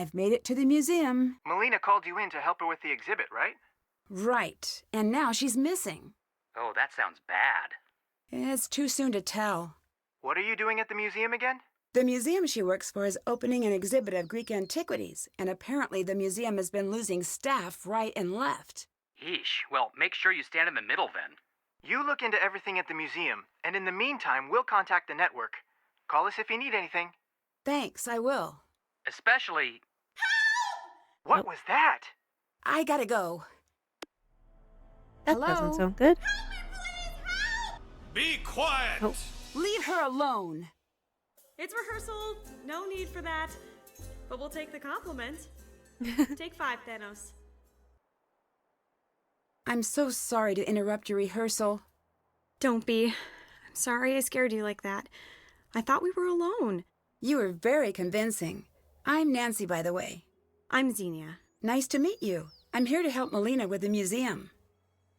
I've made it to the museum. Melina called you in to help her with the exhibit, right? Right. And now she's missing. Oh, that sounds bad. It's too soon to tell. What are you doing at the museum again? The museum she works for is opening an exhibit of Greek antiquities, and apparently the museum has been losing staff right and left. Yeesh. Well, make sure you stand in the middle then. You look into everything at the museum, and in the meantime, we'll contact the network. Call us if you need anything. Thanks, I will. Especially... What was that? I gotta go. That Hello? doesn't sound good. Be quiet! Oh. Leave her alone. It's rehearsal. No need for that. But we'll take the compliment. Take 5, Thanos. I'm so sorry to interrupt your rehearsal. Don't be. I'm sorry I scared you like that. I thought we were alone. You were very convincing. I'm Nancy, by the way. I'm Xenia. Nice to meet you. I'm here to help Melina with the museum.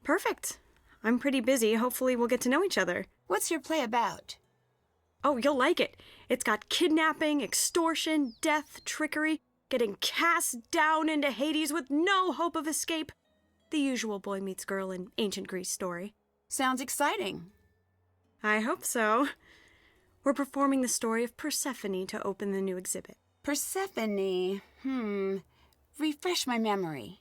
Perfect. I'm pretty busy. Hopefully we'll get to know each other. What's your play about? Oh, you'll like it. It's got kidnapping, extortion, death, trickery, getting cast down into Hades with no hope of escape. The usual boy meets girl in ancient Greece story. Sounds exciting. I hope so. We're performing the story of Persephone to open the new exhibit. Persephone. Refresh my memory.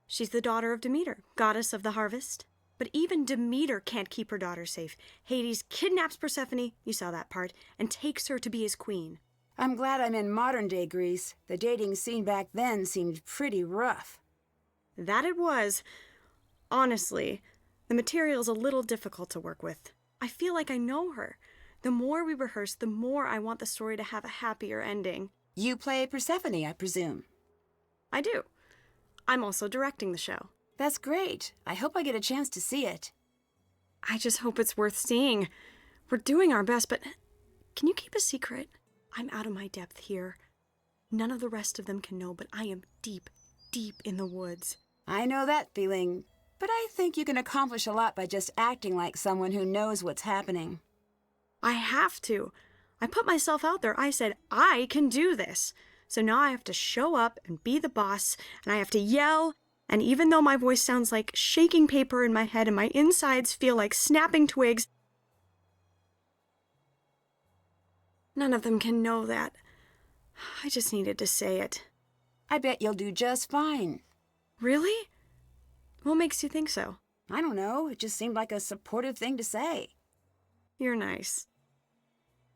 She's the daughter of Demeter, goddess of the harvest. But even Demeter can't keep her daughter safe. Hades kidnaps Persephone, you saw that part, and takes her to be his queen. I'm glad I'm in modern-day Greece. The dating scene back then seemed pretty rough. That it was. Honestly, the material's a little difficult to work with. I feel like I know her. The more we rehearse, the more I want the story to have a happier ending. You play Persephone, I presume. I do. I'm also directing the show. That's great. I hope I get a chance to see it. I just hope it's worth seeing. We're doing our best, but can you keep a secret? I'm out of my depth here. None of the rest of them can know, but I am deep, deep in the woods. I know that feeling, but I think you can accomplish a lot by just acting like someone who knows what's happening. I have to. I put myself out there. I said, I can do this. So now I have to show up and be the boss, and I have to yell. And even though my voice sounds like shaking paper in my head and my insides feel like snapping twigs, none of them can know that. I just needed to say it. I bet you'll do just fine. Really? What makes you think so? I don't know. It just seemed like a supportive thing to say. You're nice.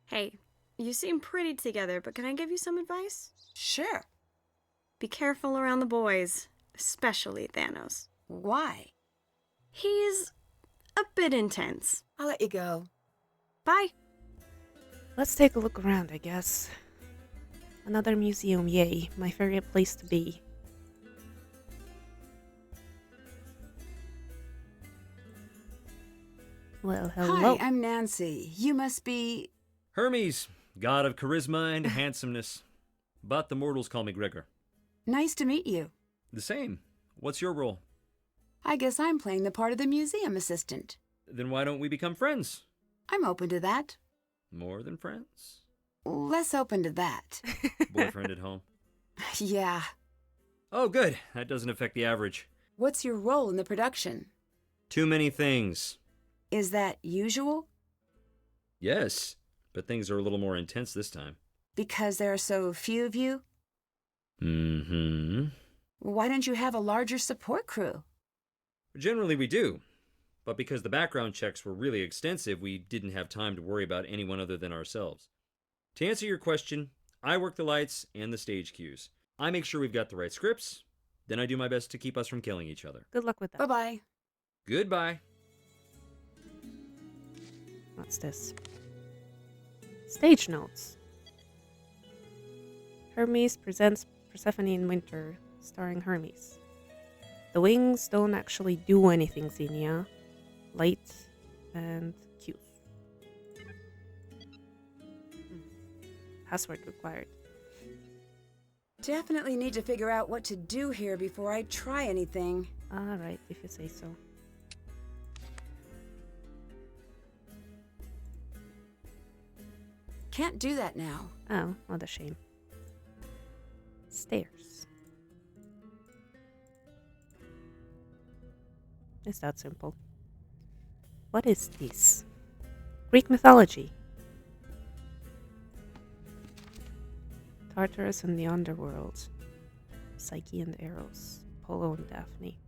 Hey, you seem pretty together, but can I give you some advice? Sure. Be careful around the boys. Especially Thanos. Why? He's a bit intense. I'll let you go. Bye. Let's take a look around, I guess. Another museum, yay. My favorite place to be. Well, hello. Hi, I'm Nancy. You must be... Hermes, god of charisma and handsomeness. But the mortals call me Gregor. Nice to meet you. The same. What's your role? I guess I'm playing the part of the museum assistant. Then why don't we become friends? I'm open to that. More than friends? Less open to that. Boyfriend at home? Yeah. Oh, good. That doesn't affect the average. What's your role in the production? Too many things. Is that usual? Yes, but things are a little more intense this time. Because there are so few of you? Mm-hmm. Why don't you have a larger support crew? Generally we do. But because the background checks were really extensive, we didn't have time to worry about anyone other than ourselves. To answer your question, I work the lights and the stage cues. I make sure we've got the right scripts, then I do my best to keep us from killing each other. Good luck with that. Bye-bye. Goodbye. What's this? Stage notes. Hermes presents Persephone in Winter, starring Hermes. The wings don't actually do anything, Xenia. Light and cues. Password required. Definitely need to figure out what to do here before I try anything. Alright, if you say so. Can't do that now. Oh, what a shame. Stairs. It's that simple. What is this? Greek mythology. Tartarus and the underworld. Psyche and Eros. Apollo and Daphne.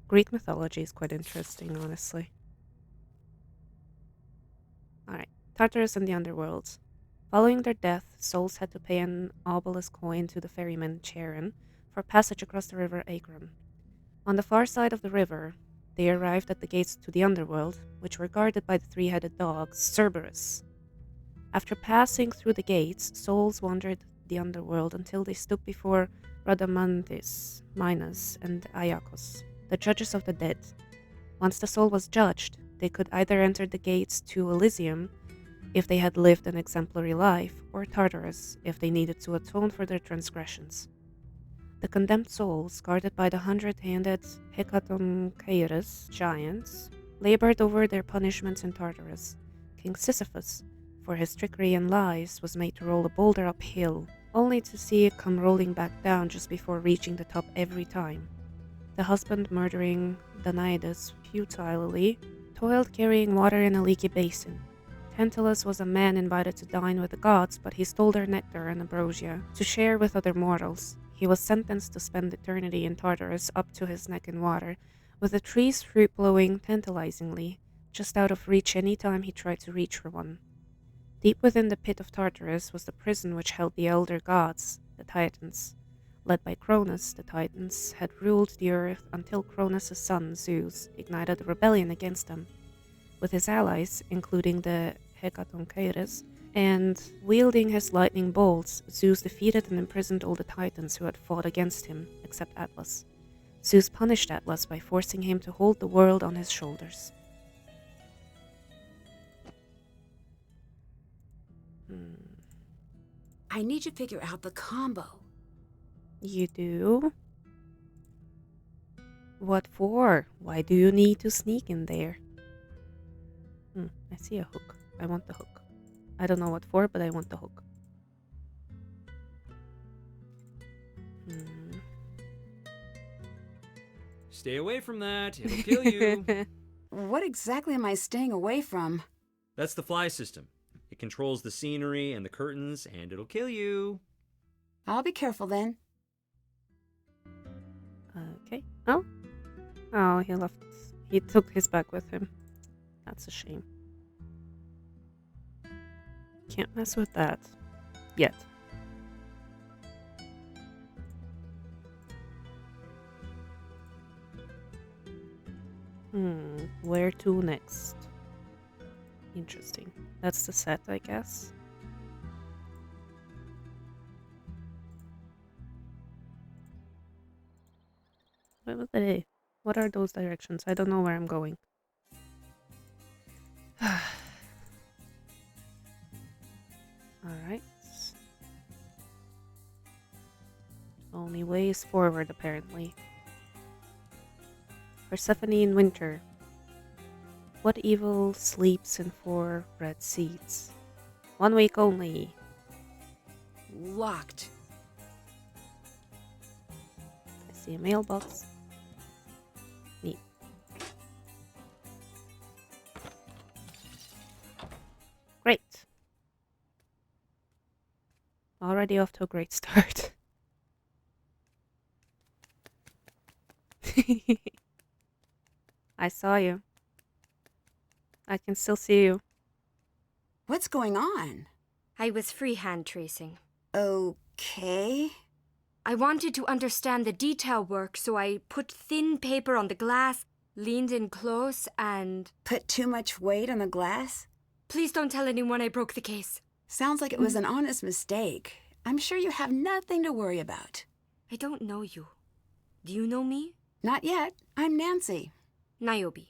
Greek mythology is quite interesting, honestly. Alright. Tartarus and the underworld. Following their death, souls had to pay an obelisk coin to the ferryman Charon for passage across the river Acron. On the far side of the river, they arrived at the gates to the underworld, which were guarded by the three-headed dog, Cerberus. After passing through the gates, souls wandered the underworld until they stood before Rhadamanthys, Minos, and Iacchos, the judges of the dead. Once the soul was judged, they could either enter the gates to Elysium if they had lived an exemplary life, or Tartarus if they needed to atone for their transgressions. The condemned souls, guarded by the 100-handed Hecatomchaetus giants, labored over their punishments in Tartarus. King Sisyphus, for his trickery and lies, was made to roll a boulder uphill, only to see it come rolling back down just before reaching the top every time. The husband murdering Danaidus futilely toiled carrying water in a leaky basin. Tantalus was a man invited to dine with the gods, but he stole their nectar and ambrosia to share with other mortals. He was sentenced to spend eternity in Tartarus up to his neck in water, with the tree's fruit blowing tantalizingly, just out of reach any time he tried to reach for one. Deep within the pit of Tartarus was the prison which held the elder gods, the Titans. Led by Cronus, the Titans had ruled the earth until Cronus' son, Zeus, ignited a rebellion against them. With his allies, including the Hecatomchaetus, and wielding his lightning bolts, Zeus defeated and imprisoned all the Titans who had fought against him, except Atlas. Zeus punished Atlas by forcing him to hold the world on his shoulders. I need to figure out the combo. You do? What for? Why do you need to sneak in there? I see a hook. I want the hook. I don't know what for, but I want the hook. Stay away from that. It'll kill you. What exactly am I staying away from? That's the fly system. It controls the scenery and the curtains, and it'll kill you. I'll be careful then. Okay. Oh? Oh, he left. He took his bag with him. That's a shame. Can't mess with that. Yet. Where to next? Interesting. That's the set, I guess. What are those directions? I don't know where I'm going. Alright. Only way is forward, apparently. Persephone in winter. What evil sleeps in 4 red seeds? 1 week only. Locked. I see a mailbox. Neat. Great. Already off to a great start. I saw you. I can still see you. What's going on? I was freehand tracing. Okay. I wanted to understand the detail work, so I put thin paper on the glass, leaned in close, and... Put too much weight on the glass? Please don't tell anyone I broke the case. Sounds like it was an honest mistake. I'm sure you have nothing to worry about. I don't know you. Do you know me? Not yet. I'm Nancy. Niobe.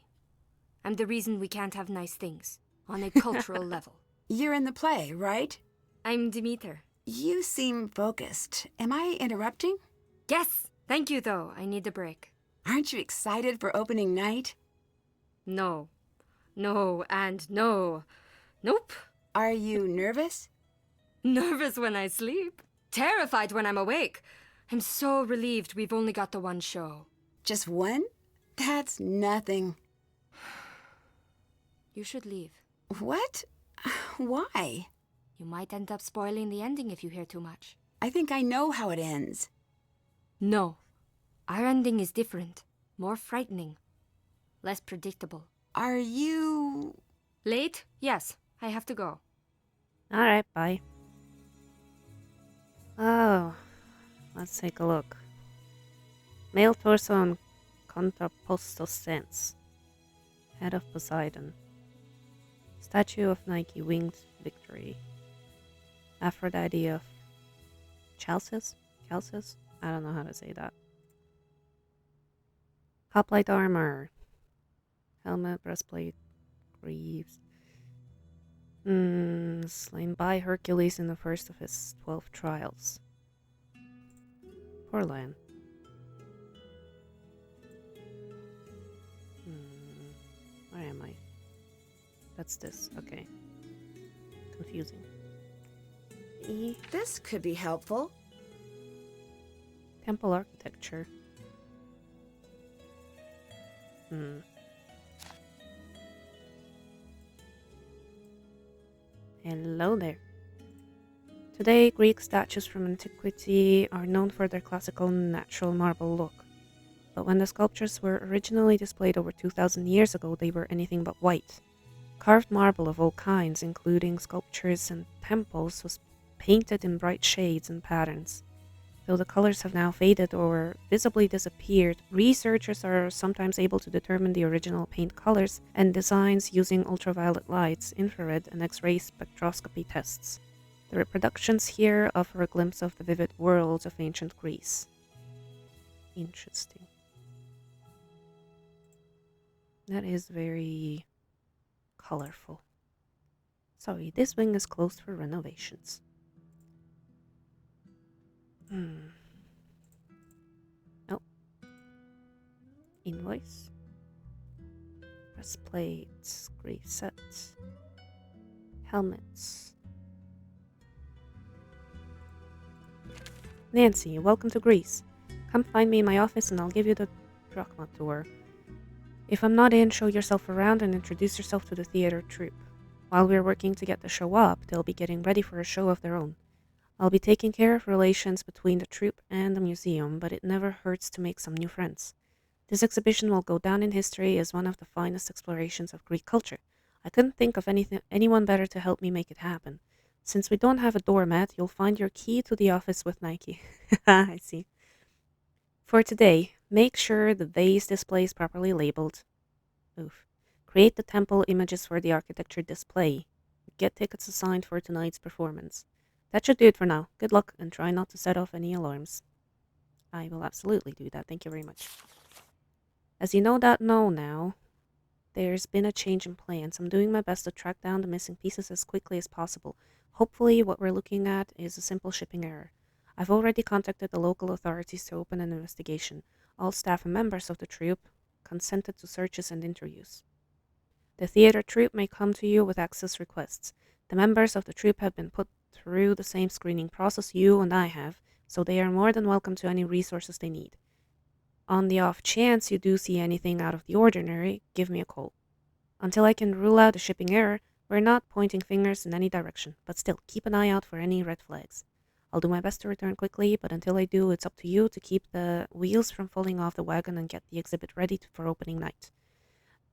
I'm the reason we can't have nice things, on a cultural level. You're in the play, right? I'm Demeter. You seem focused. Am I interrupting? Yes! Thank you, though. I need a break. Aren't you excited for opening night? No. No and no. Nope. Are you nervous? Nervous when I sleep. terrified when I'm awake. I'm so relieved we've only got the one show. Just one? That's nothing. You should leave. What? Why? You might end up spoiling the ending if you hear too much. I think I know how it ends. No. Our ending is different. More frightening. Less predictable. Are you... Late? Yes. I have to go. Alright, bye. Oh, let's take a look. Male torso on contrapposto stance. Head of Poseidon. Statue of Nike, winged victory. Aphrodite of Chalcis? Chalcis? I don't know how to say that. Hoplite armor. Helmet, breastplate, greaves. Slain by Hercules in the first of his 12 trials. Poor lion. Where am I? That's this. Okay. Confusing. This could be helpful. Temple architecture. Hello there. Today, Greek statues from antiquity are known for their classical natural marble look. But when the sculptures were originally displayed over 2,000 years ago, they were anything but white. Carved marble of all kinds, including sculptures and temples, was painted in bright shades and patterns. Though the colors have now faded or visibly disappeared, researchers are sometimes able to determine the original paint colors and designs using ultraviolet lights, infrared, and X-ray spectroscopy tests. The reproductions here offer a glimpse of the vivid world of ancient Greece. Interesting. That is very colorful. Sorry, this wing is closed for renovations. Oh. Invoice. Breastplates. Grave sets. Helmets. Nancy, welcome to Greece. Come find me in my office and I'll give you the drachma tour. If I'm not in, show yourself around and introduce yourself to the theater troupe. While we're working to get the show up, they'll be getting ready for a show of their own. I'll be taking care of relations between the troupe and the museum, but it never hurts to make some new friends. This exhibition will go down in history as one of the finest explorations of Greek culture. I couldn't think of anyone better to help me make it happen. Since we don't have a doormat, you'll find your key to the office with Nike. I see. For today, make sure the vase display is properly labeled. Create the temple images for the architecture display. Get tickets assigned for tonight's performance. That should do it for now. Good luck, and try not to set off any alarms. I will absolutely do that. Thank you very much. As you know now, there's been a change in plans. I'm doing my best to track down the missing pieces as quickly as possible. Hopefully, what we're looking at is a simple shipping error. I've already contacted the local authorities to open an investigation. All staff and members of the troupe consented to searches and interviews. The theater troupe may come to you with access requests. The members of the troupe have been put through the same screening process you and I have, so they are more than welcome to any resources they need. On the off chance you do see anything out of the ordinary, give me a call. Until I can rule out a shipping error, we're not pointing fingers in any direction, but still keep an eye out for any red flags. I'll do my best to return quickly, but until I do, it's up to you to keep the wheels from falling off the wagon and get the exhibit ready for opening night.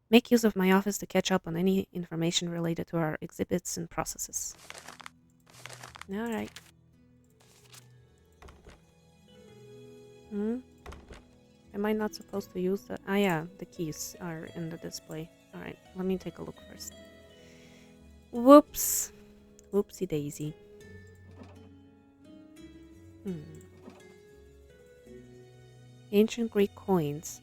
Make use of my office to catch up on any information related to our exhibits and processes. Alright. Am I not supposed to use the... Ah yeah, the keys are in the display. Alright, let me take a look first. Whoops. Whoopsie daisy. Ancient Greek coins.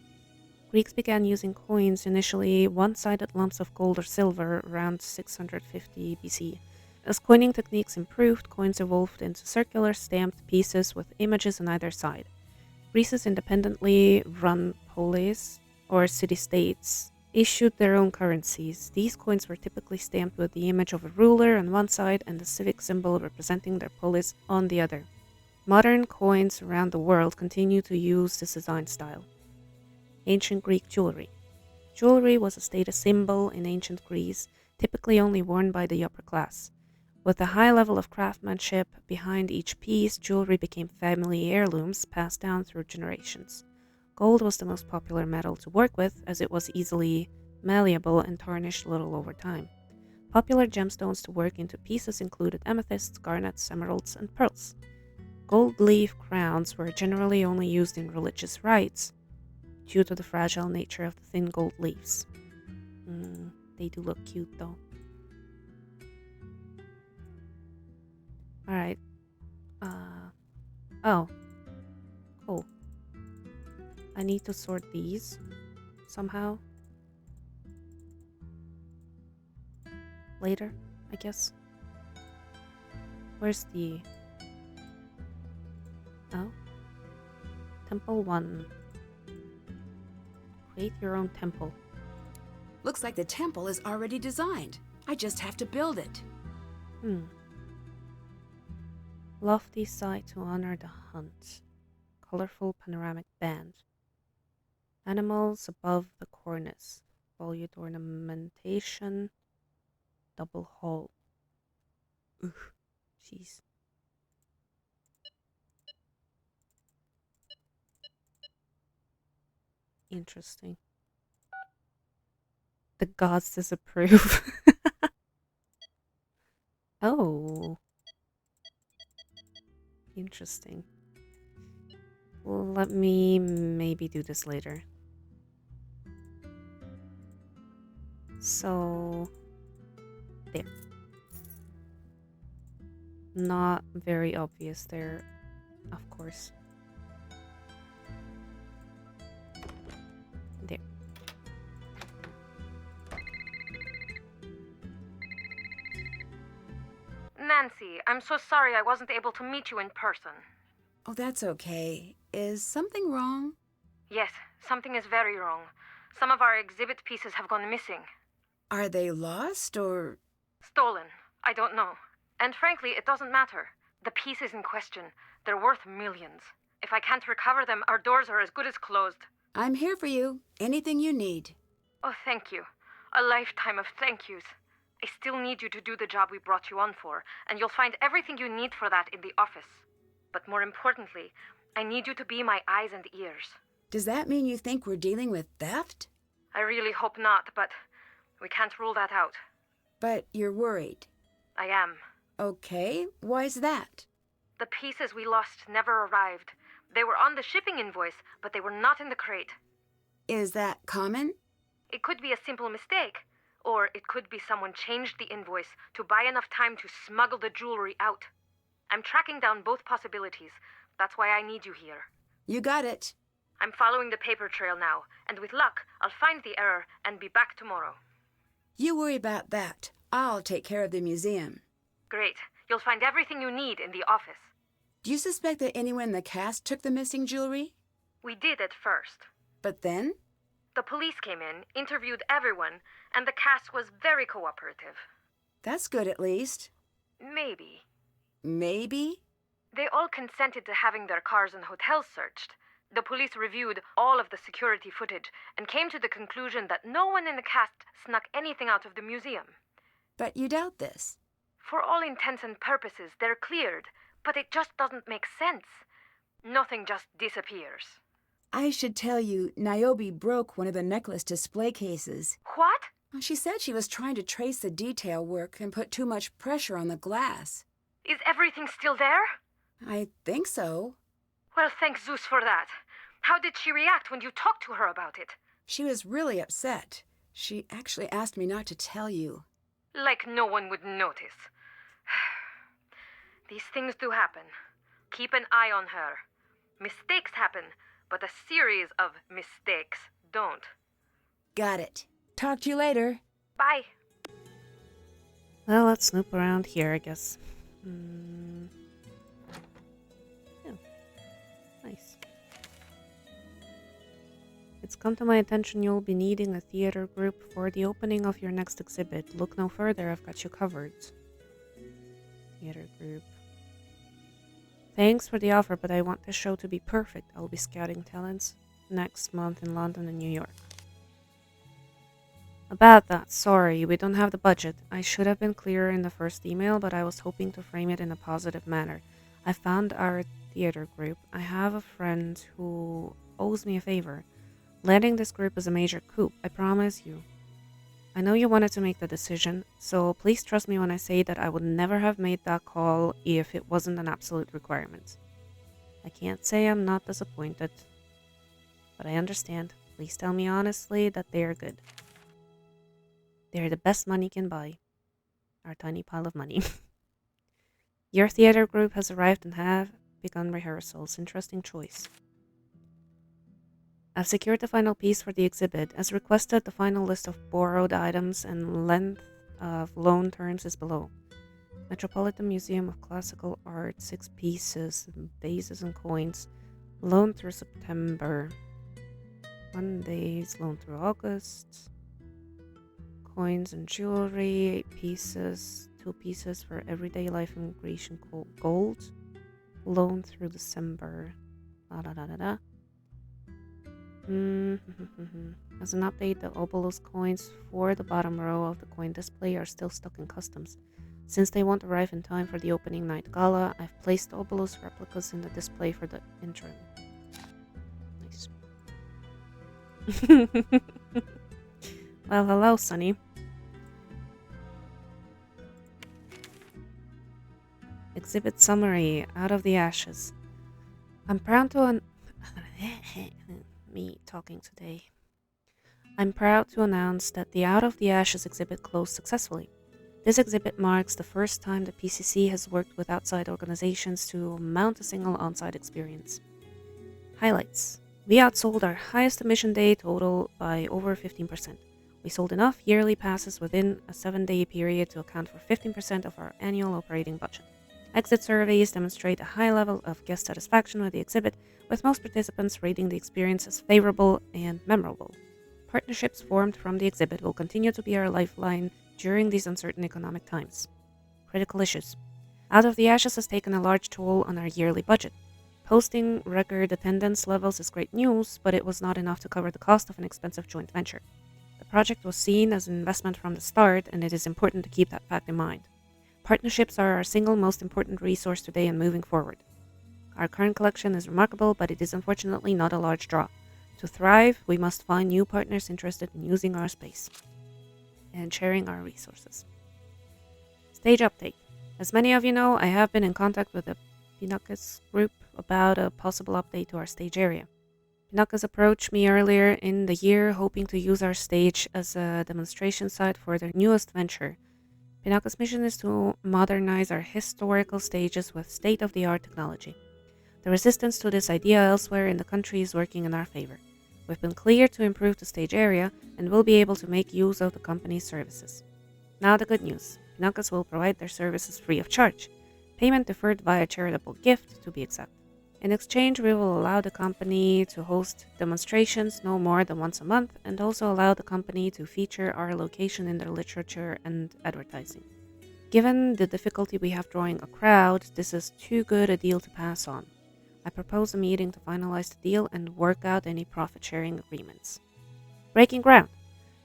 Greeks began using coins, initially one-sided lumps of gold or silver, around 650 BC. As coining techniques improved, coins evolved into circular stamped pieces with images on either side. Greece's independently run polis, or city-states, issued their own currencies. These coins were typically stamped with the image of a ruler on one side and the civic symbol representing their polis on the other. Modern coins around the world continue to use this design style. Ancient Greek jewelry. Jewelry was a status symbol in ancient Greece, typically only worn by the upper class. With a high level of craftsmanship behind each piece, jewelry became family heirlooms passed down through generations. Gold was the most popular metal to work with, as it was easily malleable and tarnished little over time. Popular gemstones to work into pieces included amethysts, garnets, emeralds, and pearls. Gold leaf crowns were generally only used in religious rites due to the fragile nature of the thin gold leaves. They do look cute though. Alright. Oh. Cool. I need to sort these somehow. Later, I guess. Where's the... Oh. Temple 1. Create your own temple. Looks like the temple is already designed. I just have to build it. Lofty site to honor the hunt. Colorful panoramic band. Animals above the cornice. Volute ornamentation. Double hall. Ugh. Jeez. Interesting. The gods disapprove. Oh. Interesting. Well, let me maybe do this later. So, there. Not very obvious there, of course. There. Nancy, I'm so sorry I wasn't able to meet you in person. Oh, that's okay. Is something wrong? Yes, something is very wrong. Some of our exhibit pieces have gone missing. Are they lost or... Stolen. I don't know. And frankly, it doesn't matter. The pieces in question, they're worth millions. If I can't recover them, our doors are as good as closed. I'm here for you. Anything you need. Oh, thank you. A lifetime of thank yous. I still need you to do the job we brought you on for, and you'll find everything you need for that in the office. But more importantly, I need you to be my eyes and ears. Does that mean you think we're dealing with theft? I really hope not, but we can't rule that out. But you're worried. I am. Okay, why's that? The pieces we lost never arrived. They were on the shipping invoice, but they were not in the crate. Is that common? It could be a simple mistake, or it could be someone changed the invoice to buy enough time to smuggle the jewelry out. I'm tracking down both possibilities. That's why I need you here. You got it. I'm following the paper trail now, and with luck, I'll find the error and be back tomorrow. You worry about that. I'll take care of the museum. Great. You'll find everything you need in the office. Do you suspect that anyone in the cast took the missing jewelry? We did at first. But then? The police came in, interviewed everyone, and the cast was very cooperative. That's good at least. Maybe. Maybe? They all consented to having their cars and hotels searched. The police reviewed all of the security footage and came to the conclusion that no one in the cast snuck anything out of the museum. But you doubt this. For all intents and purposes, they're cleared, but it just doesn't make sense. Nothing just disappears. I should tell you, Niobe broke one of the necklace display cases. What? She said she was trying to trace the detail work and put too much pressure on the glass. Is everything still there? I think so. Well, thank Zeus for that. How did she react when you talked to her about it? She was really upset. She actually asked me not to tell you. Like no one would notice. These things do happen. Keep an eye on her. Mistakes happen, but a series of mistakes don't. Got it. Talk to you later. Bye. Well, let's snoop around here, I guess. Yeah. Nice. It's come to my attention you'll be needing a theater group for the opening of your next exhibit. Look no further, I've got you covered. Theater group. Thanks for the offer, but I want the show to be perfect. I'll be scouting talents next month in London and New York. About that, sorry, we don't have the budget. I should have been clearer in the first email, but I was hoping to frame it in a positive manner. I found our theater group. I have a friend who owes me a favor. Landing this group is a major coup, I promise you. I know you wanted to make the decision, so please trust me when I say that I would never have made that call if it wasn't an absolute requirement. I can't say I'm not disappointed, but I understand. Please tell me honestly that they are good. They're the best money can buy. Our tiny pile of money. Your theater group has arrived and have begun rehearsals. Interesting choice. I've secured the final piece for the exhibit. As requested, the final list of borrowed items and length of loan terms is below. Metropolitan Museum of Classical Art, 6 pieces, vases and coins. Loan through September. 1 day's loan through August. Coins and jewelry, 8 pieces, 2 pieces for everyday life and Grecian gold. Loan through December. As an update, the obelisk coins for the bottom row of the coin display are still stuck in customs. Since they won't arrive in time for the opening night gala, I've placed the obelisk replicas in the display for the interim. Nice. Well, hello, Sunny. Exhibit summary, Out of the Ashes. I'm proud to me talking today. I'm proud to announce that the Out of the Ashes exhibit closed successfully. This exhibit marks the first time the PCC has worked with outside organizations to mount a single on-site experience. Highlights. We outsold our highest admission day total by over 15%. We sold enough yearly passes within a 7-day period to account for 15% of our annual operating budget. Exit surveys demonstrate a high level of guest satisfaction with the exhibit, with most participants rating the experience as favorable and memorable. Partnerships formed from the exhibit will continue to be our lifeline during these uncertain economic times. Critical issues. Out of the Ashes has taken a large toll on our yearly budget. Posting record attendance levels is great news, but it was not enough to cover the cost of an expensive joint venture. The project was seen as an investment from the start, and it is important to keep that fact in mind. Partnerships are our single most important resource today and moving forward. Our current collection is remarkable, but it is unfortunately not a large draw. To thrive, we must find new partners interested in using our space and sharing our resources. Stage update. As many of you know, I have been in contact with the Phidias group about a possible update to our stage area. Phidias approached me earlier in the year hoping to use our stage as a demonstration site for their newest venture. Phidias' mission is to modernize our historical stages with state-of-the-art technology. The resistance to this idea elsewhere in the country is working in our favor. We've been cleared to improve the stage area and will be able to make use of the company's services. Now the good news. Phidias will provide their services free of charge. Payment deferred via charitable gift, to be exact. In exchange, we will allow the company to host demonstrations no more than once a month and also allow the company to feature our location in their literature and advertising. Given the difficulty we have drawing a crowd, this is too good a deal to pass on. I propose a meeting to finalize the deal and work out any profit-sharing agreements. Breaking ground.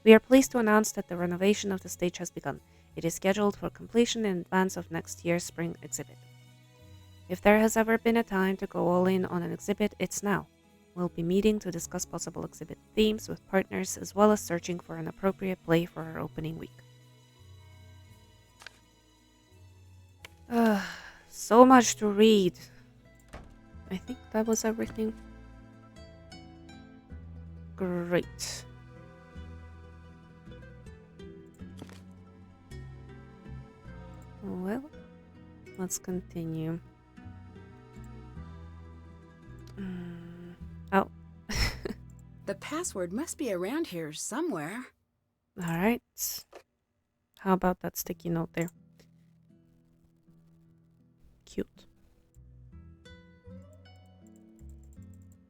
We are pleased to announce that the renovation of the stage has begun. It is scheduled for completion in advance of next year's spring exhibit. If there has ever been a time to go all in on an exhibit, it's now. We'll be meeting to discuss possible exhibit themes with partners as well as searching for an appropriate play for our opening week. So much to read. I think that was everything. Great. Well, let's continue. Oh. The password must be around here somewhere. Alright. How about that sticky note there? Cute.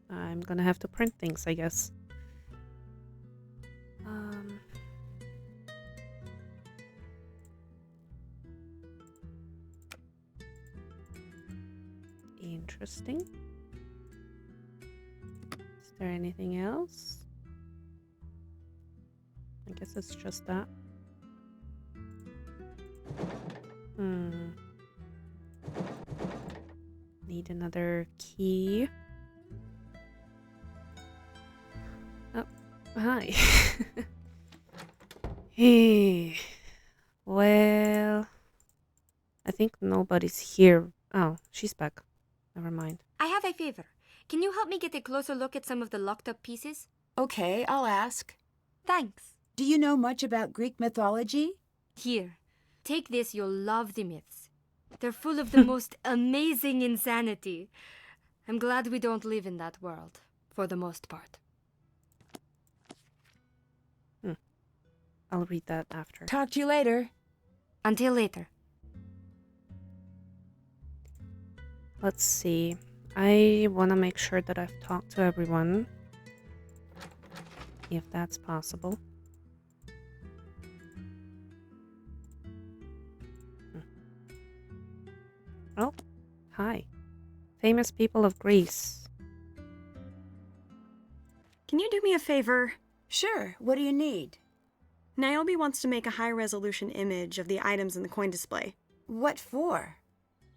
I'm gonna have to print things, I guess. Interesting. Is there anything else? I guess it's just that. Need another key. Oh, hi. Hey. Well, I think nobody's here. Oh, she's back. Never mind. I have a favor. Can you help me get a closer look at some of the locked up pieces? Okay, I'll ask. Thanks. Do you know much about Greek mythology? Here, take this, you'll love the myths. They're full of the most amazing insanity. I'm glad we don't live in that world, for the most part. I'll read that after. Talk to you later. Until later. Let's see. I want to make sure that I've talked to everyone. If that's possible. Oh, hi. Famous people of Greece. Can you do me a favor? Sure, what do you need? Niobe wants to make a high-resolution image of the items in the coin display. What for?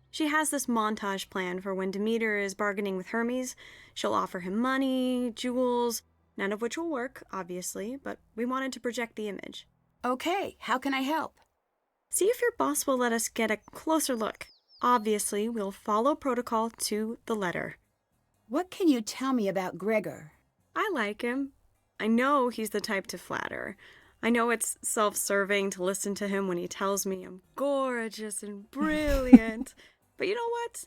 She has this montage plan for when Demeter is bargaining with Hermes. She'll offer him money, jewels, none of which will work, obviously, but we wanted to project the image. Okay, how can I help? See if your boss will let us get a closer look. Obviously, we'll follow protocol to the letter. What can you tell me about Gregor? I like him. I know he's the type to flatter. I know it's self-serving to listen to him when he tells me I'm gorgeous and brilliant. But you know what?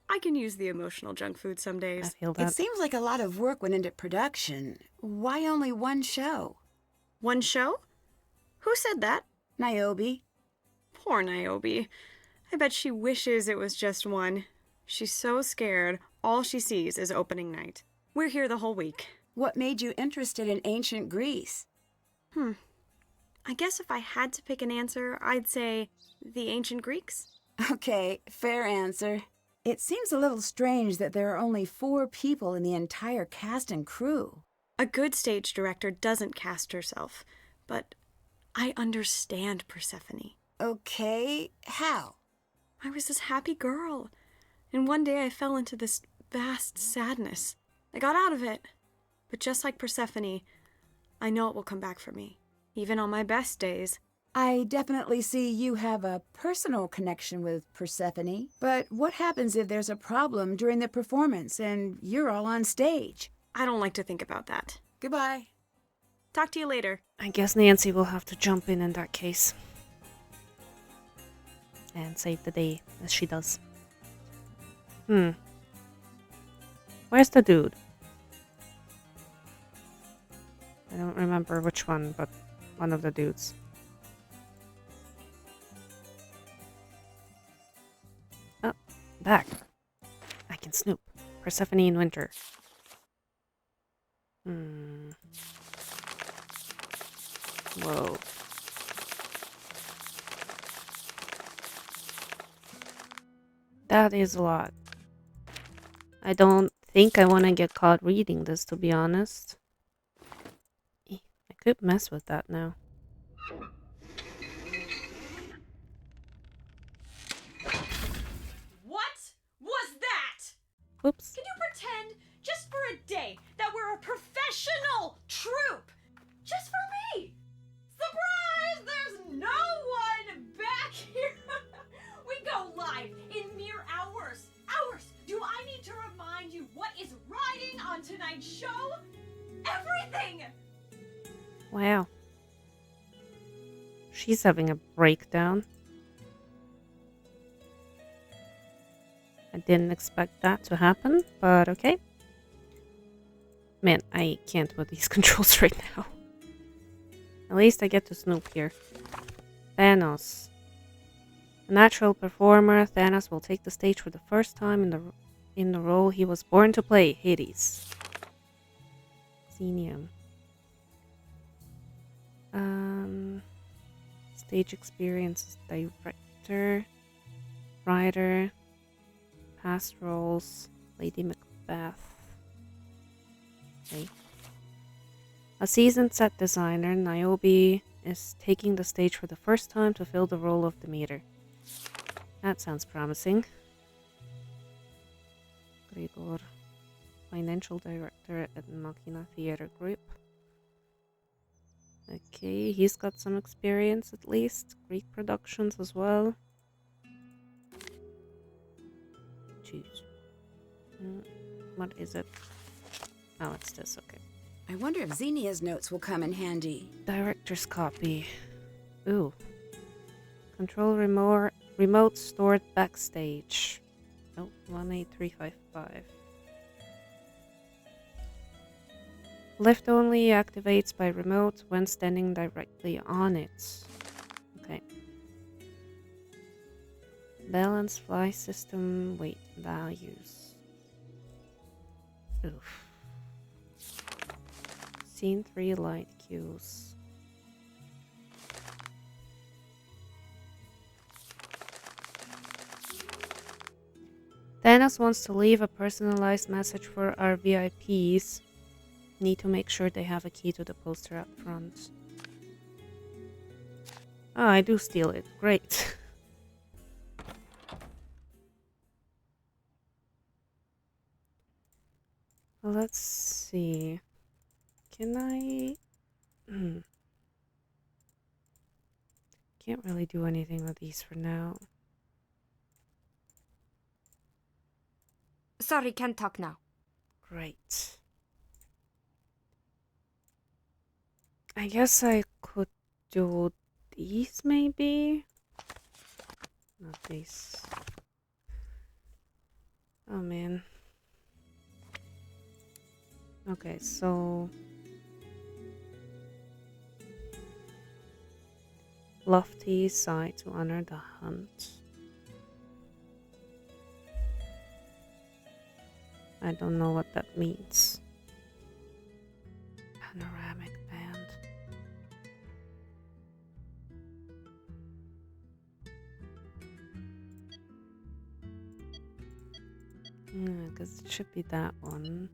I can use the emotional junk food some I days. feel that. It seems like a lot of work went into production. Why only one show? One show? Who said that? Niobe. Poor Niobe. I bet she wishes it was just one. She's so scared, all she sees is opening night. We're here the whole week. What made you interested in ancient Greece? I guess if I had to pick an answer, I'd say the ancient Greeks. Okay, fair answer. It seems a little strange that there are only 4 people in the entire cast and crew. A good stage director doesn't cast herself, but I understand Persephone. Okay, how? I was this happy girl, and one day I fell into this vast sadness. I got out of it, but just like Persephone, I know it will come back for me, even on my best days. I definitely see you have a personal connection with Persephone, but what happens if there's a problem during the performance and you're all on stage? I don't like to think about that. Goodbye. Talk to you later. I guess Nancy will have to jump in that case. And save the day, as she does. Where's the dude? I don't remember which one, but one of the dudes. Oh, back. I can snoop. Persephone in winter. Whoa. That is a lot. I don't think I want to get caught reading this, to be honest. I could mess with that now. What was that? Whoops. Can you pretend, just for a day, that we're a professional troupe? Just for me! Surprise! There's no one back here! We go live in mere hours. Hours! Do I need to remind you what is riding on tonight's show? Everything! Wow. She's having a breakdown. I didn't expect that to happen, but okay. Man, I can't with these controls right now. At least I get to snoop here. Thanos. A natural performer, Thanos will take the stage for the first time in the role he was born to play, Hades. Xenium. Stage experience, director, writer, past roles. Lady Macbeth. Okay. A seasoned set designer, Niobe is taking the stage for the first time to fill the role of Demeter. That sounds promising. Gregor, financial director at Machina Theater Group. Okay, he's got some experience at least. Greek productions as well. Jeez. What is it? Oh, it's this, okay. I wonder if Xenia's notes will come in handy. Director's copy. Ooh. Control remote stored backstage. Oh, 18355. Lift only activates by remote when standing directly on it. Okay. Balance fly system weight values. Oof. Scene 3 light cues. Thanos wants to leave a personalized message for our VIPs. Need to make sure they have a key to the poster up front. Oh, I do steal it. Great. Well, let's see. Can I... Can't really do anything with these for now. Sorry, can't talk now. Great. I guess I could do these maybe? Not these. Oh man. Okay, so... Lofty side to honor the hunt. I don't know what that means. Panoramic band. Yeah, because it should be that one.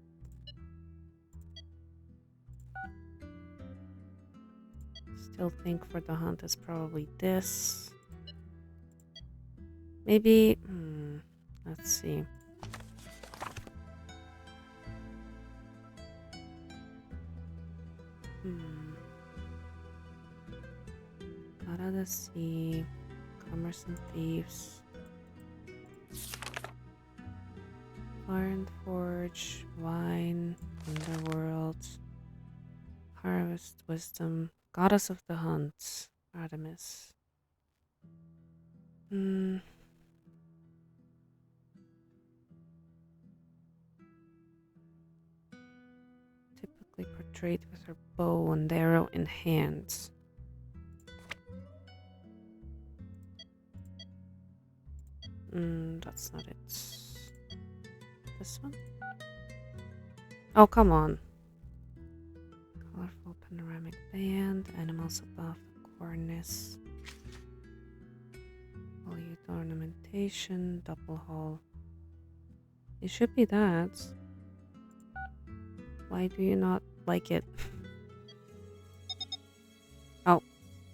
Still think for the hunt is probably this. Maybe... let's see. Out of the sea, commerce and thieves, fire and forge, wine, underworld, harvest, wisdom, goddess of the hunt, Artemis. Typically portrayed with her bow and arrow in hand. That's not it. This one? Oh, come on. Colorful panoramic band, animals above the cornice. Volute ornamentation, double hull. It should be that. Why do you not like it? Oh,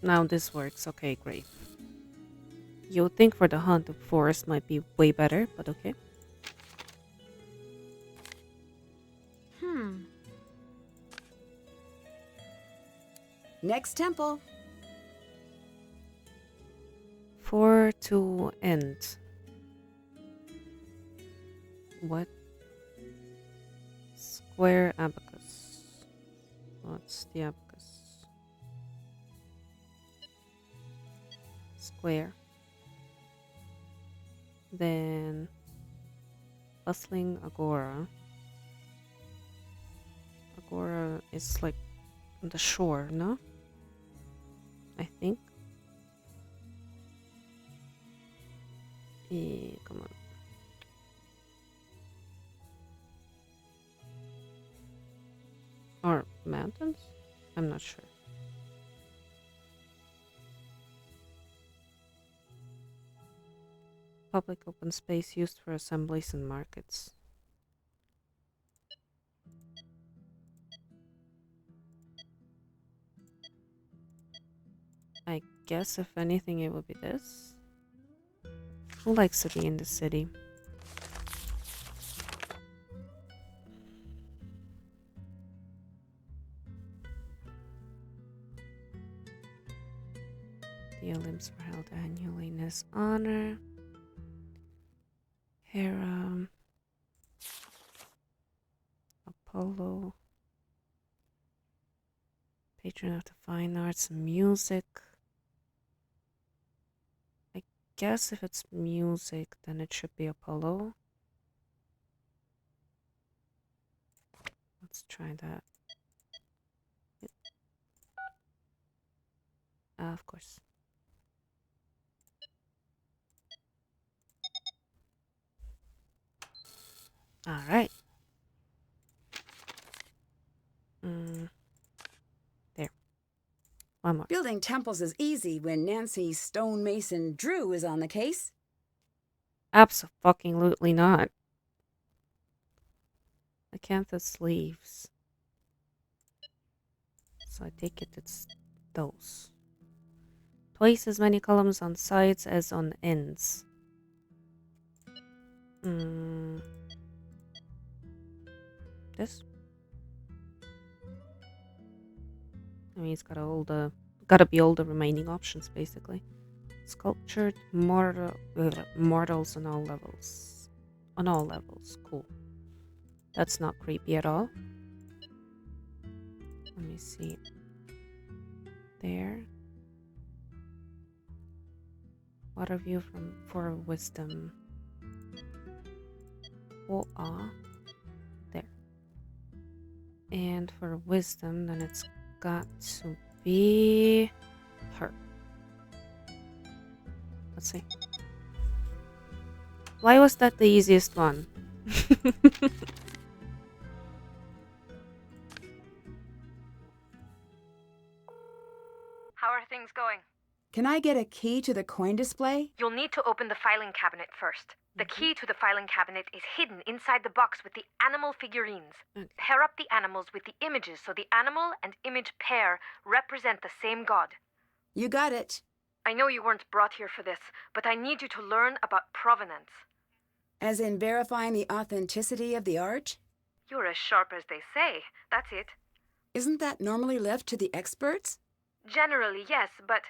now this works. Okay, great. You would think for the hunt, the forest might be way better, but okay. Next temple. 4 to end. What? Square abacus. What's the abacus? Square. Then bustling agora. Agora is like on the shore, no? I think. Come on. Or mountains? I'm not sure. Public open space used for assemblies and markets. guess if anything it would be this. Who likes to be in the city? The Olymps were held annually in his honor. Hera, Apollo, patron of the fine arts and music. I guess if it's music, then it should be Apollo. Let's try that. Of course. All right. There. One more. Building temples is easy when Nancy Stonemason Drew is on the case. Abso-fucking-lutely not. Acanthus leaves. So I take it it's those. Twice as many columns on sides as on ends. This? I mean, it's gotta be all the remaining options, basically. Sculptured mortals on all levels. On all levels, cool. That's not creepy at all. Let me see. There. Water view for wisdom. There. And for wisdom, then it's got to be her. Let's see. Why was that the easiest one? How are things going? Can I get a key to the coin display? You'll need to open the filing cabinet first. The key to the filing cabinet is hidden inside the box with the animal figurines. Okay. Pair up the animals with the images so the animal and image pair represent the same god. You got it. I know you weren't brought here for this, but I need you to learn about provenance. As in verifying the authenticity of the art? You're as sharp as they say. That's it. Isn't that normally left to the experts? Generally, yes, but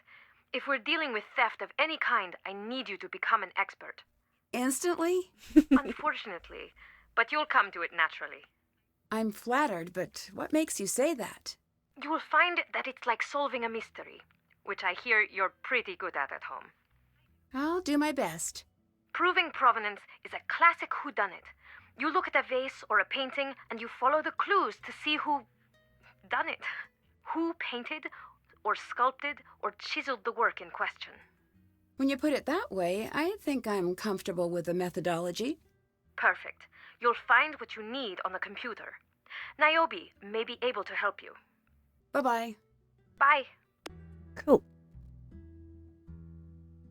if we're dealing with theft of any kind, I need you to become an expert. Instantly? Unfortunately, but you'll come to it naturally. I'm flattered, but what makes you say that? You will find that it's like solving a mystery, which I hear you're pretty good at home. I'll do my best. Proving provenance is a classic whodunit. You look at a vase or a painting and you follow the clues to see who done it. Who painted or sculpted or chiseled the work in question. When you put it that way, I think I'm comfortable with the methodology. Perfect. You'll find what you need on the computer. Niobe may be able to help you. Bye-bye. Bye. Cool.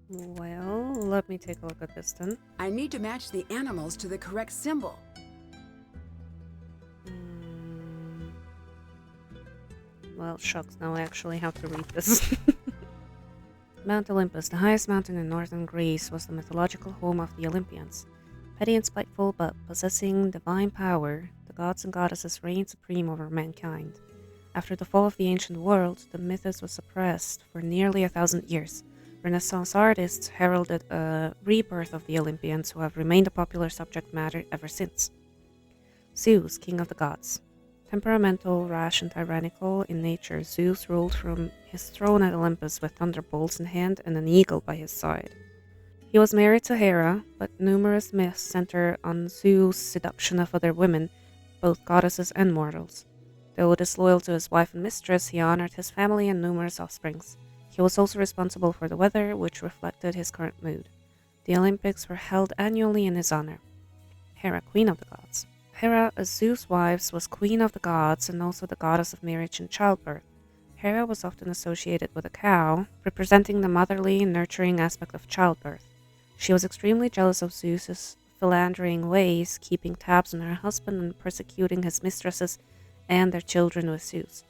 Well, let me take a look at this then. I need to match the animals to the correct symbol. Well, shucks, now I actually have to read this. Mount Olympus, the highest mountain in northern Greece, was the mythological home of the Olympians. Petty and spiteful, but possessing divine power, the gods and goddesses reigned supreme over mankind. After the fall of the ancient world, the mythos was suppressed for nearly 1,000 years. Renaissance artists heralded a rebirth of the Olympians who have remained a popular subject matter ever since. Zeus, king of the gods. Temperamental, rash, and tyrannical in nature, Zeus ruled from his throne at Olympus with thunderbolts in hand and an eagle by his side. He was married to Hera, but numerous myths center on Zeus' seduction of other women, both goddesses and mortals. Though disloyal to his wife and mistress, he honored his family and numerous offsprings. He was also responsible for the weather, which reflected his current mood. The Olympics were held annually in his honor. Hera, queen of the gods. Hera, as Zeus' wife, was queen of the gods and also the goddess of marriage and childbirth. Hera was often associated with a cow, representing the motherly and nurturing aspect of childbirth. She was extremely jealous of Zeus's philandering ways, keeping tabs on her husband and persecuting his mistresses and their children with Zeus.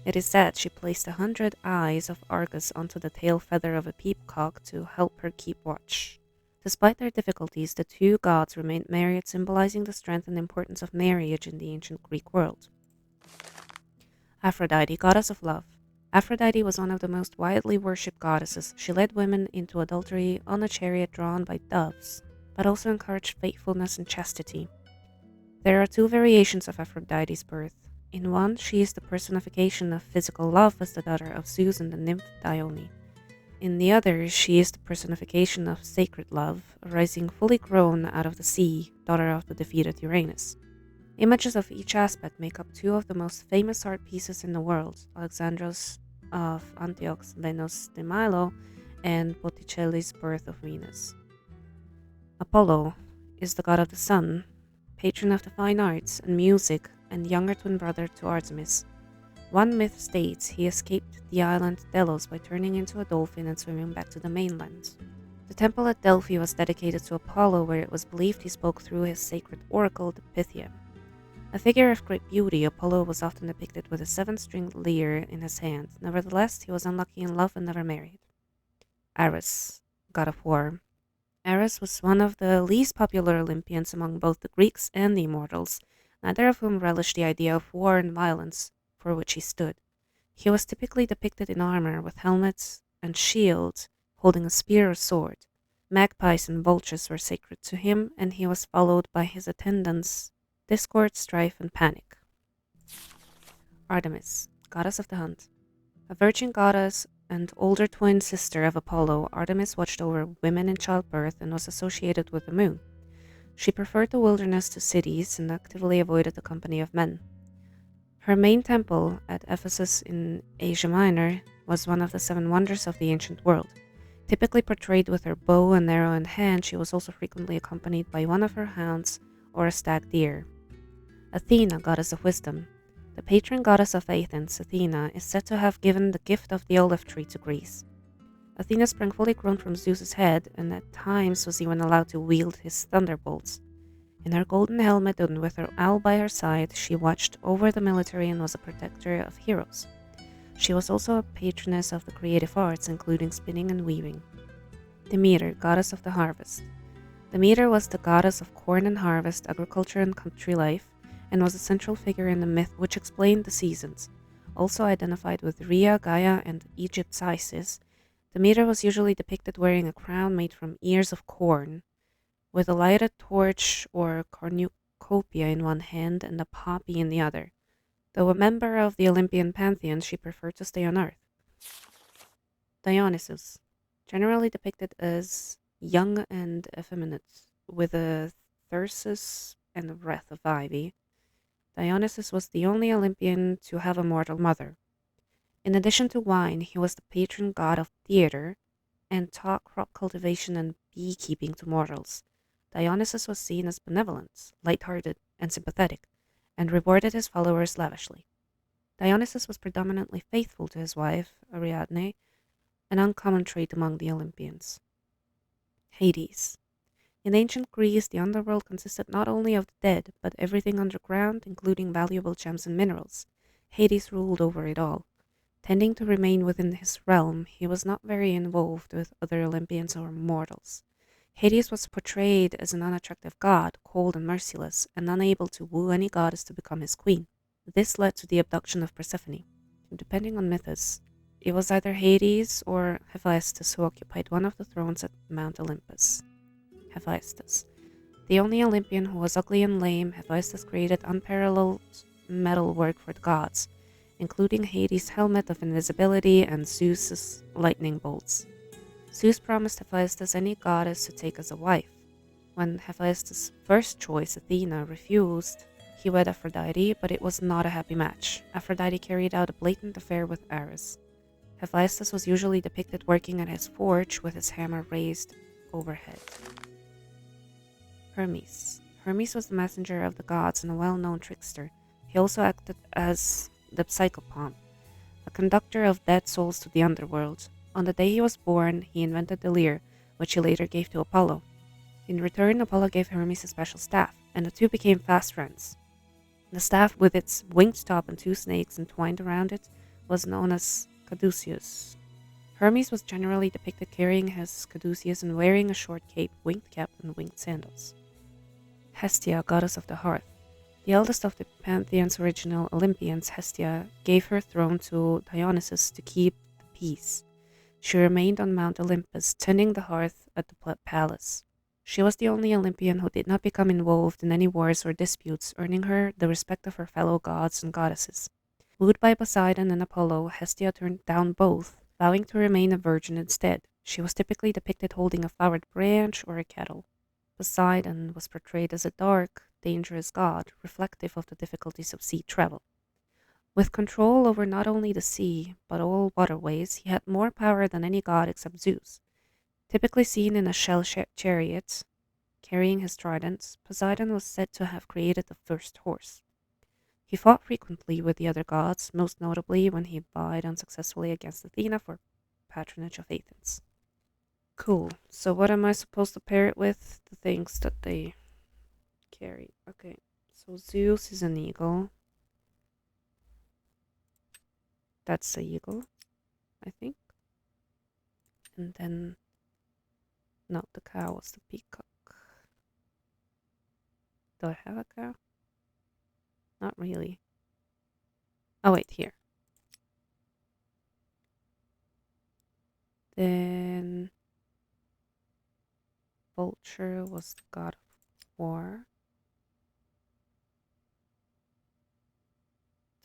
It is said she placed 100 eyes of Argus onto the tail feather of a peacock to help her keep watch. Despite their difficulties, the two gods remained married, symbolizing the strength and importance of marriage in the ancient Greek world. Aphrodite, goddess of love. Aphrodite was one of the most widely worshipped goddesses. She led women into adultery on a chariot drawn by doves, but also encouraged faithfulness and chastity. There are two variations of Aphrodite's birth. In one, she is the personification of physical love as the daughter of Zeus and the nymph Dione. In the other, she is the personification of sacred love, rising fully grown out of the sea, daughter of the defeated Uranus. Images of each aspect make up two of the most famous art pieces in the world, Alexandros of Antioch's Venus de Milo and Botticelli's Birth of Venus. Apollo is the god of the sun, patron of the fine arts and music, and younger twin brother to Artemis. One myth states he escaped the island Delos by turning into a dolphin and swimming back to the mainland. The temple at Delphi was dedicated to Apollo, where it was believed he spoke through his sacred oracle, the Pythia. A figure of great beauty, Apollo was often depicted with a 7-stringed lyre in his hand. Nevertheless, he was unlucky in love and never married. Ares, god of war. Ares was one of the least popular Olympians among both the Greeks and the immortals, neither of whom relished the idea of war and violence for which he stood. He was typically depicted in armor with helmets and shield, holding a spear or sword. Magpies and vultures were sacred to him, and he was followed by his attendants, discord, strife, and panic. Artemis, goddess of the hunt. A virgin goddess and older twin sister of Apollo, Artemis watched over women in childbirth and was associated with the moon. She preferred the wilderness to cities and actively avoided the company of men. Her main temple at Ephesus in Asia Minor was one of the 7 wonders of the ancient world. Typically portrayed with her bow and arrow in hand, she was also frequently accompanied by one of her hounds or a stag deer. Athena, goddess of wisdom. The patron goddess of Athens, Athena, is said to have given the gift of the olive tree to Greece. Athena sprang fully grown from Zeus's head, and at times was even allowed to wield his thunderbolts. In her golden helmet and with her owl by her side, she watched over the military and was a protector of heroes. She was also a patroness of the creative arts, including spinning and weaving. Demeter, goddess of the harvest. Demeter was the goddess of corn and harvest, agriculture and country life, and was a central figure in the myth which explained the seasons. Also identified with Rhea, Gaia, and Egypt's Isis, Demeter was usually depicted wearing a crown made from ears of corn, with a lighted torch or cornucopia in one hand and a poppy in the other. Though a member of the Olympian pantheon, she preferred to stay on Earth. Dionysus, generally depicted as young and effeminate, with a thyrsus and a wreath of ivy, Dionysus was the only Olympian to have a mortal mother. In addition to wine, he was the patron god of theater and taught crop cultivation and beekeeping to mortals. Dionysus was seen as benevolent, light-hearted, and sympathetic, and rewarded his followers lavishly. Dionysus was predominantly faithful to his wife, Ariadne, an uncommon trait among the Olympians. Hades. In ancient Greece, the underworld consisted not only of the dead, but everything underground, including valuable gems and minerals. Hades ruled over it all. Tending to remain within his realm, he was not very involved with other Olympians or mortals. Hades was portrayed as an unattractive god, cold and merciless, and unable to woo any goddess to become his queen. This led to the abduction of Persephone. Depending on mythos, it was either Hades or Hephaestus who occupied one of the thrones at Mount Olympus. Hephaestus. The only Olympian who was ugly and lame, Hephaestus created unparalleled metalwork for the gods, including Hades' helmet of invisibility and Zeus's lightning bolts. Zeus promised Hephaestus any goddess to take as a wife. When Hephaestus' first choice, Athena, refused, he wed Aphrodite, but it was not a happy match. Aphrodite carried out a blatant affair with Ares. Hephaestus was usually depicted working at his forge with his hammer raised overhead. Hermes. Hermes was the messenger of the gods and a well-known trickster. He also acted as the psychopomp, a conductor of dead souls to the underworld. On the day he was born, he invented the lyre, which he later gave to Apollo. In return, Apollo gave Hermes a special staff, and the two became fast friends. The staff, with its winged top and 2 snakes entwined around it, was known as Caduceus. Hermes was generally depicted carrying his caduceus and wearing a short cape, winged cap, and winged sandals. Hestia, goddess of the hearth. The eldest of the pantheon's original Olympians, Hestia, gave her throne to Dionysus to keep the peace. She remained on Mount Olympus, tending the hearth at the palace. She was the only Olympian who did not become involved in any wars or disputes, earning her the respect of her fellow gods and goddesses. Wooed by Poseidon and Apollo, Hestia turned down both, vowing to remain a virgin instead. She was typically depicted holding a flowered branch or a kettle. Poseidon was portrayed as a dark, dangerous god, reflective of the difficulties of sea travel. With control over not only the sea, but all waterways, he had more power than any god except Zeus. Typically seen in a shell chariot, carrying his trident, Poseidon was said to have created the first horse. He fought frequently with the other gods, most notably when he vied unsuccessfully against Athena for patronage of Athens. Cool. So what am I supposed to pair it with? The things that they carry. Okay. So Zeus is an eagle. That's the eagle, I think. And then... no, the cow was the peacock. Do I have a cow? Not really. Oh, wait, here. Then... vulture was the god of war.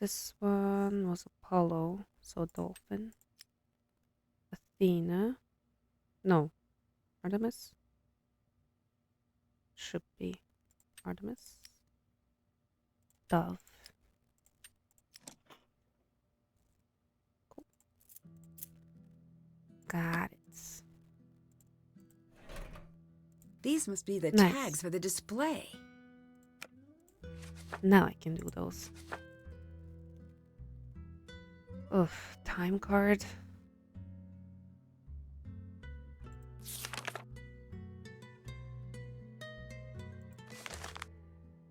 This one was Apollo, so dolphin. Athena. No. Artemis? Should be Artemis. Dove. Cool. Got it. These must be the Nice. tags for the display. Now I can do those. Oof, time card.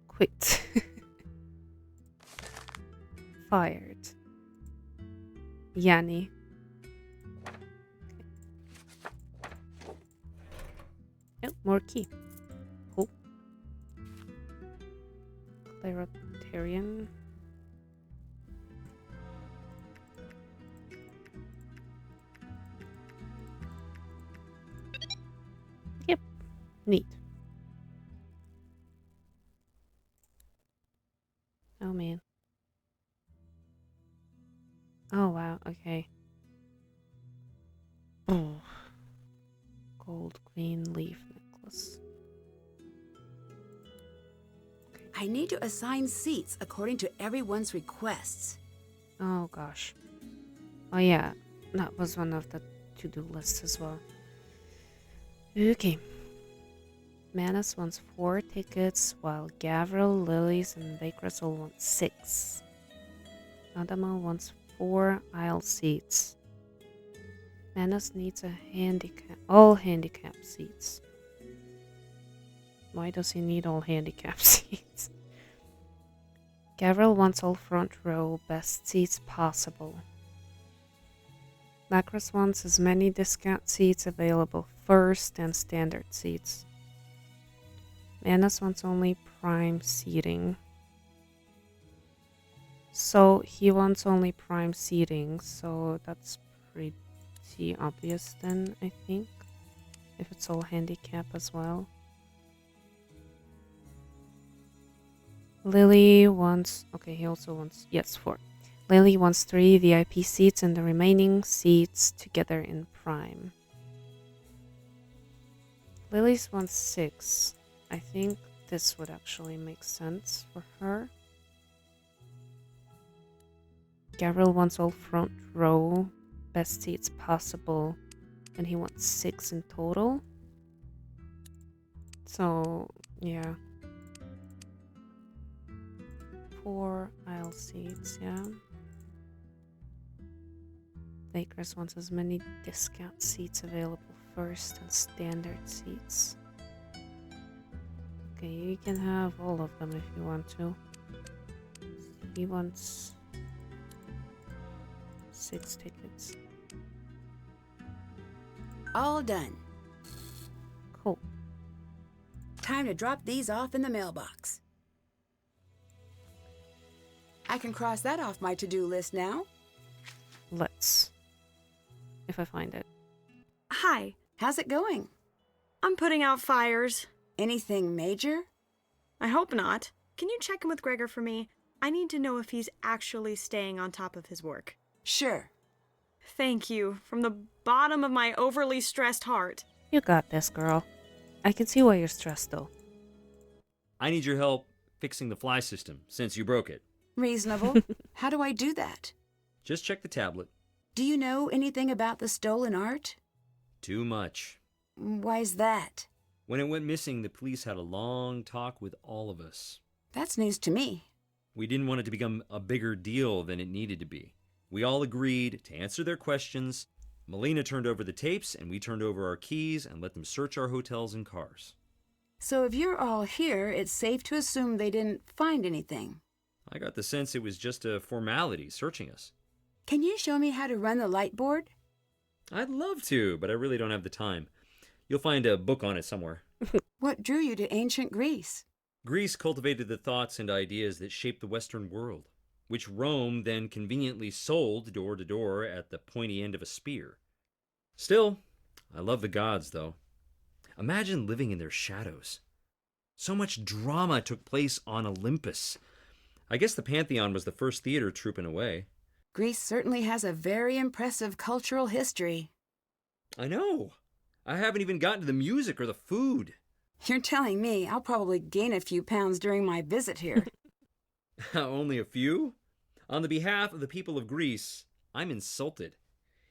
Quit. Fired. Yanni. Oh, more key. Cool. Clarotarian. Yep. Neat. Oh man. Oh wow, okay. Oh. Gold green leaf necklace. I need to assign seats according to everyone's requests. Oh gosh. Oh yeah, that was one of the to-do lists as well. Okay. Manus wants 4 tickets, while Gavril, Lilies, and Bakras all want 6. Adama wants 4 aisle seats. Manus needs all handicap seats. Why does he need all handicap seats? Gavril wants all front row, best seats possible. Bakras wants as many discount seats available first and standard seats. Manus wants only prime seating. So he wants only prime seating, so that's pretty obvious then, I think. If it's all handicap as well. Lily wants... okay, he also wants... yes, 4. Lily wants 3 VIP seats and the remaining seats together in prime. Lily's wants 6. I think this would actually make sense for her. Gavril wants all front row, best seats possible, and he wants 6 in total. So, yeah. 4 aisle seats, yeah. Bakers wants as many discount seats available first and standard seats. Okay, you can have all of them if you want to. He wants 6 tickets. All done. Cool. Time to drop these off in the mailbox. I can cross that off my to-do list now. Let's. If I find it. Hi, How's it going? I'm putting out fires. Anything major? I hope not. Can you check in with Gregor for me? I need to know if he's actually staying on top of his work. Sure. Thank you, from the bottom of my overly stressed heart. You got this, girl. I can see why you're stressed, though. I need your help fixing the fly system, since you broke it. Reasonable. How do I do that? Just check the tablet. Do you know anything about the stolen art? Too much. Why's that? When it went missing, the police had a long talk with all of us. That's news to me. We didn't want it to become a bigger deal than it needed to be. We all agreed to answer their questions. Melina turned over the tapes, and we turned over our keys and let them search our hotels and cars. So if you're all here, it's safe to assume they didn't find anything. I got the sense it was just a formality searching us. Can you show me how to run the light board? I'd love to, but I really don't have the time. You'll find a book on it somewhere. What drew you to ancient Greece? Greece cultivated the thoughts and ideas that shaped the Western world, which Rome then conveniently sold door to door at the pointy end of a spear. Still, I love the gods, though. Imagine living in their shadows. So much drama took place on Olympus. I guess the Pantheon was the first theater troupe in a way. Greece certainly has a very impressive cultural history. I know. I haven't even gotten to the music or the food. You're telling me I'll probably gain a few pounds during my visit here. Only a few? On the behalf of the people of Greece, I'm insulted.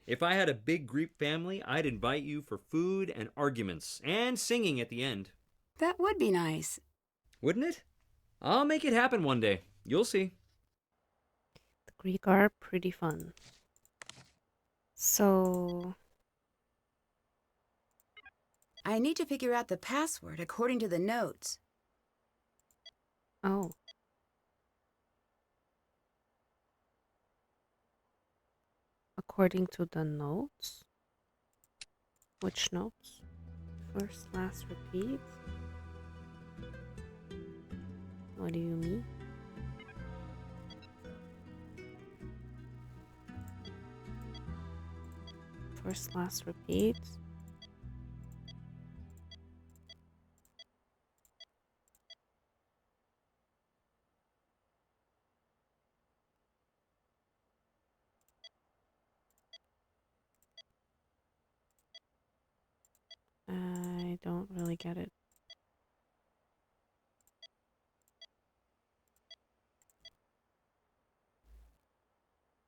If I had a big Greek family, I'd invite you for food and arguments, and singing at the end. That would be nice. Wouldn't it? I'll make it happen one day. You'll see. The Greek are pretty fun. So... I need to figure out the password according to the notes. Oh. According to the notes? Which notes? First, last, repeat? What do you mean? First, last, repeat? I don't really get it.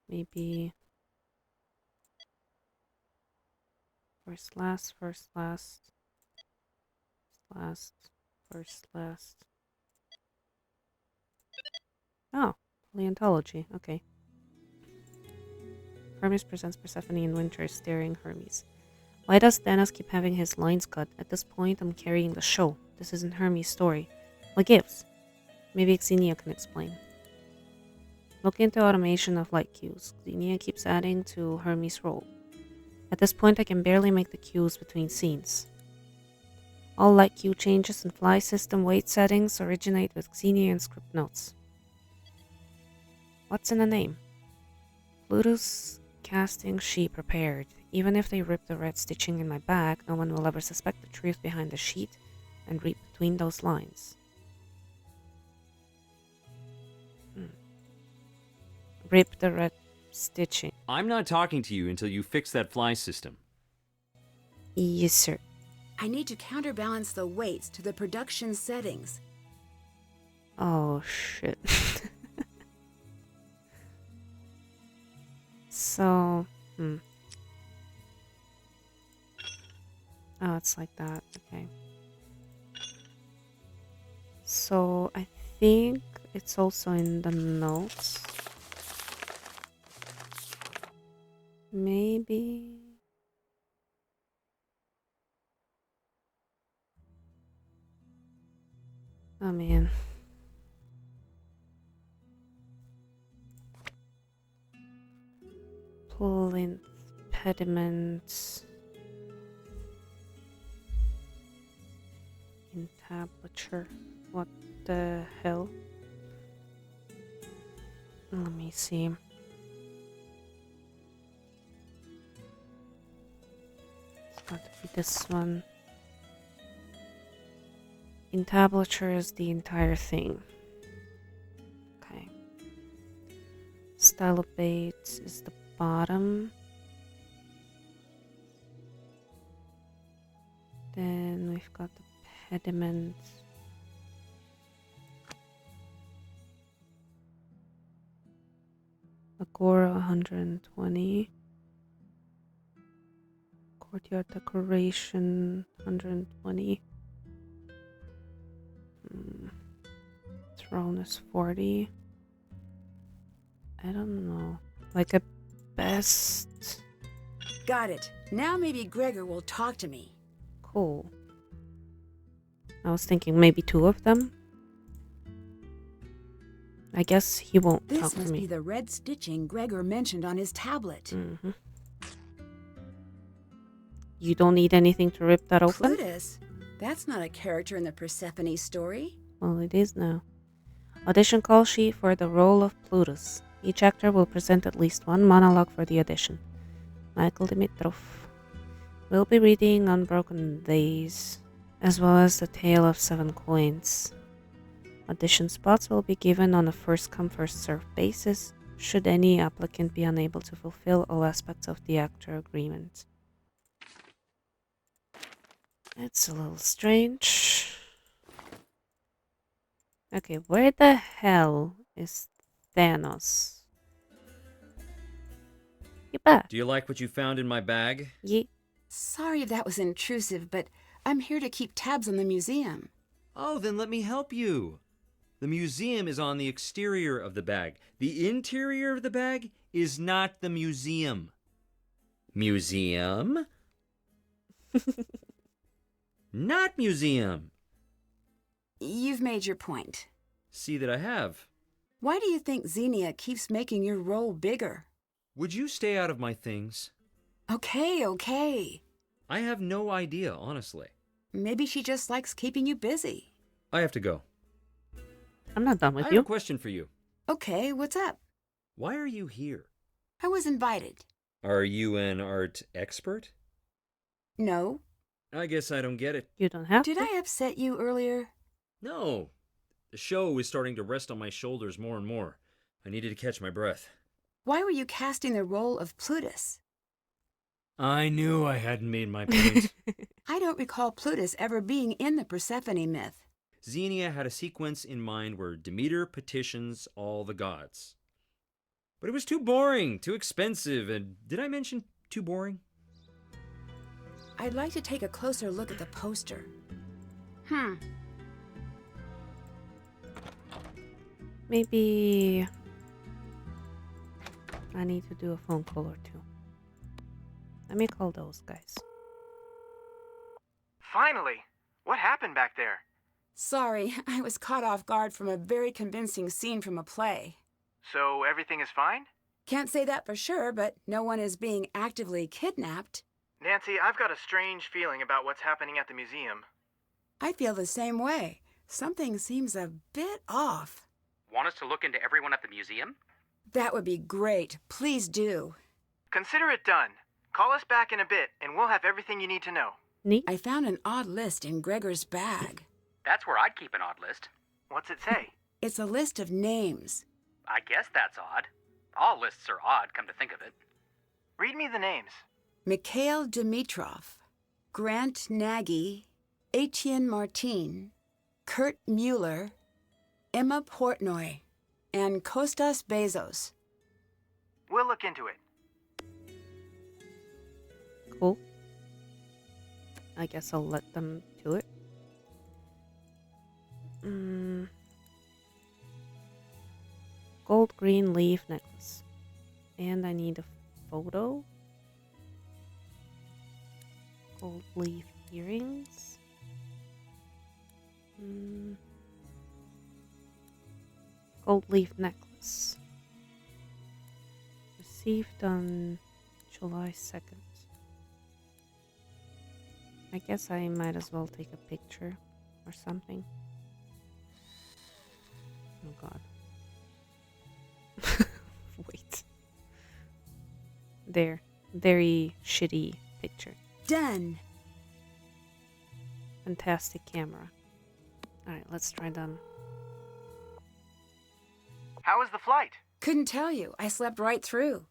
Maybe first, last, first, last, last, first, last. Oh, paleontology. Okay. Hermes presents Persephone in winter staring Hermes. Why does Thanos keep having his lines cut? At this point, I'm carrying the show. This isn't Hermes' story. What gives? Maybe Xenia can explain. Look into automation of light cues. Xenia keeps adding to Hermes' role. At this point, I can barely make the cues between scenes. All light cue changes and fly system weight settings originate with Xenia and script notes. What's in the name? Pluto's casting sheet prepared. Even if they rip the red stitching in my bag, no one will ever suspect the truth behind the sheet and read between those lines. Rip the red stitching. I'm not talking to you until you fix that fly system. Yes, sir. I need to counterbalance the weights to the production settings. Oh, shit. So, Oh, it's like that. Okay. So, I think it's also in the notes. Maybe. Oh, man. Plinth pediments. Entablature. What the hell? Let me see. It's got to be this one. Entablature is the entire thing. Okay. Stylobates is the bottom. Then we've got the pediments. Agora 120. Courtyard decoration 120. Throne is 40. I don't know. Like a best. Got it. Now maybe Gregor will talk to me. Cool. I was thinking maybe 2 of them. I guess he won't talk This to must me. be the red stitching Gregor mentioned on his tablet. You don't need anything to rip that open? Phidias? That's not a character in the Persephone story. Well, it is now. Audition call sheet for the role of Plutus. Each actor will present at least one monologue for the audition. Michael Dimitrov. We'll be reading Unbroken Days, as well as The Tale of 7 Coins. Audition spots will be given on a first-come, first-served basis, should any applicant be unable to fulfill all aspects of the actor agreement. It's a little strange. Okay, where the hell is Thanos? You back? Do you like what you found in my bag? Ye. Sorry if that was intrusive, but I'm here to keep tabs on the museum. Oh, then let me help you. The museum is on the exterior of the bag. The interior of the bag is not the museum. Museum? Not museum. You've made your point. See that I have. Why do you think Xenia keeps making your role bigger? Would you stay out of my things? Okay. I have no idea, honestly. Maybe she just likes keeping you busy. I have to go. I'm not done with I have you. a question for you. Okay, what's up? Why are you here? I was invited. Are you an art expert? No. I guess I don't get it. You don't have Did to. I upset you earlier? No. The show is starting to rest on my shoulders more and more. I needed to catch my breath. Why were you casting the role of Plutus? I knew I hadn't made my point. I don't recall Plutus ever being in the Persephone myth. Xenia had a sequence in mind where Demeter petitions all the gods. But it was too boring, too expensive, and did I mention too boring? I'd like to take a closer look at the poster. Maybe I need to do a phone call or 2. Let me call those guys. Finally! What happened back there? Sorry, I was caught off guard from a very convincing scene from a play. So everything is fine? Can't say that for sure, but no one is being actively kidnapped. Nancy, I've got a strange feeling about what's happening at the museum. I feel the same way. Something seems a bit off. Want us to look into everyone at the museum? That would be great. Please do. Consider it done. Call us back in a bit, and we'll have everything you need to know. Neat. I found an odd list in Gregor's bag. That's where I'd keep an odd list. What's it say? It's a list of names. I guess that's odd. All lists are odd, come to think of it. Read me the names. Mikhail Dimitrov, Grant Nagy, Etienne Martin, Kurt Mueller, Emma Portnoy, and Kostas Bezos. We'll look into it. Cool. I guess I'll let them do it. Gold green leaf necklace. And I need a photo. Gold leaf earrings. Gold leaf necklace. Let's Received on July 2nd. I guess I might as well take a picture or something. Oh god. Wait. There. Very shitty picture. Done. Fantastic camera. Alright, let's try done. How was the flight? Couldn't tell you. I slept right through.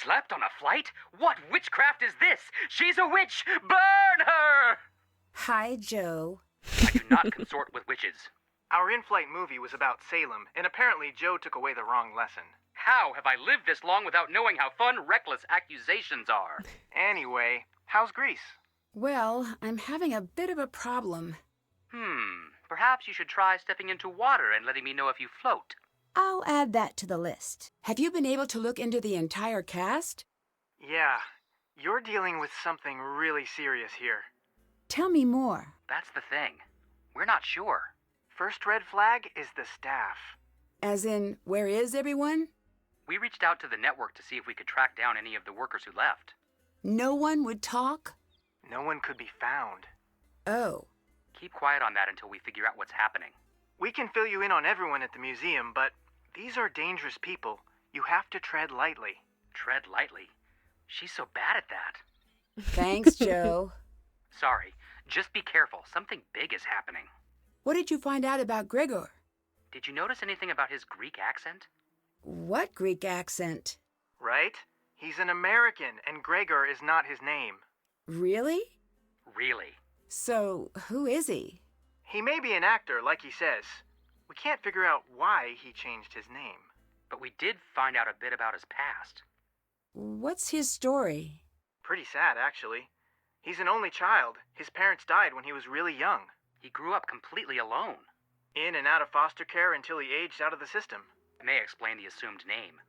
Slept on a flight? What witchcraft is this? She's a witch! Burn her! Hi, Joe. I do not consort with witches. Our in-flight movie was about Salem, and apparently Joe took away the wrong lesson. How have I lived this long without knowing how fun, reckless accusations are? Anyway, how's Greece? Well, I'm having a bit of a problem. Perhaps you should try stepping into water and letting me know if you float. I'll add that to the list. Have you been able to look into the entire cast? Yeah, you're dealing with something really serious here. Tell me more. That's the thing. We're not sure. First red flag is the staff. As in, where is everyone? We reached out to the network to see if we could track down any of the workers who left. No one would talk? No one could be found. Oh. Keep quiet on that until we figure out what's happening. We can fill you in on everyone at the museum, but these are dangerous people. You have to tread lightly. Tread lightly? She's so bad at that. Thanks, Joe. Sorry. Just be careful. Something big is happening. What did you find out about Gregor? Did you notice anything about his Greek accent? What Greek accent? Right? He's an American, and Gregor is not his name. Really? Really? So, who is he? He may be an actor, like he says. We can't figure out why he changed his name. But we did find out a bit about his past. What's his story? Pretty sad, actually. He's an only child. His parents died when he was really young. He grew up completely alone. In and out of foster care until he aged out of the system. It may explain the assumed name.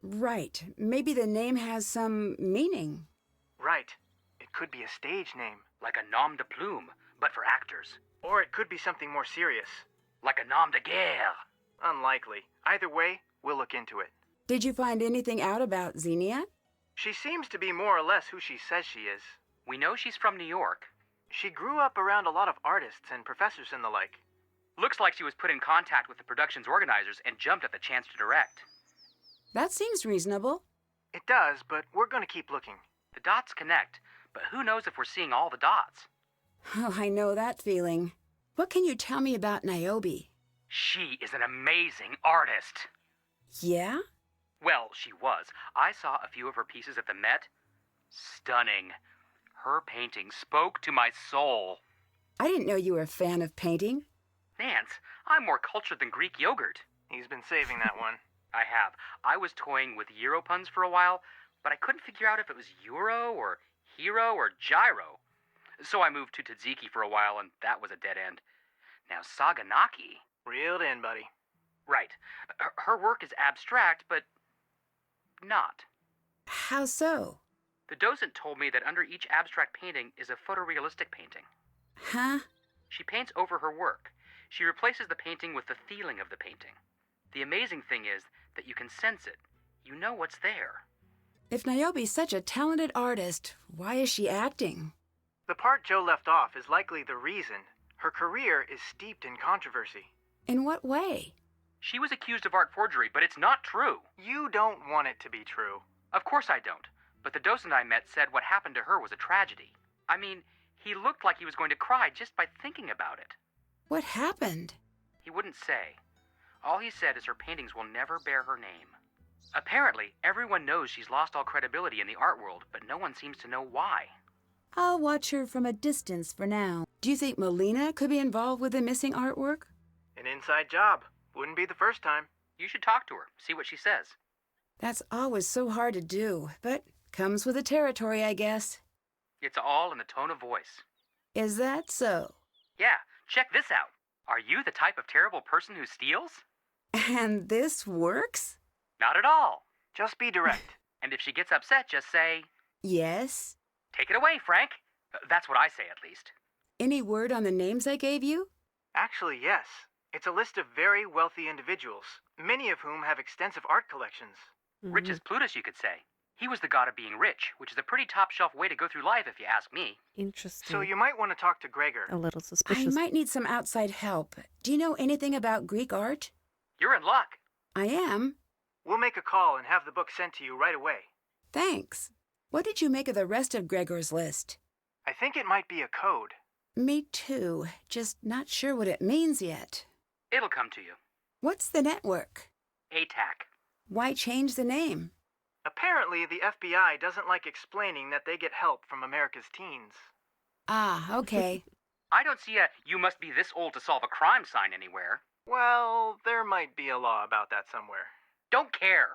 Right. Maybe the name has some meaning. Right. It could be a stage name. Like a nom de plume, but for actors. Or it could be something more serious. Like a nom de guerre. Unlikely. Either way, we'll look into it. Did you find anything out about Xenia? She seems to be more or less who she says she is. We know she's from New York. She grew up around a lot of artists and professors and the like. Looks like she was put in contact with the production's organizers and jumped at the chance to direct. That seems reasonable. It does, but we're going to keep looking. The dots connect, but who knows if we're seeing all the dots? Oh, I know that feeling. What can you tell me about Niobe? She is an amazing artist. Yeah? Well, she was. I saw a few of her pieces at the Met. Stunning. Her painting spoke to my soul. I didn't know you were a fan of painting. Nance, I'm more cultured than Greek yogurt. He's been saving that one. I have. I was toying with Euro puns for a while, but I couldn't figure out if it was Euro or Hero or Gyro. So I moved to tzatziki for a while, and that was a dead end. Now, Saganaki... Reeled in, buddy. Right. Her work is abstract, but not. How so? The docent told me that under each abstract painting is a photorealistic painting. Huh? She paints over her work. She replaces the painting with the feeling of the painting. The amazing thing is that you can sense it. You know what's there. If Niobe's such a talented artist, why is she acting? The part Joe left off is likely the reason. Her career is steeped in controversy. In what way? She was accused of art forgery, but it's not true. You don't want it to be true. Of course I don't. But the docent I met said what happened to her was a tragedy. I mean, he looked like he was going to cry just by thinking about it. What happened? He wouldn't say. All he said is her paintings will never bear her name. Apparently, everyone knows she's lost all credibility in the art world, but no one seems to know why. I'll watch her from a distance for now. Do you think Melina could be involved with the missing artwork? An inside job. Wouldn't be the first time. You should talk to her, see what she says. That's always so hard to do, but comes with the territory, I guess. It's all in the tone of voice. Is that so? Yeah, check this out. Are you the type of terrible person who steals? And this works? Not at all. Just be direct. And if she gets upset, just say, Yes. Take it away, Frank. That's what I say, at least. Any word on the names I gave you? Actually, yes. It's a list of very wealthy individuals, many of whom have extensive art collections. Rich as Plutus, you could say. He was the god of being rich, which is a pretty top-shelf way to go through life if you ask me. Interesting. So you might want to talk to Gregor. A little I suspicious. might need some outside help. Do you know anything about Greek art? You're in luck. I am. We'll make a call and have the book sent to you right away. Thanks. What did you make of the rest of Gregor's list? I think it might be a code. Me too. Just not sure what it means yet. It'll come to you. What's the network? ATAC. Why change the name? Apparently, the FBI doesn't like explaining that they get help from America's teens. Ah, okay. I don't see a "you must be this old to solve a crime" sign anywhere. Well, there might be a law about that somewhere. Don't care.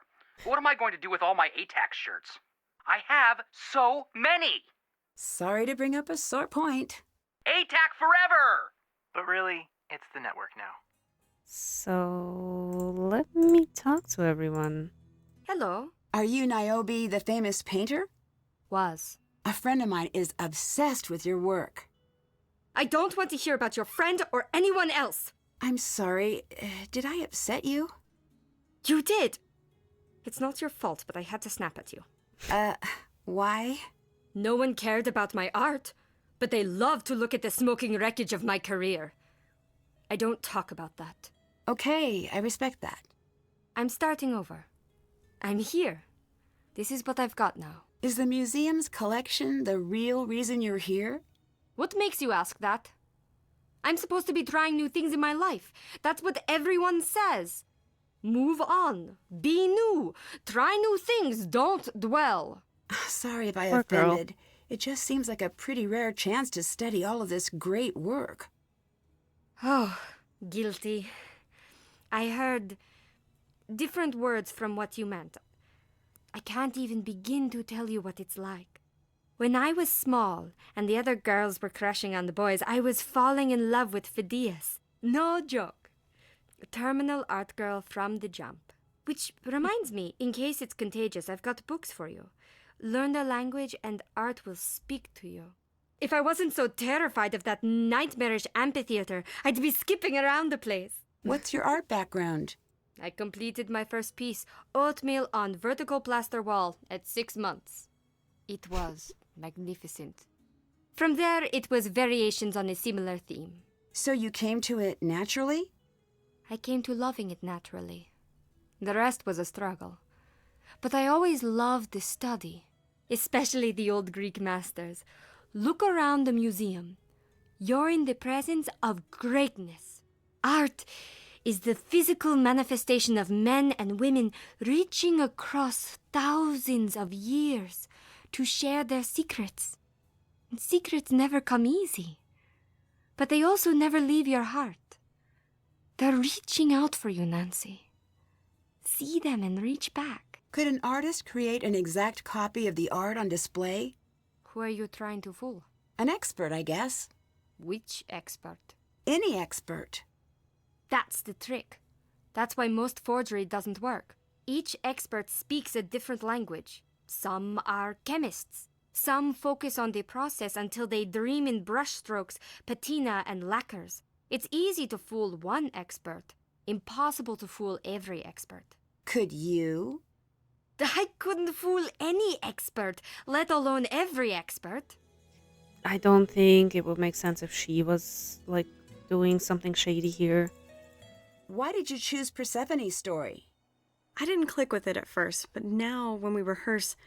What am I going to do with all my ATAC shirts? I have so many! Sorry to bring up a sore point. ATAC forever! But really, it's the network now. So let me talk to everyone. Hello. Are you Niobe, the famous painter? Was. A friend of mine is obsessed with your work. I don't want to hear about your friend or anyone else. I'm sorry. Did I upset you? You did. It's not your fault, but I had to snap at you. Why? No one cared about my art, but they loved to look at the smoking wreckage of my career. I don't talk about that. Okay, I respect that. I'm starting over. I'm here. This is what I've got now. Is the museum's collection the real reason you're here? What makes you ask that? I'm supposed to be trying new things in my life. That's what everyone says. Move on. Be new. Try new things. Don't dwell. Sorry if I Poor girl. offended. It just seems like a pretty rare chance to study all of this great work. Oh, guilty. I heard different words from what you meant. I can't even begin to tell you what it's like. When I was small and the other girls were crushing on the boys, I was falling in love with Phidias. No joke. A terminal art girl from the jump. Which reminds me, in case it's contagious, I've got books for you. Learn the language and art will speak to you. If I wasn't so terrified of that nightmarish amphitheater, I'd be skipping around the place. What's your art background? I completed my first piece, oatmeal on vertical plaster wall, at 6 months. It was magnificent. From there, it was variations on a similar theme. So you came to it naturally? I came to loving it naturally. The rest was a struggle. But I always loved the study, especially the old Greek masters. Look around the museum. You're in the presence of greatness. Art is the physical manifestation of men and women reaching across thousands of years to share their secrets. And secrets never come easy, but they also never leave your heart. They're reaching out for you, Nancy. See them and reach back. Could an artist create an exact copy of the art on display? Who are you trying to fool? An expert, I guess. Which expert? Any expert. That's the trick. That's why most forgery doesn't work. Each expert speaks a different language. Some are chemists. Some focus on the process until they dream in brushstrokes, patina, and lacquers. It's easy to fool one expert. Impossible to fool every expert. Could you? I couldn't fool any expert, let alone every expert. I don't think it would make sense if she was, like, doing something shady here. Why did you choose Persephone's story? I didn't click with it at first, but now when we rehearse,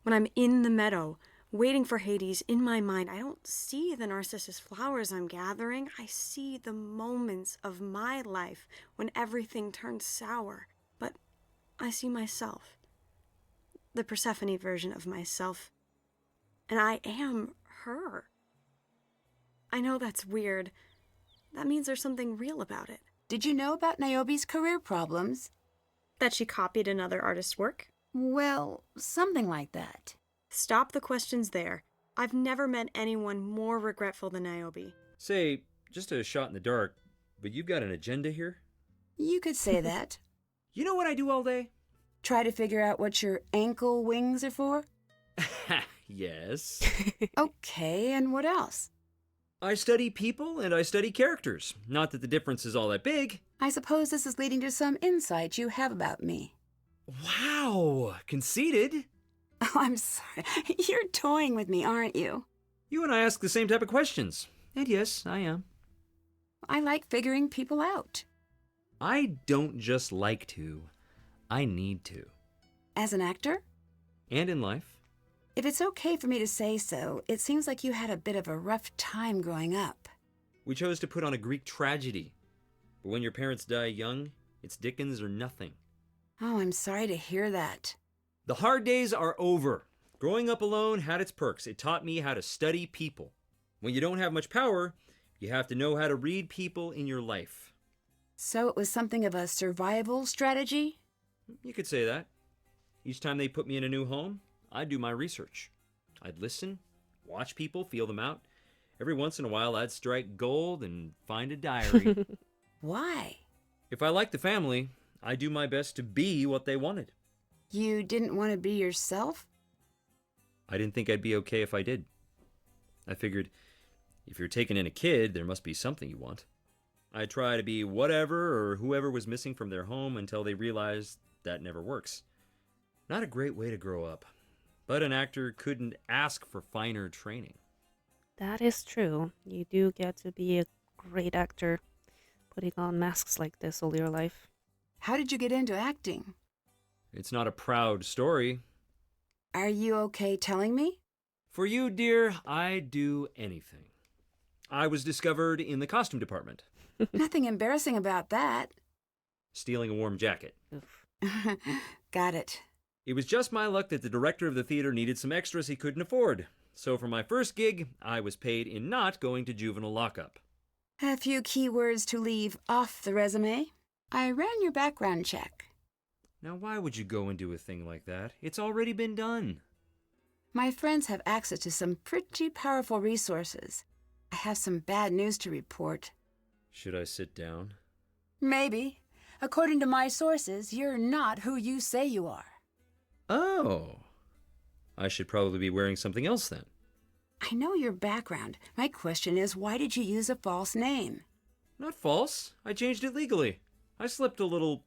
when I'm in the meadow, waiting for Hades, in my mind, I don't see the narcissus flowers I'm gathering. I see the moments of my life when everything turned sour. But I see myself, the Persephone version of myself, and I am her. I know that's weird. That means there's something real about it. Did you know about Niobe's career problems? That she copied another artist's work? Well, something like that. Stop the questions there. I've never met anyone more regretful than Niobe. Say, just a shot in the dark, but you've got an agenda here? You could say that. You know what I do all day? Try to figure out what your ankle wings are for? Yes. Okay, and what else? I study people and I study characters. Not that the difference is all that big. I suppose this is leading to some insight you have about me. Wow, conceited. Oh, I'm sorry. You're toying with me, aren't you? You and I ask the same type of questions. And yes, I am. I like figuring people out. I don't just like to. I need to. As an actor? And in life. If it's okay for me to say so, it seems like you had a bit of a rough time growing up. We chose to put on a Greek tragedy. But when your parents die young, it's Dickens or nothing. Oh, I'm sorry to hear that. The hard days are over. Growing up alone had its perks. It taught me how to study people. When you don't have much power, you have to know how to read people in your life. So it was something of a survival strategy? You could say that. Each time they put me in a new home, I'd do my research. I'd listen, watch people, feel them out. Every once in a while, I'd strike gold and find a diary. Why? If I liked the family, I'd do my best to be what they wanted. You didn't want to be yourself? I didn't think I'd be okay if I did. I figured, if you're taking in a kid, there must be something you want. I'd try to be whatever or whoever was missing from their home until they realized that never works. Not a great way to grow up. But an actor couldn't ask for finer training. That is true. You do get to be a great actor putting on masks like this all your life. How did you get into acting? It's not a proud story. Are you okay telling me? For you, dear, I'd do anything. I was discovered in the costume department. Nothing embarrassing about that. Stealing a warm jacket. Got it. It was just my luck that the director of the theater needed some extras he couldn't afford. So for my first gig, I was paid in not going to juvenile lockup. A few key words to leave off the resume. I ran your background check. Now why would you go and do a thing like that? It's already been done. My friends have access to some pretty powerful resources. I have some bad news to report. Should I sit down? Maybe. According to my sources, you're not who you say you are. Oh. I should probably be wearing something else then. I know your background. My question is, why did you use a false name? Not false. I changed it legally. I slipped a little,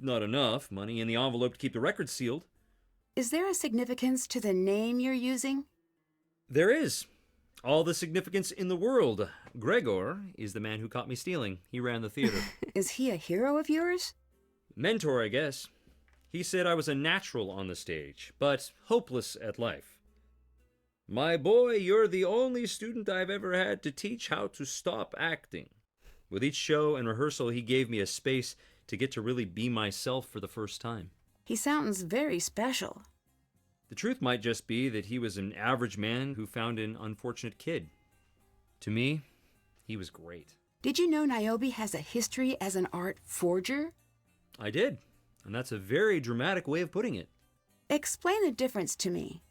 not enough, money in the envelope to keep the record sealed. Is there a significance to the name you're using? There is. All the significance in the world. Gregor is the man who caught me stealing. He ran the theater. Is he a hero of yours? Mentor, I guess. He said I was a natural on the stage, but hopeless at life. My boy, you're the only student I've ever had to teach how to stop acting. With each show and rehearsal, he gave me a space to get to really be myself for the first time. He sounds very special. The truth might just be that he was an average man who found an unfortunate kid. To me, he was great. Did you know Niobe has a history as an art forger? I did, and that's a very dramatic way of putting it. Explain the difference to me.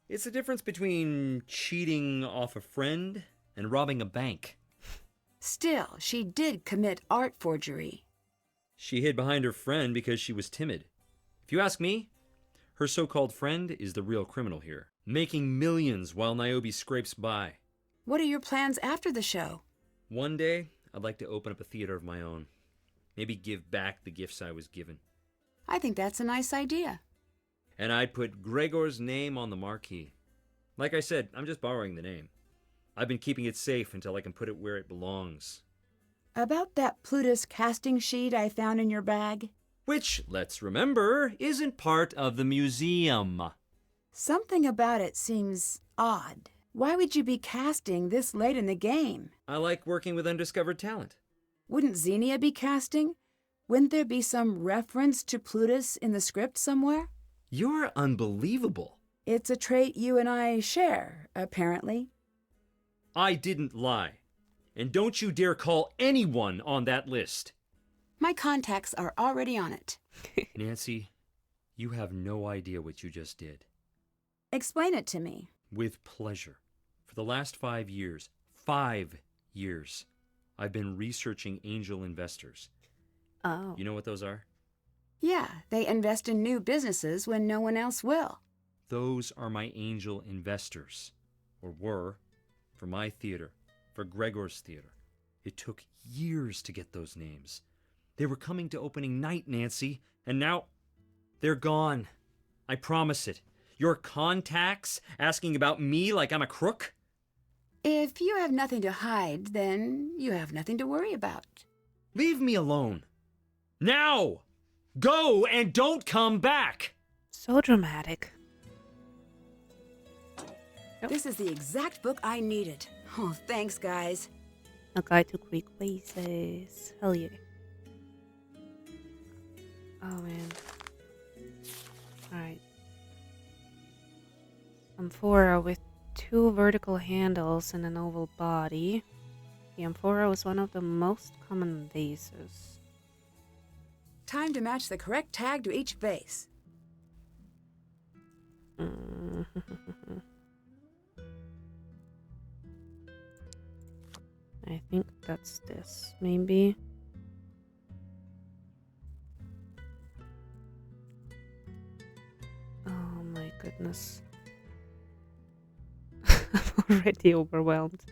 It's the difference between cheating off a friend and robbing a bank. Still, she did commit art forgery. She hid behind her friend because she was timid. If you ask me, her so-called friend is the real criminal here, making millions while Niobe scrapes by. What are your plans after the show? One day, I'd like to open up a theater of my own. Maybe give back the gifts I was given. I think that's a nice idea. And I'd put Gregor's name on the marquee. Like I said, I'm just borrowing the name. I've been keeping it safe until I can put it where it belongs. About that Plutus casting sheet I found in your bag? Which, let's remember, isn't part of the museum. Something about it seems odd. Why would you be casting this late in the game? I like working with undiscovered talent. Wouldn't Xenia be casting? Wouldn't there be some reference to Plutus in the script somewhere? You're unbelievable. It's a trait you and I share, apparently. I didn't lie. And don't you dare call anyone on that list. My contacts are already on it. Nancy, you have no idea what you just did. Explain it to me. With pleasure. For the last 5 years, I've been researching angel investors. Oh. You know what those are? Yeah, they invest in new businesses when no one else will. Those are my angel investors. Or were. For my theater. For Gregor's theater. It took years to get those names. They were coming to opening night, Nancy. And now, they're gone. I promise it. Your contacts asking about me like I'm a crook? If you have nothing to hide, then you have nothing to worry about. Leave me alone. Now! Go and don't come back! So dramatic. Yep. This is the exact book I needed. Oh, thanks, guys. A guide to Greek places. Hell yeah. Oh man. Alright. Amphora with 2 vertical handles and an oval body. The amphora was one of the most common vases. Time to match the correct tag to each vase. I think that's this, maybe. Oh my goodness. I'm already overwhelmed.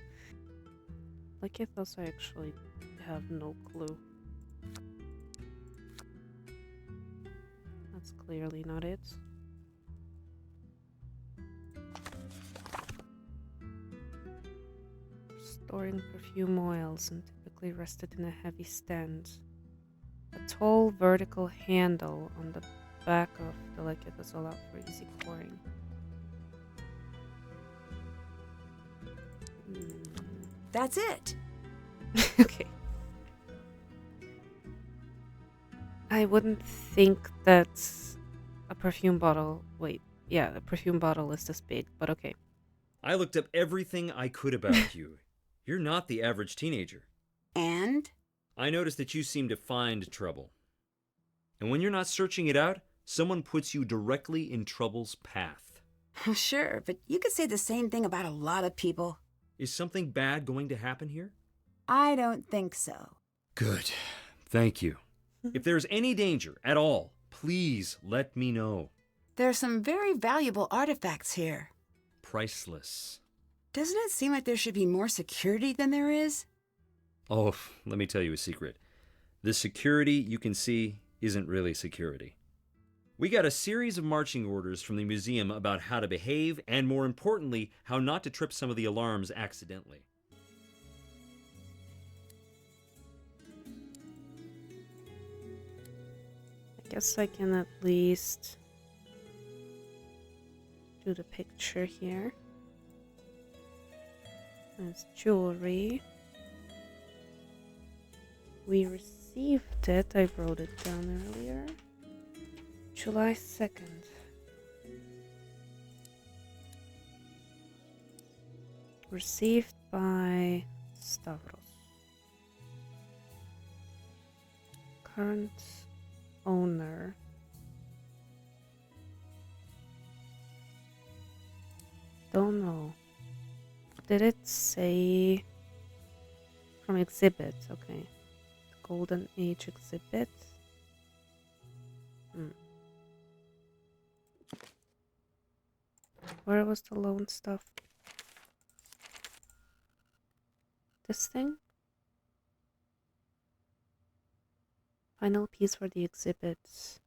Like I thought I actually have no clue. That's clearly not it. Storing perfume oils and typically rested in a heavy stand. A tall vertical handle on the back of the liquid was allowed for easy pouring. That's it. Okay. I wouldn't think that's a perfume bottle. Wait, yeah, a perfume bottle is this big, but okay. I looked up everything I could about you. You're not the average teenager. And? I noticed that you seem to find trouble. And when you're not searching it out, someone puts you directly in trouble's path. Sure, but you could say the same thing about a lot of people. Is something bad going to happen here? I don't think so. Good. Thank you. If there's any danger at all, please let me know. There's some very valuable artifacts here. Priceless. Doesn't it seem like there should be more security than there is? Oh, let me tell you a secret. The security you can see isn't really security. We got a series of marching orders from the museum about how to behave and, more importantly, how not to trip some of the alarms accidentally. I guess I can at least do the picture here. There's jewelry. We received it. I wrote it down earlier. July 2nd. Received by Stavros. Current owner. Don't know. Did it say from exhibit? Okay. Golden Age exhibit. Where was the loan stuff? This thing? Final piece for the exhibits.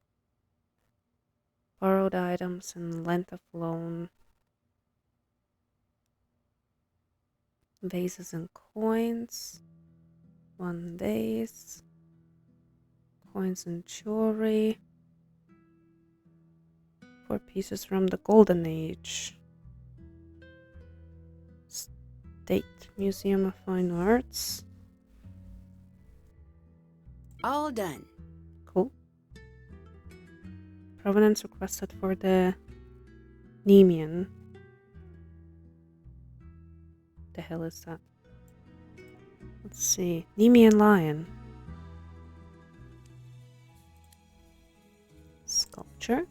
Borrowed items and length of loan. Vases and coins. 1 days. Coins and jewelry. 4 pieces from the Golden Age. State Museum of Fine Arts. All done. Cool. Provenance requested for the Nemean. The hell is that? Let's see. Nemean lion. Sculpture.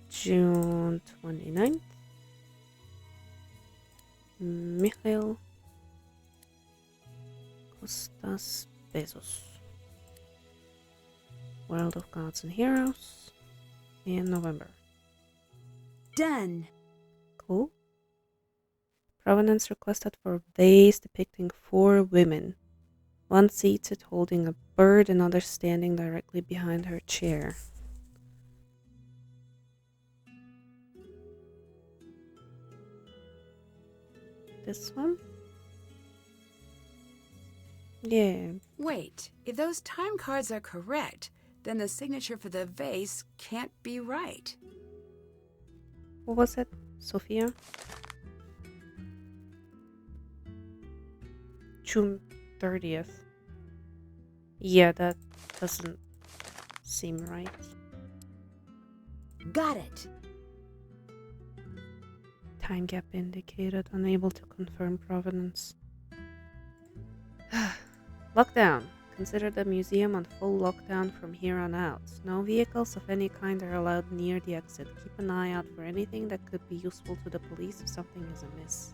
June 29th. Mikhail Kostas Bezos. World of Gods and Heroes. In November. Done. Cool. Provenance requested for vase depicting 4 women. One seated holding a bird, another standing directly behind her chair. This one? Yeah. Wait, if those time cards are correct, then the signature for the vase can't be right. What was it? Sophia? June 30th. Yeah, that doesn't seem right. Got it. Time gap indicated. Unable to confirm provenance. Lockdown. Consider the museum on full lockdown from here on out. No vehicles of any kind are allowed near the exit. Keep an eye out for anything that could be useful to the police if something is amiss.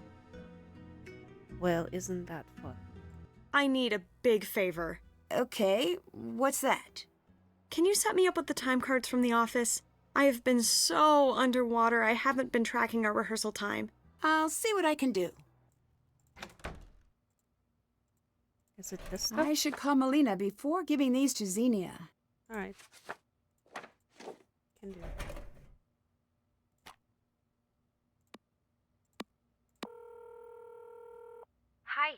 Well, isn't that fun? I need a big favor. Okay, what's that? Can you set me up with the time cards from the office? I have been so underwater, I haven't been tracking our rehearsal time. I'll see what I can do. Is it this stuff? I should call Melina before giving these to Xenia. Alright. Can do. Hi.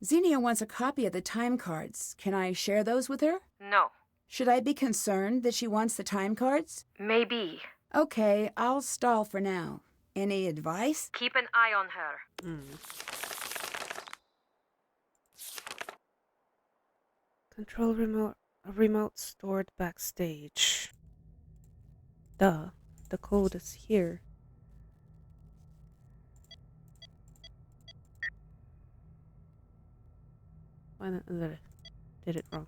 Xenia wants a copy of the time cards. Can I share those with her? No. Should I be concerned that she wants the time cards? Maybe. Okay, I'll stall for now. Any advice? Keep an eye on her. Control remote stored backstage. Duh. The code is here. Why not? Did it wrong.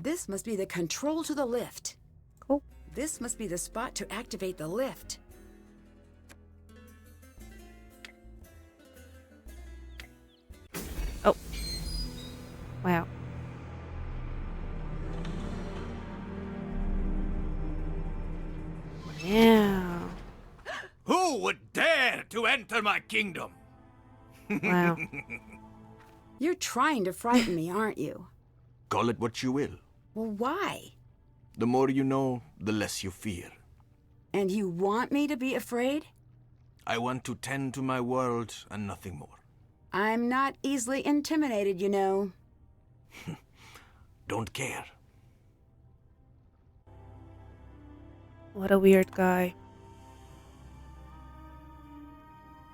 This must be the control to the lift. Cool. This must be the spot to activate the lift. Oh. Wow. Wow. Who would dare to enter my kingdom? Wow. You're trying to frighten me, aren't you? Call it what you will. Well, why? The more you know, the less you fear. And you want me to be afraid? I want to tend to my world and nothing more. I'm not easily intimidated, you know. Don't care. What a weird guy.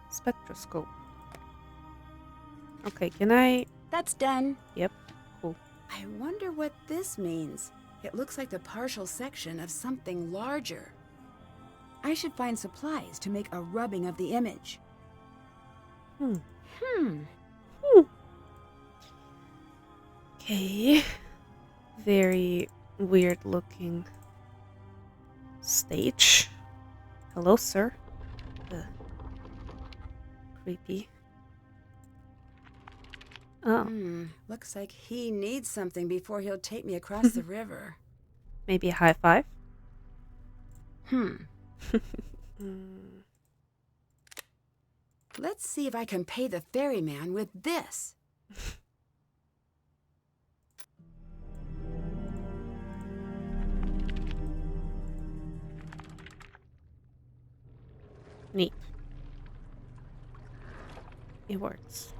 Spectroscope. Okay, can I... That's done. Yep, cool. I wonder what this means. It looks like the partial section of something larger. I should find supplies to make a rubbing of the image. Okay. Very weird looking stage. Hello, sir. Ugh. Creepy. Oh, Looks like he needs something before he'll take me across the river. maybe a high five? Let's see if I can pay the ferryman with this. Neat. It works.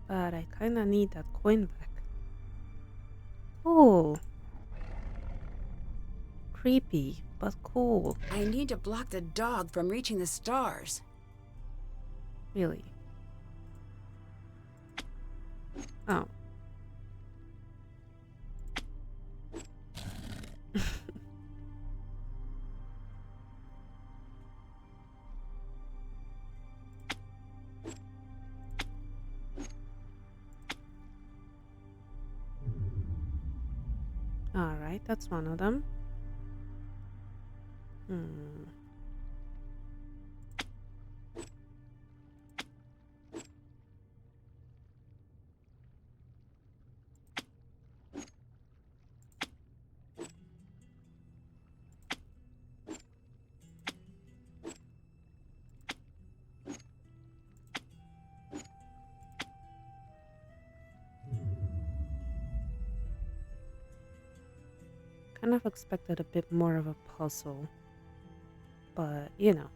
But I kinda need that coin back. Cool. Creepy, but cool. I need to block the dog from reaching the stars. Really. Oh. Alright, that's one of them. Kind of expected a bit more of a puzzle. But, you know.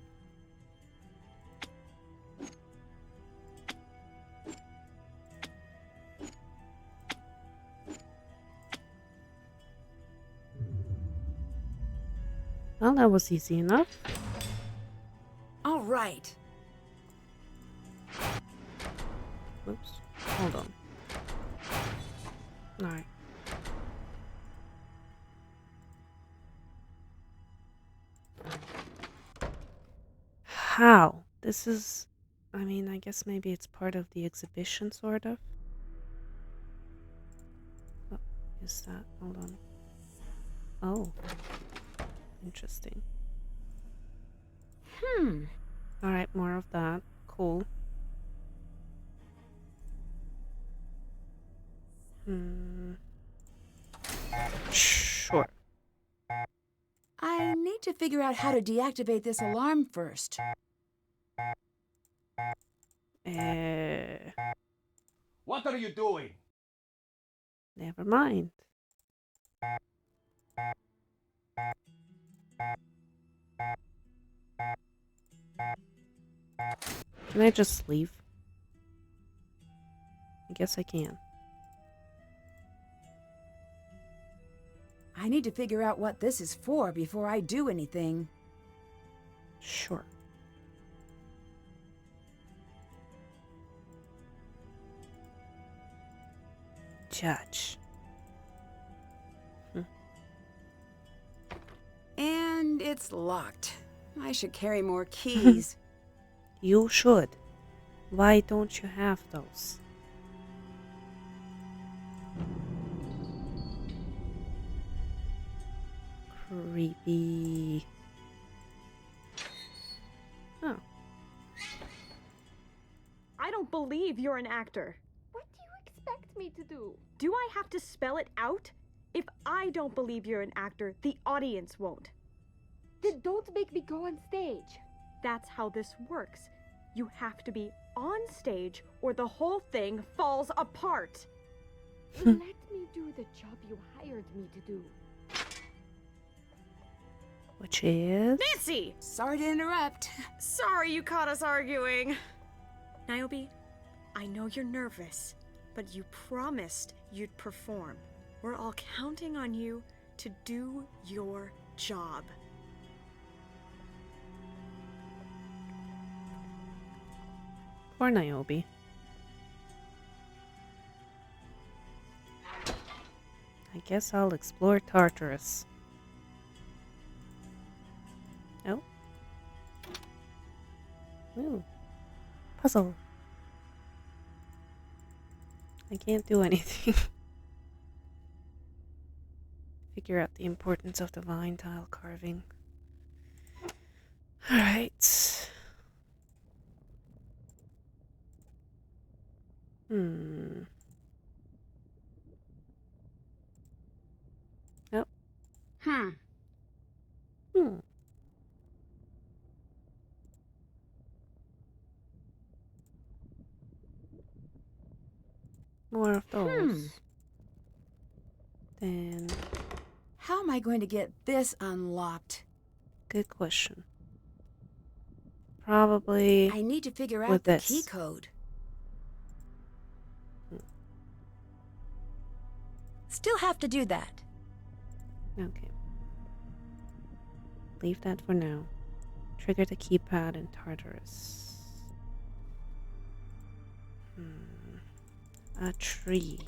Well, that was easy enough. All right. Oops. Hold on. Alright. How? This is... I mean, I guess maybe it's part of the exhibition, sort of. What is that? Hold on. Oh. Interesting. Alright, more of that. Cool. Sure. I need to figure out how to deactivate this alarm first. What are you doing? Never mind. Can I just leave? I guess I can. I need to figure out what this is for before I do anything. Sure. Judge. And it's locked. I should carry more keys. You should. Why don't you have those? Creepy. Oh. I don't believe you're an actor. What do you expect me to do? Do I have to spell it out? If I don't believe you're an actor, the audience won't. Then don't make me go on stage. That's how this works. You have to be on stage or the whole thing falls apart. Let me do the job you hired me to do. Which is... Nancy! Sorry to interrupt. Sorry you caught us arguing. Niobe, I know you're nervous, but you promised you'd perform. We're all counting on you to do your job. Poor Niobe. I guess I'll explore Tartarus. Oh. Ooh. Puzzle. I can't do anything. Figure out the importance of the vine tile carving. Alright. Oh. More of those. Then... How am I going to get this unlocked? Good question. Probably... I need to figure with out the this. key code. Still have to do that. Okay. Leave that for now. Trigger the keypad in Tartarus. A tree.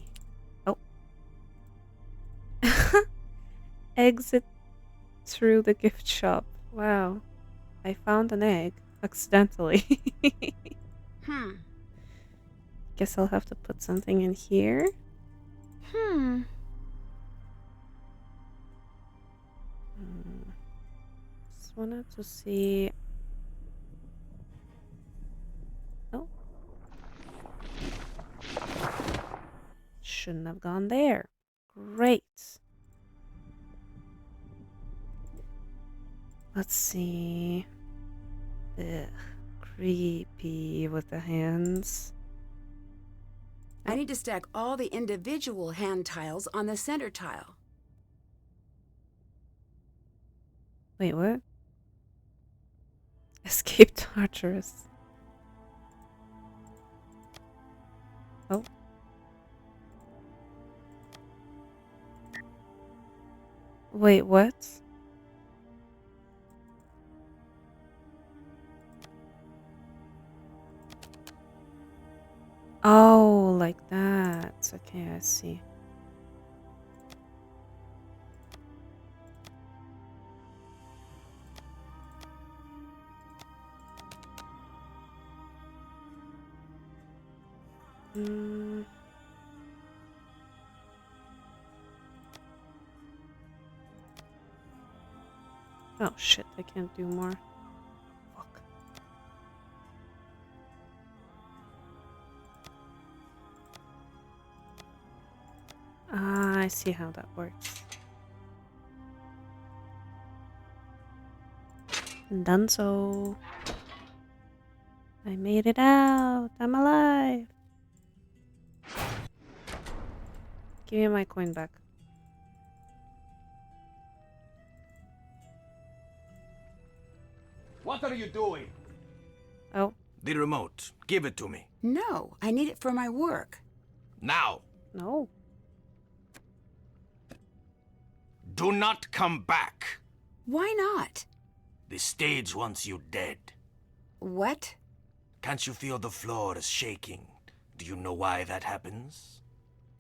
Oh. Exit through the gift shop. Wow. I found an egg accidentally. Guess I'll have to put something in here. Just wanted to see. Oh. Shouldn't have gone there. Great. Let's see. Ugh. Creepy with the hands. I need to stack all the individual hand tiles on the center tile. Wait, what? Escape Tartarus. Oh. Wait, what? Oh, like that. Okay, I see. Mm. Oh shit, I can't do more. Fuck. Ah, I see how that works. Done so. I made it out. I'm alive. Give me my coin back. What are you doing? Oh, The remote. Give it to me. No, I need it for my work. Now. no. Do not come back. Why not? The stage wants you dead. What? Can't you feel the floor is shaking? Do you know why that happens?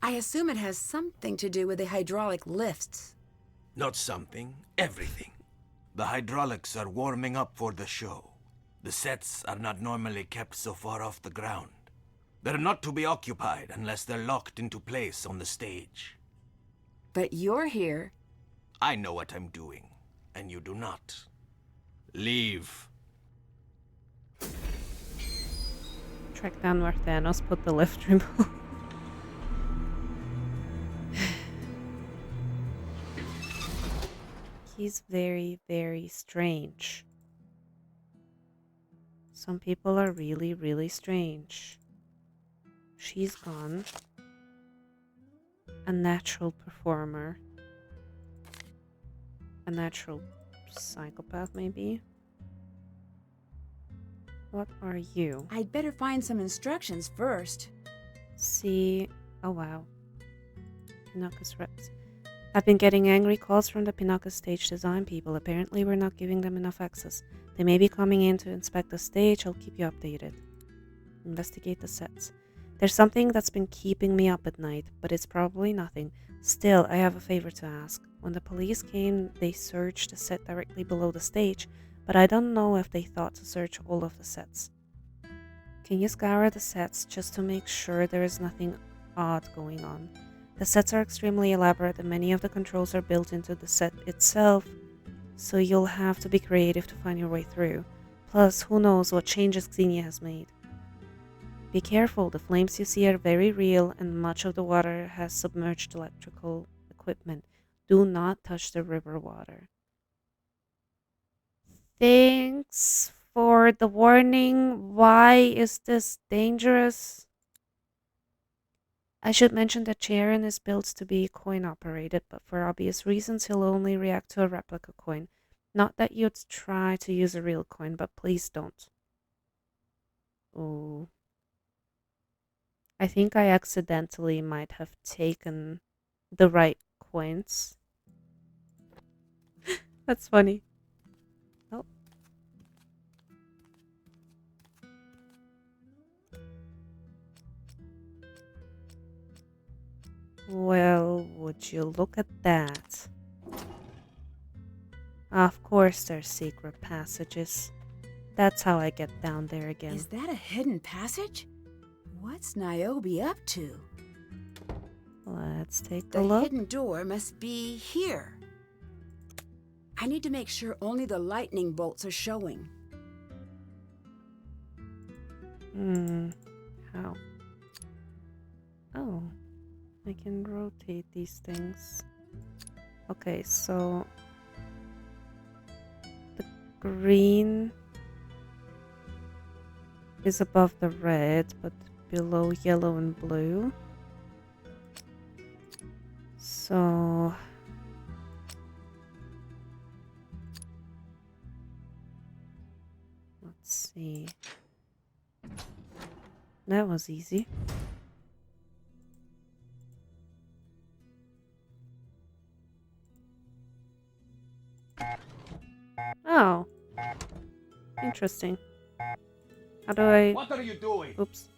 I assume it has something to do with the hydraulic lifts. Not something, everything. The hydraulics are warming up for the show. The sets are not normally kept so far off the ground. They're not to be occupied unless they're locked into place on the stage. But you're here. I know what I'm doing, and you do not. Leave. Track down where Thanos put the lift remote. He's very, very strange. Some people are really, really strange. She's gone. A natural performer. A natural psychopath, maybe? What are you? I'd better find some instructions first. See. Oh wow. Pinocchio's reps. I've been getting angry calls from the Pinocchio stage design people. Apparently we're not giving them enough access. They may be coming in to inspect the stage. I'll keep you updated. Investigate the sets. There's something that's been keeping me up at night, but it's probably nothing. Still, I have a favor to ask. When the police came, they searched the set directly below the stage, but I don't know if they thought to search all of the sets. Can you scour the sets just to make sure there is nothing odd going on? The sets are extremely elaborate and many of the controls are built into the set itself, so you'll have to be creative to find your way through. Plus, who knows what changes Xenia has made. Be careful, the flames you see are very real and much of the water has submerged electrical equipment. Do not touch the river water. Thanks for the warning. Why is this dangerous? I should mention that Charon is built to be coin operated, but for obvious reasons he'll only react to a replica coin. Not that you'd try to use a real coin, but please don't. Oh. I think I accidentally might have taken the right coins. That's funny. Oh. Well, would you look at that? Of course there's secret passages. That's how I get down there again. Is that a hidden passage? What's Niobe up to? Let's take The a look. hidden door must be here. I need to make sure only the lightning bolts are showing. How? Oh, I can rotate these things. Okay, so the green is above the red, but below yellow and blue. So see. That was easy. Oh. Interesting. How do I... What are you doing? Oops.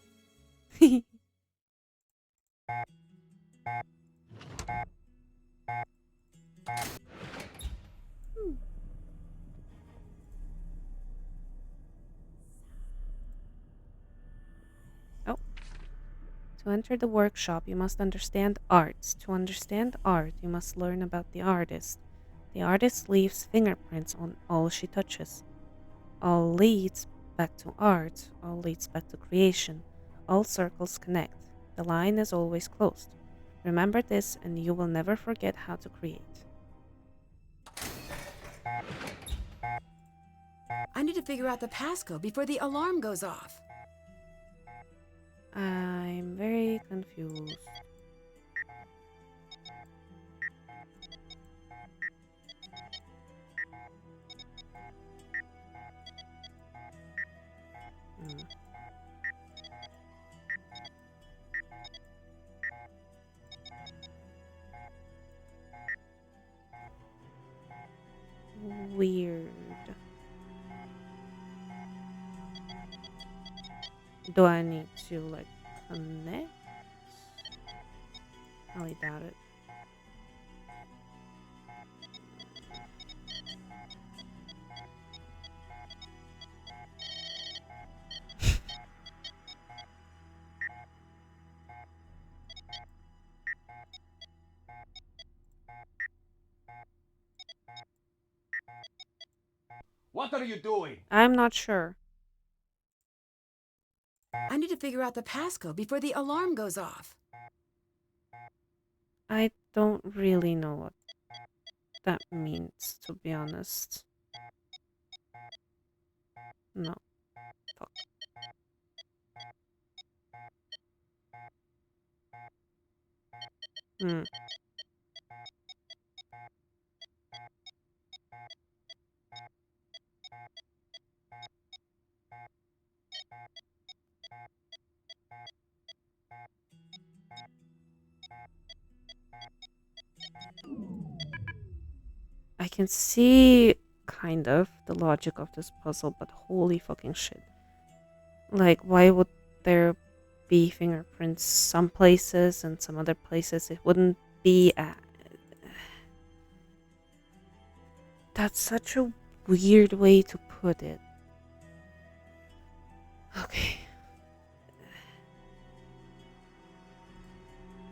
Oh. To enter the workshop, you must understand art. To understand art, you must learn about the artist. The artist leaves fingerprints on all she touches. All leads back to art, all leads back to creation. All circles connect. The line is always closed. Remember this, and you will never forget how to create. I need to figure out the passcode before the alarm goes off. I'm very confused. Weird. Do I need to, like, connect? Highly doubt it. What are you doing? I'm not sure. I need to figure out the passcode before the alarm goes off. I don't really know what that means, to be honest. No. Fuck. Hmm. I can see, kind of, the logic of this puzzle, but holy fucking shit. Like, why would there be fingerprints some places and some other places it wouldn't be at? That's such a weird way to put it. Okay.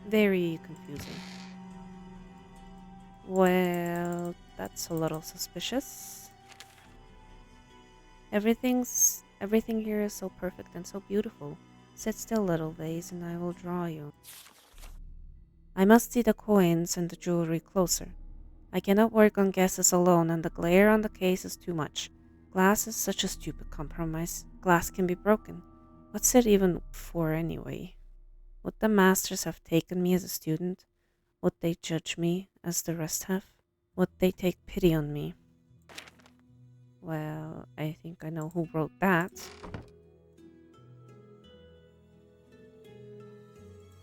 Very confusing. Well, that's a little suspicious. Everything here is so perfect and so beautiful. Sit still, little vase, and I will draw you. I must see the coins and the jewelry closer. I cannot work on guesses alone, and the glare on the case is too much. Glass is such a stupid compromise. Glass can be broken. What's it even for anyway? Would the masters have taken me as a student? Would they judge me as the rest have? Would they take pity on me? Well, I think I know who wrote that.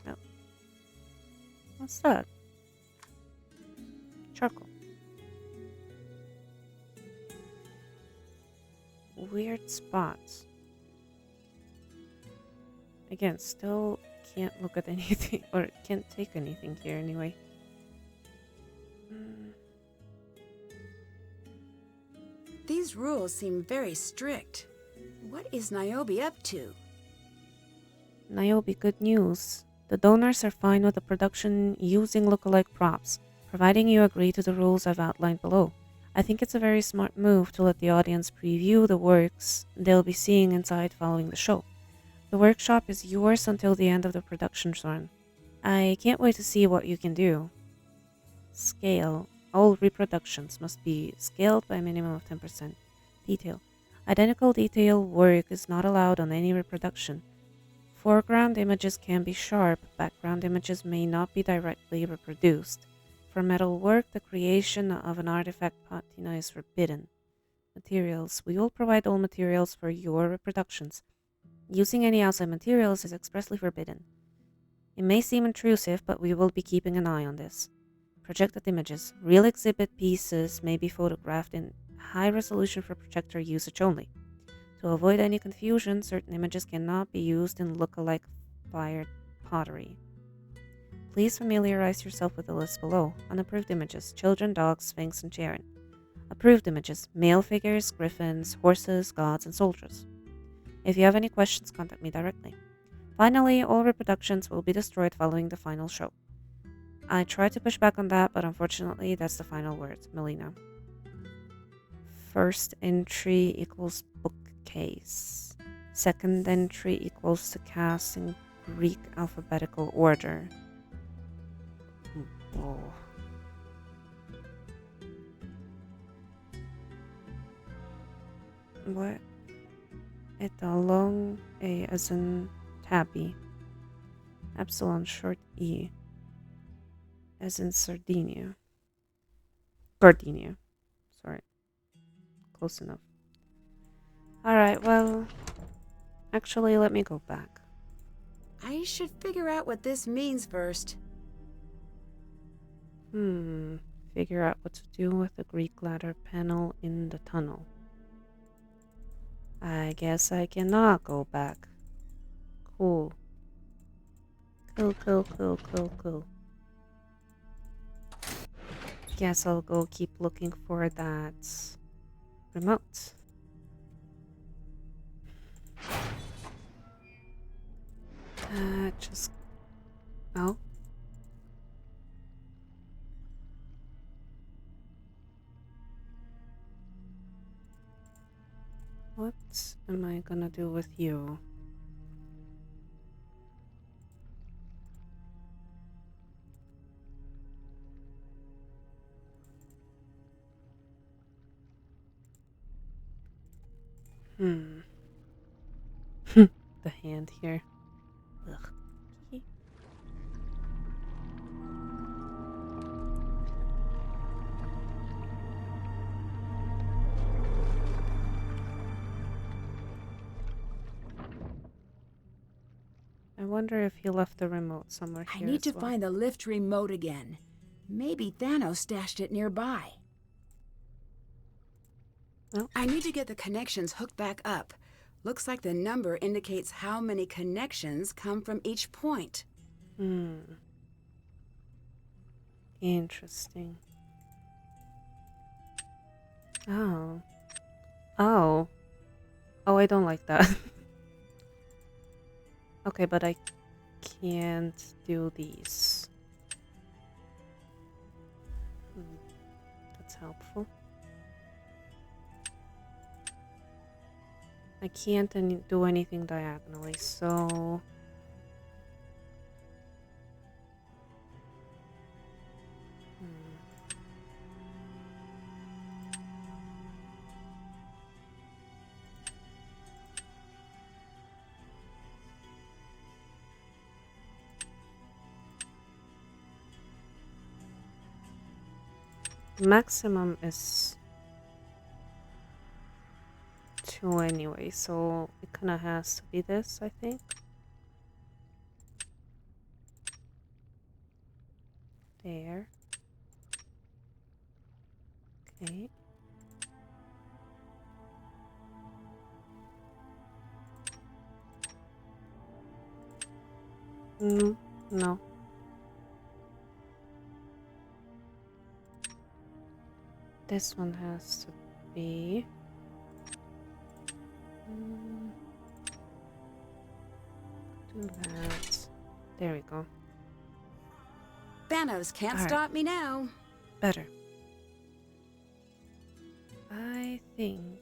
Oh. What's that? Charcoal. Weird spots. Again, still can't look at anything, or can't take anything here anyway. These rules seem very strict. What is Niobe up to? Niobe, good news. The donors are fine with the production using lookalike props, providing you agree to the rules I've outlined below. I think it's a very smart move to let the audience preview the works they'll be seeing inside following the show. The workshop is yours until the end of the production run. I can't wait to see what you can do. Scale. All reproductions must be scaled by a minimum of 10%. Detail. Identical detail work is not allowed on any reproduction. Foreground images can be sharp, background images may not be directly reproduced. For metal work, the creation of an artifact patina is forbidden. Materials. We will provide all materials for your reproductions. Using any outside materials is expressly forbidden. It may seem intrusive, but we will be keeping an eye on this. Projected images. Real exhibit pieces may be photographed in high resolution for projector usage only. To avoid any confusion, certain images cannot be used in look-alike fired pottery. Please familiarize yourself with the list below. Unapproved images: children, dogs, sphinx, and Charon. Approved images: male figures, griffins, horses, gods, and soldiers. If you have any questions, contact me directly. Finally, all reproductions will be destroyed following the final show. I tried to push back on that, but unfortunately, that's the final word. Melina. First entry equals bookcase. Second entry equals the cast in Greek alphabetical order. Oh. What? Eta long A as in tabby. Epsilon short E as in Sardinia. Gardenia. Sorry. Close enough. Alright, well, actually, let me go back. I should figure out what this means first. Figure out what to do with the Greek ladder panel in the tunnel. I guess I cannot go back. Cool. Cool. Guess I'll go keep looking for that remote. Just... Oh. What am I gonna do with you? The hand here. Ugh. I wonder if he left the remote somewhere I here need to as well. find the lift remote again. Maybe Thanos stashed it nearby. Well. I need to get the connections hooked back up. Looks like the number indicates how many connections come from each point. Interesting. Oh. Oh, I don't like that. Okay, but I can't do these. That's helpful. I can't do anything diagonally, so... Maximum is 2 anyway, so it kind of has to be this, I think. There. Okay. No. This one has to be... do that. There we go. Thanos can't All right. stop me now. Better. I think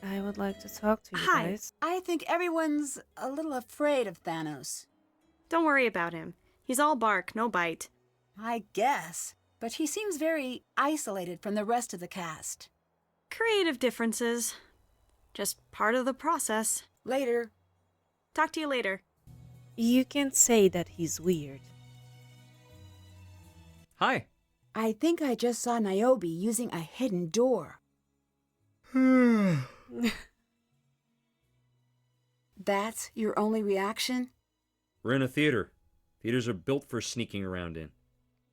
I would like to talk to you Hi. guys. I think everyone's a little afraid of Thanos. Don't worry about him. He's all bark, no bite. I guess. But he seems very isolated from the rest of the cast. Creative differences. Just part of the process. Later. Talk to you later. You can say that he's weird. Hi. I think I just saw Niobe using a hidden door. That's your only reaction? We're in a theater. Theaters are built for sneaking around in.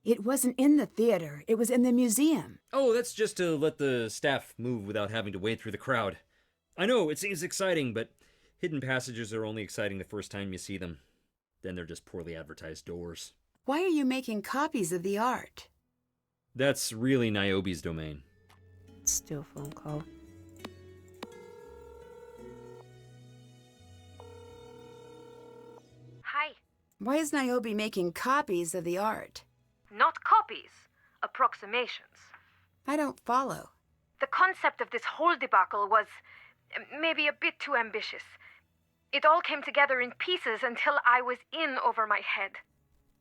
It wasn't in the theater. It was in the museum. Oh, that's just to let the staff move without having to wade through the crowd. I know, it seems exciting, but hidden passages are only exciting the first time you see them. Then they're just poorly advertised doors. Why are you making copies of the art? That's really Niobe's domain. Let's do a phone call. Hi. Why is Niobe making copies of the art? Not copies, approximations. I don't follow. The concept of this whole debacle was maybe a bit too ambitious. It all came together in pieces until I was in over my head.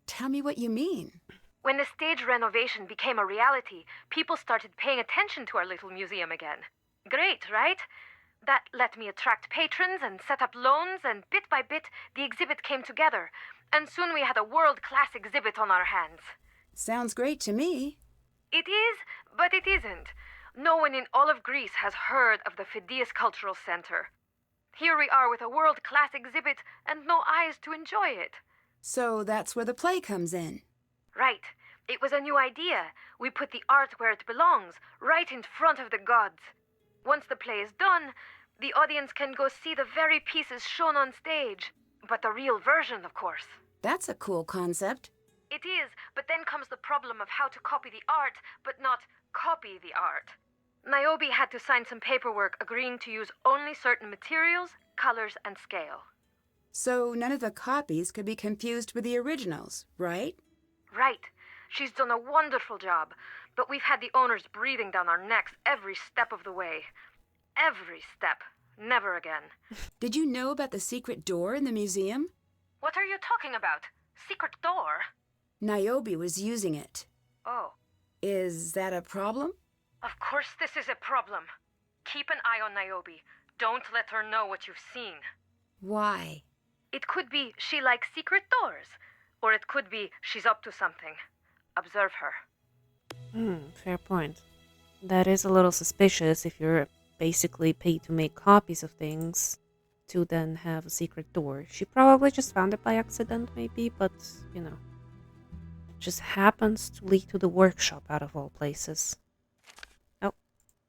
Tell me what you mean. When the stage renovation became a reality, people started paying attention to our little museum again. Great, right? That let me attract patrons and set up loans, and bit by bit, the exhibit came together. And soon we had a world-class exhibit on our hands. Sounds great to me. It is, but it isn't. No one in all of Greece has heard of the Phidias Cultural Center. Here we are with a world-class exhibit and no eyes to enjoy it. So that's where the play comes in. Right. It was a new idea. We put the art where it belongs, right in front of the gods. Once the play is done, the audience can go see the very pieces shown on stage. But the real version, of course. That's a cool concept. It is, but then comes the problem of how to copy the art, but not copy the art. Niobe had to sign some paperwork agreeing to use only certain materials, colors, and scale. So none of the copies could be confused with the originals, right? Right. She's done a wonderful job, but we've had the owners breathing down our necks every step of the way. Every step. Never again. Did you know about the secret door in the museum? What are you talking about? Secret door? Niobe was using it. Oh. Is that a problem? Of course this is a problem. Keep an eye on Niobe. Don't let her know what you've seen. Why? It could be she likes secret doors, or it could be she's up to something. Observe her. Fair point. That is a little suspicious if you're basically paid to make copies of things to then have a secret door. She probably just found it by accident, maybe, but, you know. Just happens to lead to the workshop out of all places.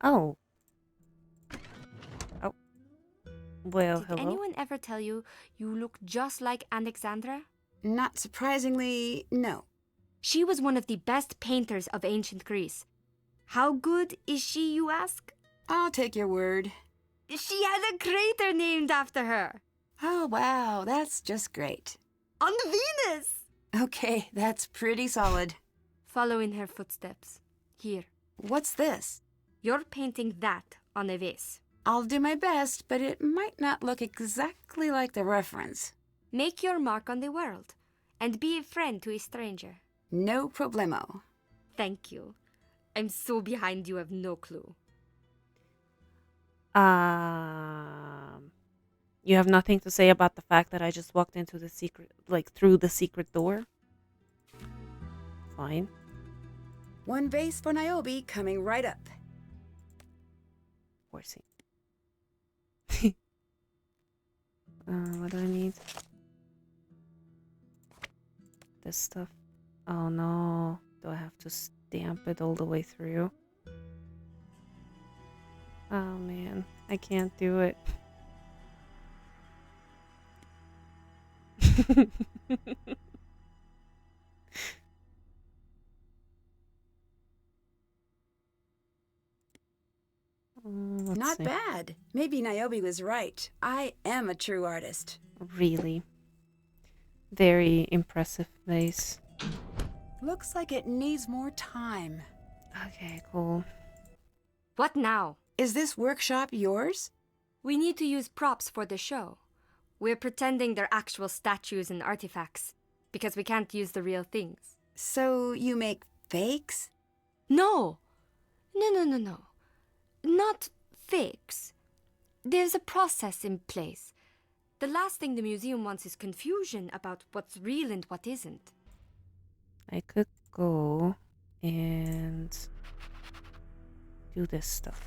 Oh. Well, Did hello? anyone ever tell you you look just like Alexandra? Not surprisingly, no. She was one of the best painters of ancient Greece. How good is she, you ask? I'll take your word. She had a crater named after her. Oh, wow, that's just great. On Venus! Okay, that's pretty solid. Follow in her footsteps. Here. What's this? You're painting that on a vase. I'll do my best, but it might not look exactly like the reference. Make your mark on the world, and be a friend to a stranger. No problemo. Thank you. I'm so behind you have no clue. You have nothing to say about the fact that I just walked into the secret, through the secret door? Fine. One vase for Niobe coming right up. Horsey. What do I need? This stuff. Oh no. Do I have to stamp it all the way through? Oh man. I can't do it. Not see. bad. Maybe Niobe was right. I am a true artist. Really. Very impressive vase. Looks like it needs more time. Okay, cool. What now? Is this workshop yours? We need to use props for the show. We're pretending they're actual statues and artifacts, because we can't use the real things. So you make fakes? No! No. Not fakes. There's a process in place. The last thing the museum wants is confusion about what's real and what isn't. I could go and do this stuff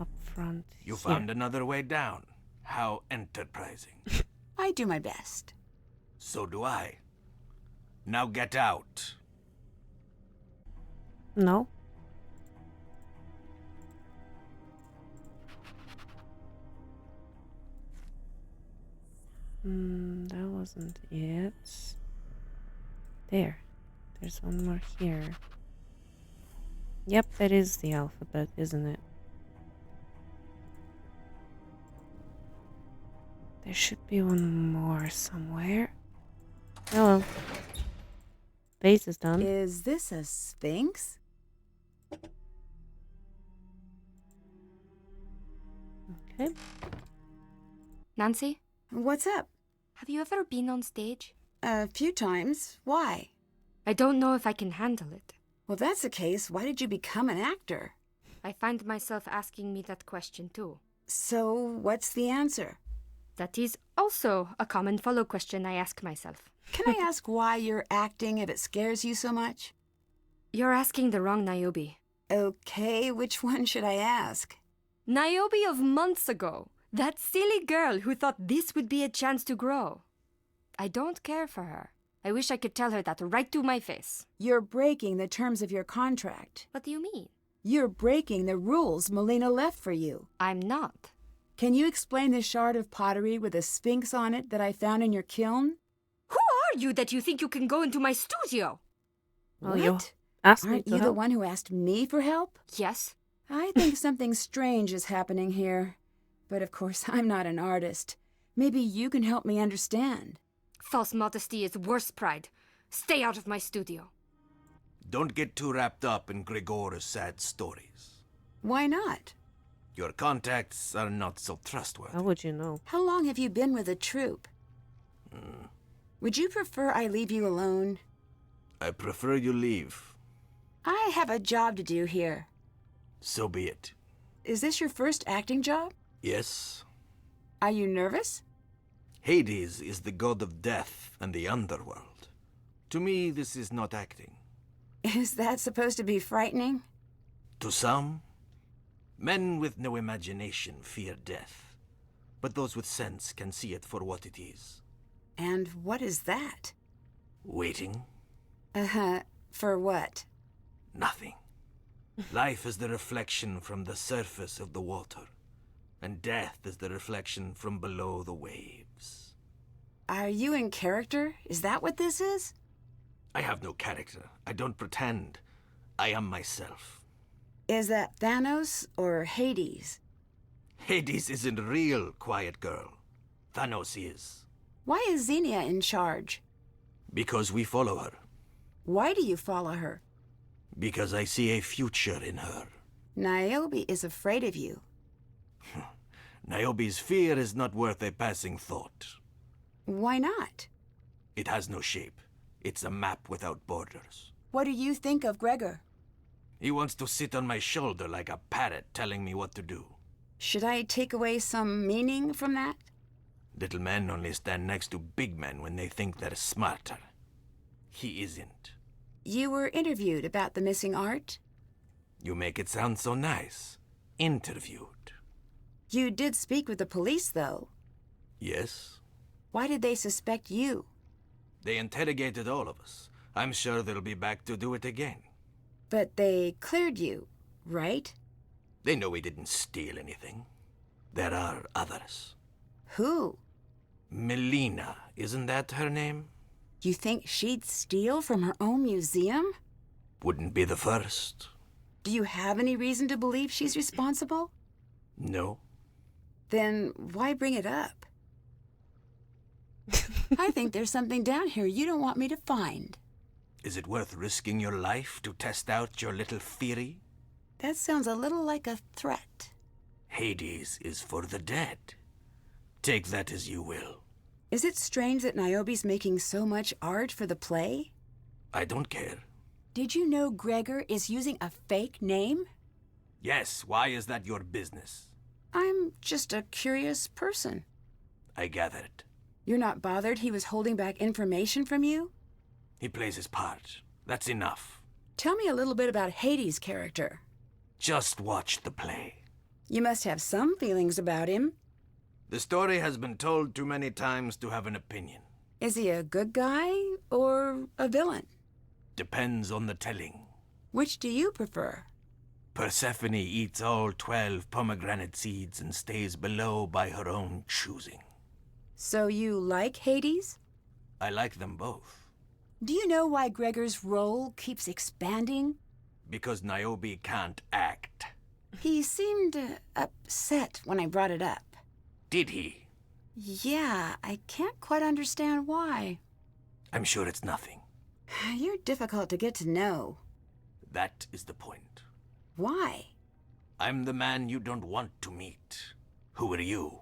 up front. You here. found another way down. How enterprising. I do my best. So do I. Now get out. No. That wasn't it. There. There's one more here. Yep, that is the alphabet, isn't it? There should be one more somewhere. Oh well. Base is done. Is this a sphinx? Okay. Nancy, What's up? have you ever been on stage? A few times. Why? I don't know if I can handle it. Well, if that's the case, why did you become an actor? I find myself asking me that question too. So, what's the answer? That is also a common follow question I ask myself. Can I ask why you're acting if it scares you so much? You're asking the wrong Niobe. Okay, which one should I ask? Niobe of months ago. That silly girl who thought this would be a chance to grow. I don't care for her. I wish I could tell her that right to my face. You're breaking the terms of your contract. What do you mean? You're breaking the rules Melina left for you. I'm not. Can you explain the shard of pottery with a sphinx on it that I found in your kiln? Who are you that you think you can go into my studio? Oh, you What? asked me Aren't to you the help. one who asked me for help? Yes. I think something strange is happening here. But of course, I'm not an artist. Maybe you can help me understand. False modesty is worse pride. Stay out of my studio. Don't get too wrapped up in Gregor's sad stories. Why not? Your contacts are not so trustworthy. How would you know? How long have you been with the troupe? Would you prefer I leave you alone? I prefer you leave. I have a job to do here. So be it. Is this your first acting job? Yes. Are you nervous? Hades is the god of death and the underworld. To me, this is not acting. Is that supposed to be frightening? To some, men with no imagination fear death. But those with sense can see it for what it is. And what is that? Waiting. For what? Nothing. Life is the reflection from the surface of the water, and death is the reflection from below the waves. Are you in character? Is that what this is? I have no character. I don't pretend. I am myself. Is that Thanos or Hades? Hades isn't real, quiet girl. Thanos is. Why is Xenia in charge? Because we follow her. Why do you follow her? Because I see a future in her. Niobe is afraid of you. Niobe's fear is not worth a passing thought. Why not? It has no shape. It's a map without borders. What do you think of Gregor? He wants to sit on my shoulder like a parrot telling me what to do. Should I take away some meaning from that? Little men only stand next to big men when they think they're smarter. He isn't. You were interviewed about the missing art? You make it sound so nice. Interviewed. You did speak with the police, though. Yes? Why did they suspect you? They interrogated all of us. I'm sure they'll be back to do it again. But they cleared you, right? They know we didn't steal anything. There are others. Who? Melina, isn't that her name? You think she'd steal from her own museum? Wouldn't be the first. Do you have any reason to believe she's responsible? No. Then why bring it up? I think there's something down here you don't want me to find. Is it worth risking your life to test out your little theory? That sounds a little like a threat. Hades is for the dead. Take that as you will. Is it strange that Niobe's making so much art for the play? I don't care. Did you know Gregor is using a fake name? Yes, why is that your business? I'm just a curious person. I gathered. You're not bothered he was holding back information from you? He plays his part. That's enough. Tell me a little bit about Hades' character. Just watch the play. You must have some feelings about him. The story has been told too many times to have an opinion. Is he a good guy or a villain? Depends on the telling. Which do you prefer? Persephone eats all 12 pomegranate seeds and stays below by her own choosing. So you like Hades? I like them both. Do you know why Gregor's role keeps expanding? Because Niobe can't act. He seemed upset when I brought it up. Did he? Yeah, I can't quite understand why. I'm sure it's nothing. You're difficult to get to know. That is the point. Why? I'm the man you don't want to meet. Who are you?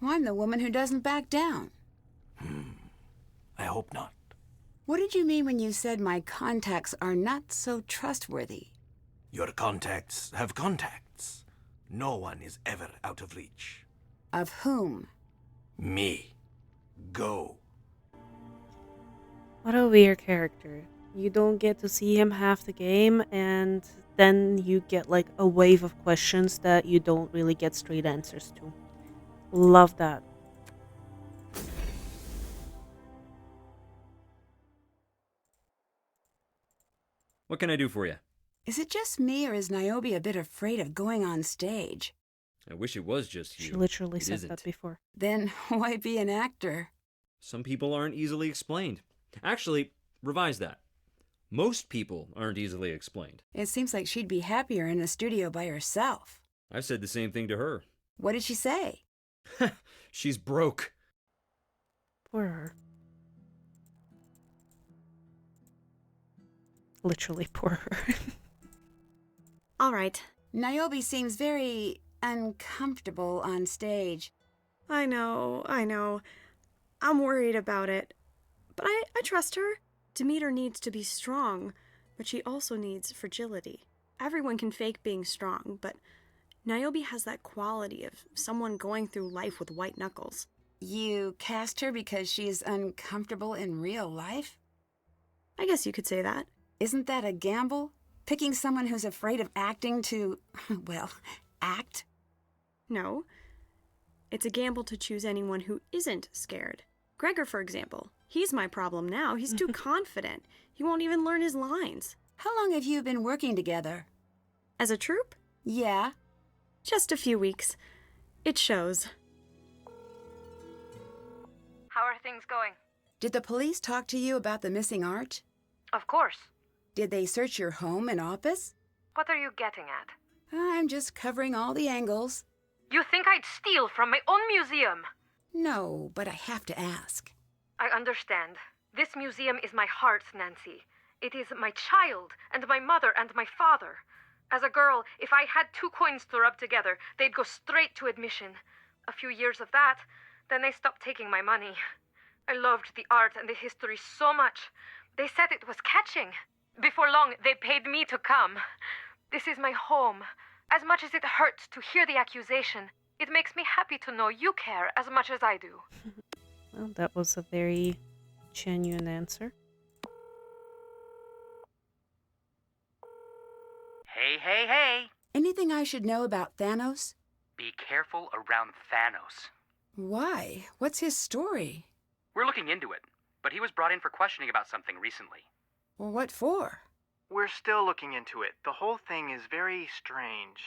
I'm the woman who doesn't back down. I hope not. What did you mean when you said my contacts are not so trustworthy? Your contacts have contacts. No one is ever out of reach. Of whom? Me. Go. What a weird character. You don't get to see him half the game, and then you get like a wave of questions that you don't really get straight answers to. Love that. What can I do for you? Is it just me, or is Niobe a bit afraid of going on stage? I wish it was just you. She literally It said isn't. that before. Then why be an actor? Some people aren't easily explained. Actually, revise that. Most people aren't easily explained. It seems like she'd be happier in the studio by herself. I've said the same thing to her. What did she say? She's broke. Poor her. Literally poor her. All right. Niobe seems very uncomfortable on stage. I know. I'm worried about it. But I trust her. Demeter needs to be strong, but she also needs fragility. Everyone can fake being strong, but Niobe has that quality of someone going through life with white knuckles. You cast her because she's uncomfortable in real life? I guess you could say that. Isn't that a gamble? Picking someone who's afraid of acting to, well, act? No. It's a gamble to choose anyone who isn't scared. Gregor, for example. He's my problem now. He's too confident. He won't even learn his lines. How long have you been working together? As a troupe? Yeah. Just a few weeks. It shows. How are things going? Did the police talk to you about the missing art? Of course. Did they search your home and office? What are you getting at? I'm just covering all the angles. You think I'd steal from my own museum? No, but I have to ask. I understand. This museum is my heart, Nancy. It is my child, and my mother, and my father. As a girl, if I had 2 coins to rub together, they'd go straight to admission. A few years of that, then they stopped taking my money. I loved the art and the history so much. They said it was catching. Before long, they paid me to come. This is my home. As much as it hurts to hear the accusation, it makes me happy to know you care as much as I do. Well, that was a very genuine answer. Hey. Anything I should know about Thanos? Be careful around Thanos. Why? What's his story? We're looking into it, but he was brought in for questioning about something recently. Well, what for? We're still looking into it. The whole thing is very strange.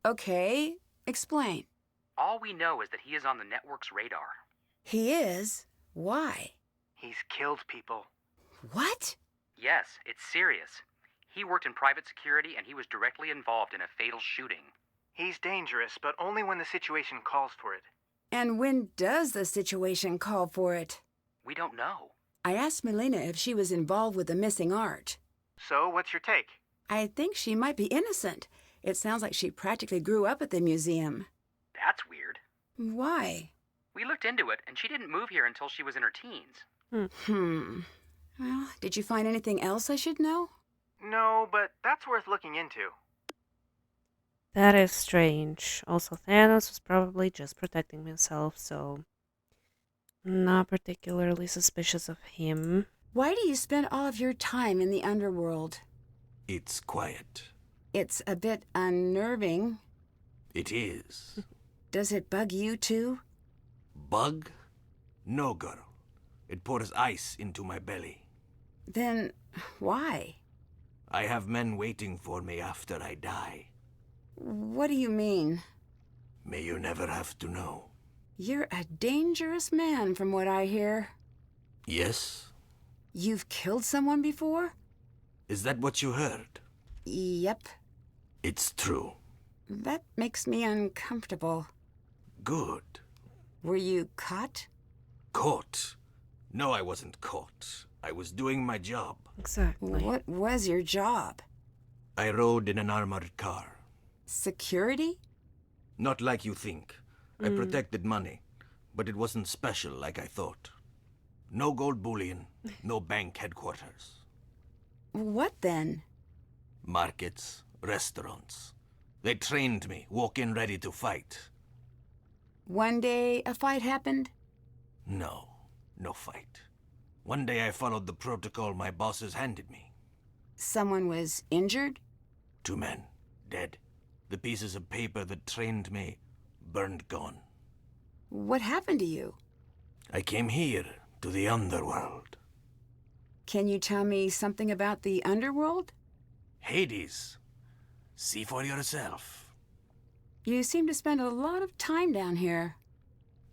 Okay, explain. All we know is that he is on the network's radar. He is? Why? He's killed people. What? Yes, it's serious. He worked in private security and he was directly involved in a fatal shooting. He's dangerous, but only when the situation calls for it. And when does the situation call for it? We don't know. I asked Melina if she was involved with the missing art. So, what's your take? I think she might be innocent. It sounds like she practically grew up at the museum. That's weird. Why? We looked into it and she didn't move here until she was in her teens. Well, did you find anything else I should know? No, but that's worth looking into. That is strange. Also, Thanos was probably just protecting himself, so I'm not particularly suspicious of him. Why do you spend all of your time in the underworld? It's quiet. It's a bit unnerving. It is. Does it bug you too? Bug? No, girl. It pours ice into my belly. Then why? I have men waiting for me after I die. What do you mean? May you never have to know. You're a dangerous man from what I hear. Yes? You've killed someone before? Is that what you heard? Yep. It's true. That makes me uncomfortable. Good. Were you caught? Caught? No, I wasn't caught. I was doing my job. Exactly. What was your job? I rode in an armored car. Security? Not like you think. I protected money, but it wasn't special like I thought. No gold bullion, no bank headquarters. What then? Markets, restaurants. They trained me, walk in ready to fight. One day a fight happened? No, no fight. One day I followed the protocol my bosses handed me. Someone was injured? 2 men, dead. The pieces of paper that trained me, burned gone. What happened to you? I came here, to the underworld. Can you tell me something about the underworld? Hades. See for yourself. You seem to spend a lot of time down here.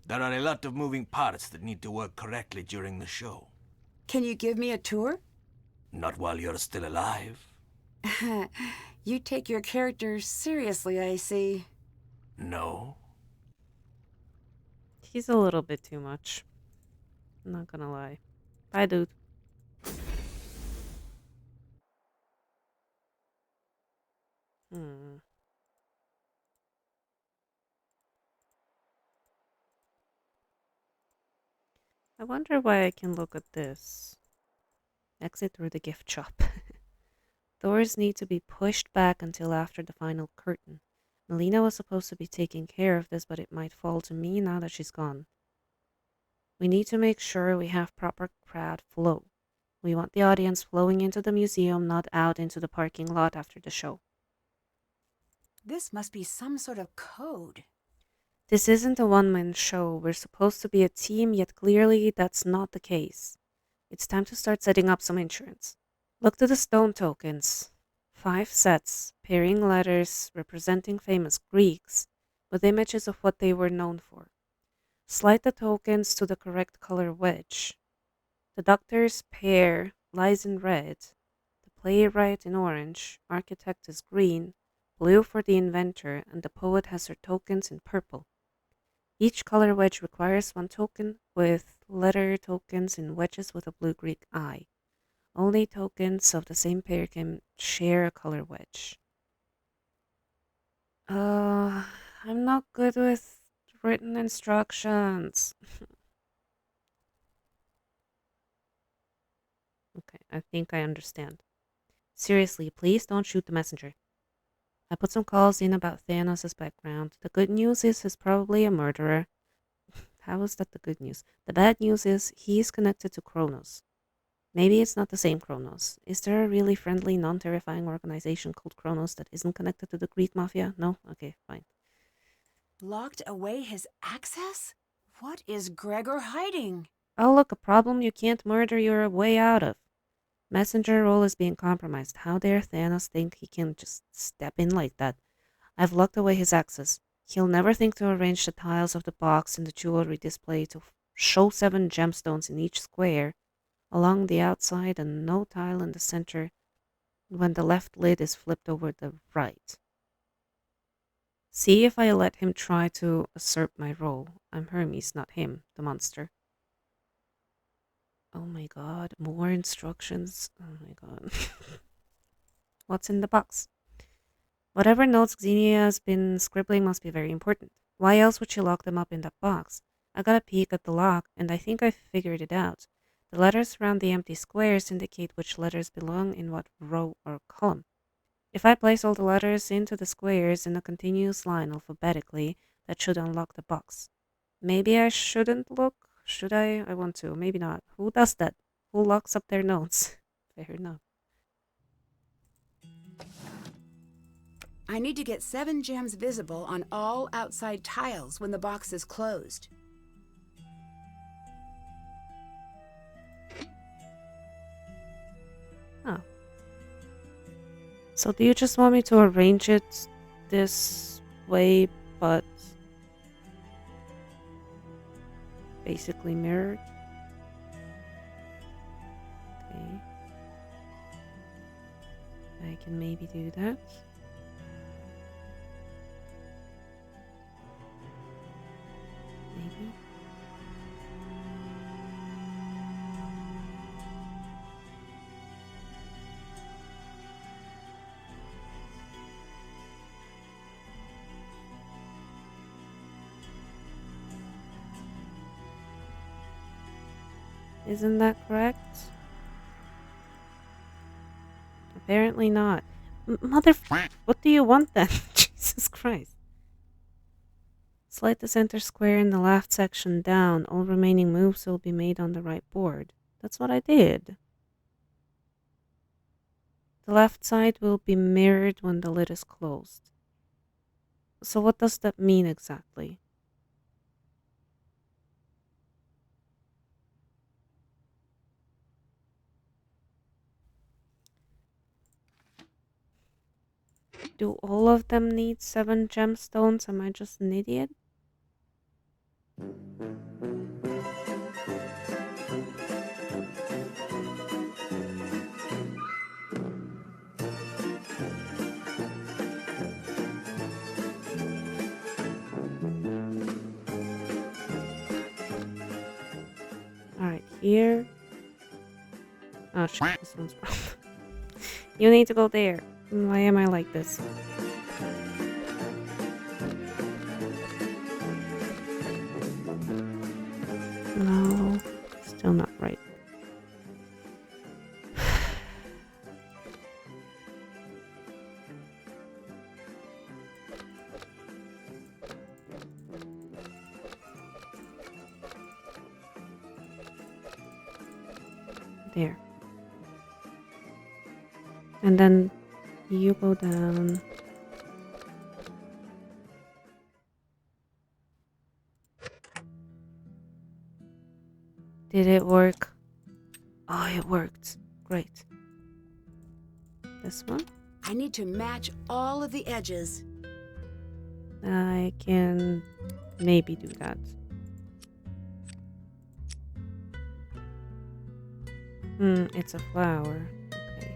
There are a lot of moving parts that need to work correctly during the show. Can you give me a tour? Not while you're still alive. You take your character seriously, I see. No. He's a little bit too much. I'm not gonna lie. Bye, dude. Hmm. I wonder why I can look at this. Exit through the gift shop. Doors need to be pushed back until after the final curtain. Melina was supposed to be taking care of this, but it might fall to me now that she's gone. We need to make sure we have proper crowd flow. We want the audience flowing into the museum, not out into the parking lot after the show. This must be some sort of code. This isn't a one-man show. We're supposed to be a team, yet clearly that's not the case. It's time to start setting up some insurance. Look to the stone tokens. 5 sets, pairing letters representing famous Greeks with images of what they were known for. Slide the tokens to the correct color wedge. The doctor's pair lies in red, the playwright in orange, architect is green, blue for the inventor, and the poet has her tokens in purple. Each color wedge requires 1 token, with letter tokens in wedges with a blue Greek eye. Only tokens of the same pair can share a color wedge. I'm not good with written instructions. Okay, I think I understand. Seriously, please don't shoot the messenger. I put some calls in about Thanos' background. The good news is he's probably a murderer. How is that the good news? The bad news is he's connected to Kronos. Maybe it's not the same Kronos. Is there a really friendly, non-terrifying organization called Kronos that isn't connected to the Greek mafia? No? Okay, fine. Locked away his access? What is Gregor hiding? Oh, look, a problem you can't murder your way out of. Messenger role is being compromised. How dare Thanos think he can just step in like that? I've locked away his access. He'll never think to arrange the tiles of the box in the jewelry display to show 7 gemstones in each square along the outside and no tile in the center when the left lid is flipped over the right. See if I let him try to usurp my role. I'm Hermes, not him, the monster. Oh my god, more instructions. Oh my god. What's in the box? Whatever notes Xenia's been scribbling must be very important. Why else would she lock them up in that box? I got a peek at the lock, and I think I figured it out. The letters around the empty squares indicate which letters belong in what row or column. If I place all the letters into the squares in a continuous line alphabetically, that should unlock the box. Maybe I shouldn't look? Should I? I want to. Maybe not. Who does that? Who locks up their notes? Fair enough. I need to get 7 gems visible on all outside tiles when the box is closed. Oh. So do you just want me to arrange it this way, but basically mirrored? Okay. I can maybe do that. Maybe. Isn't that correct? Apparently not. What do you want then? Jesus Christ. Slide the center square in the left section down. All remaining moves will be made on the right board. That's what I did. The left side will be mirrored when the lid is closed. So what does that mean exactly? Do all of them need 7 gemstones? Am I just an idiot? Alright, here. Oh shit, this one's wrong. You need to go there. Why am I like this? No, still not right. There. And then you go down. Did it work? Oh, it worked. Great. This one? I need to match all of the edges. I can maybe do that. It's a flower. Okay.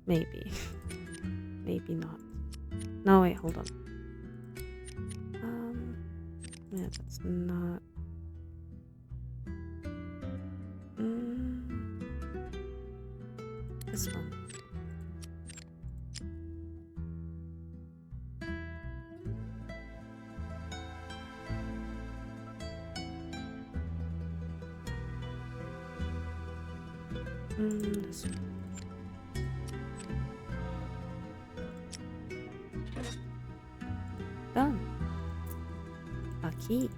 Maybe. Maybe not. No, wait, hold on. Yeah, that's not. This one. This one. Done. A key.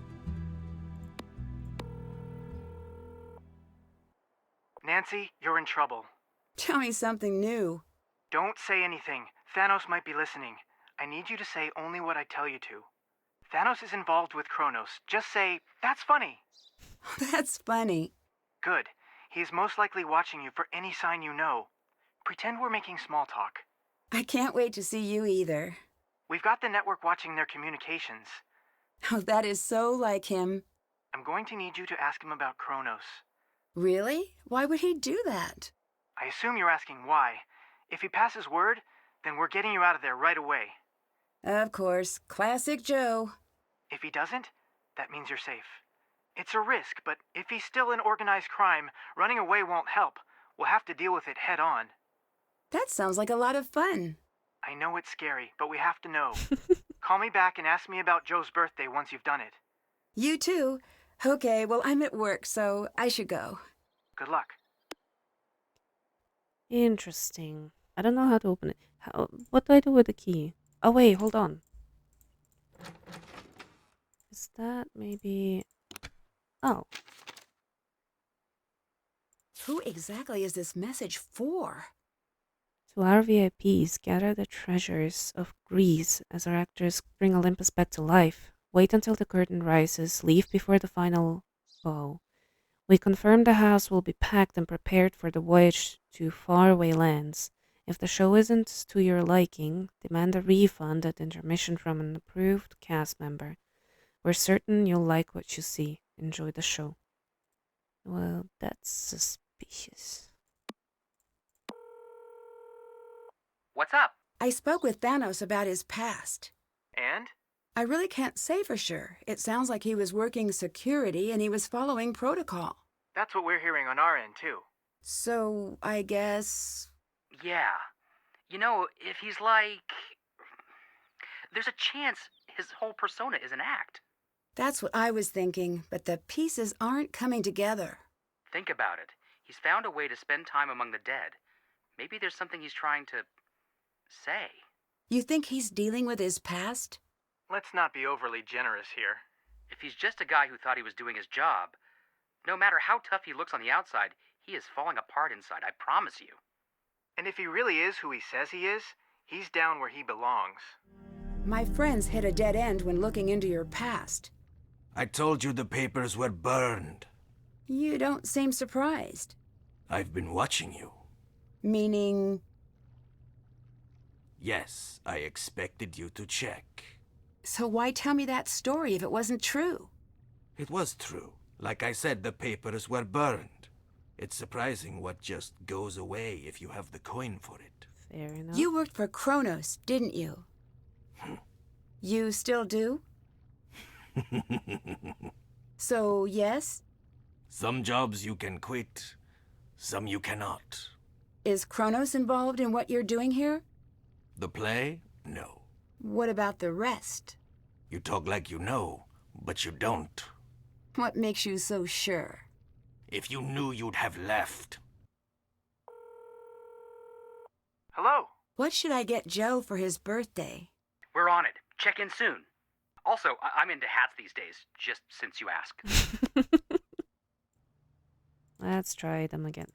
Nancy, you're in trouble. Tell me something new. Don't say anything. Thanos might be listening. I need you to say only what I tell you to. Thanos is involved with Kronos. Just say, that's funny. That's funny. Good. He's most likely watching you for any sign you know. Pretend we're making small talk. I can't wait to see you either. We've got the network watching their communications. Oh, that is so like him. I'm going to need you to ask him about Kronos. Really? Why would he do that? I assume you're asking why. If he passes word, then we're getting you out of there right away. Of course. Classic Joe. If he doesn't, that means you're safe. It's a risk, but if he's still in organized crime, running away won't help. We'll have to deal with it head on. That sounds like a lot of fun. I know it's scary, but we have to know. Call me back and ask me about Joe's birthday once you've done it. You too. Okay, well, I'm at work, so I should go. Good luck. Interesting. I don't know how to open it. What do I do with the key? Oh, wait, hold on. Is that maybe... Oh, Who exactly is this message for? to our VIPs, gather the treasures of Greece as our actors bring Olympus back to life. Wait until the curtain rises, leave before the final bow. We confirm the house will be packed and prepared for the voyage to faraway lands. If the show isn't to your liking, demand a refund at intermission from an approved cast member. We're certain you'll like what you see. Enjoy the show. Well, that's suspicious. What's up? I spoke with Thanos about his past. And? I really can't say for sure. It sounds like he was working security and he was following protocol. That's what we're hearing on our end, too. So, I guess... Yeah. You know, if he's like... There's a chance his whole persona is an act. That's what I was thinking, but the pieces aren't coming together. Think about it. He's found a way to spend time among the dead. Maybe there's something he's trying to... say. You think he's dealing with his past? Let's not be overly generous here. If he's just a guy who thought he was doing his job, no matter how tough he looks on the outside, he is falling apart inside, I promise you. And if he really is who he says he is, he's down where he belongs. My friends hit a dead end when looking into your past. I told you the papers were burned. You don't seem surprised. I've been watching you. Meaning... Yes, I expected you to check. So why tell me that story if it wasn't true? It was true. Like I said, the papers were burned. It's surprising what just goes away if you have the coin for it. Fair enough. You worked for Kronos, didn't you? You still do? So, yes? Some jobs you can quit, some you cannot. Is Kronos involved in what you're doing here? The play? No. What about the rest? You talk like you know, but you don't. What makes you so sure? If you knew, you'd have left. Hello? What should I get Joe for his birthday? We're on it. Check in soon. Also, I'm into hats these days, just since you ask. Let's try them again.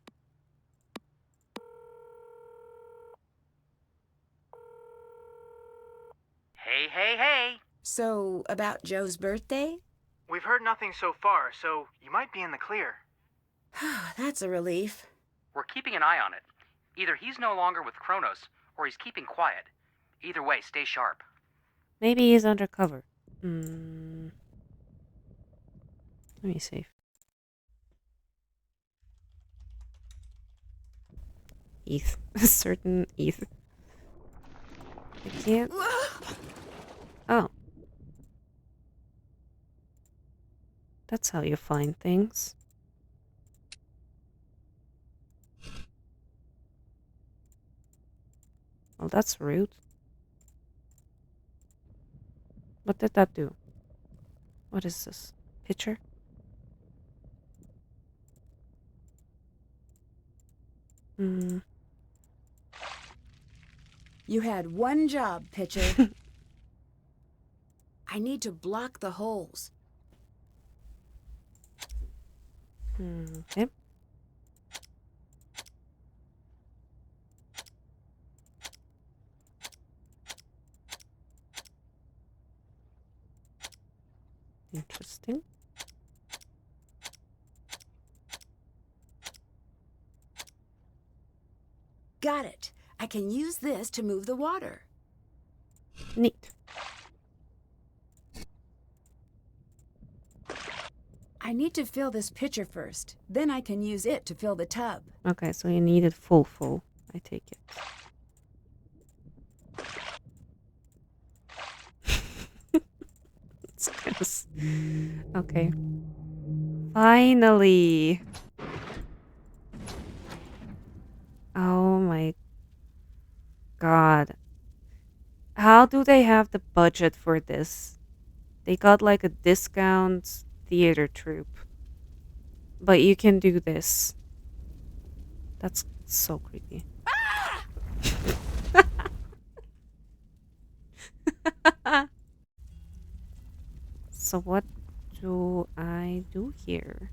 Hey, hey, hey! So, about Joe's birthday? We've heard nothing so far, so you might be in the clear. That's a relief. We're keeping an eye on it. Either he's no longer with Kronos, or he's keeping quiet. Either way, stay sharp. Maybe he's undercover. Let me see. ETH. A certain ETH. I can't. Oh. That's how you find things. Well, that's rude. What did that do? What is this? Picture? You had one job, Pitcher. I need to block the holes. Okay. Interesting. Got it. I can use this to move the water. Neat. I need to fill this pitcher first. Then I can use it to fill the tub. Okay, so you need it full. I take it. It's gross. Okay. Finally. Oh my god. How do they have the budget for this? They got like a discount theater troupe. But you can do this. That's so creepy. So what do I do here?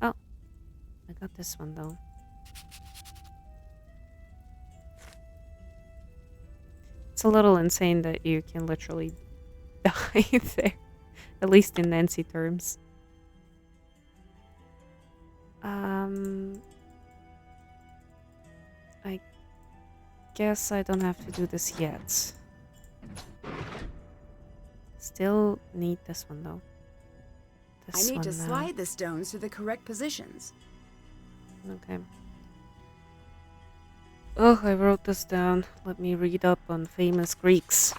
Oh, I got this one though. It's a little insane that you can literally die there, at least in Nancy terms. I guess I don't have to do this yet. Still need this one though. I need to slide the stones to the correct positions. Okay. Oh, I wrote this down. Let me read up on famous Greeks.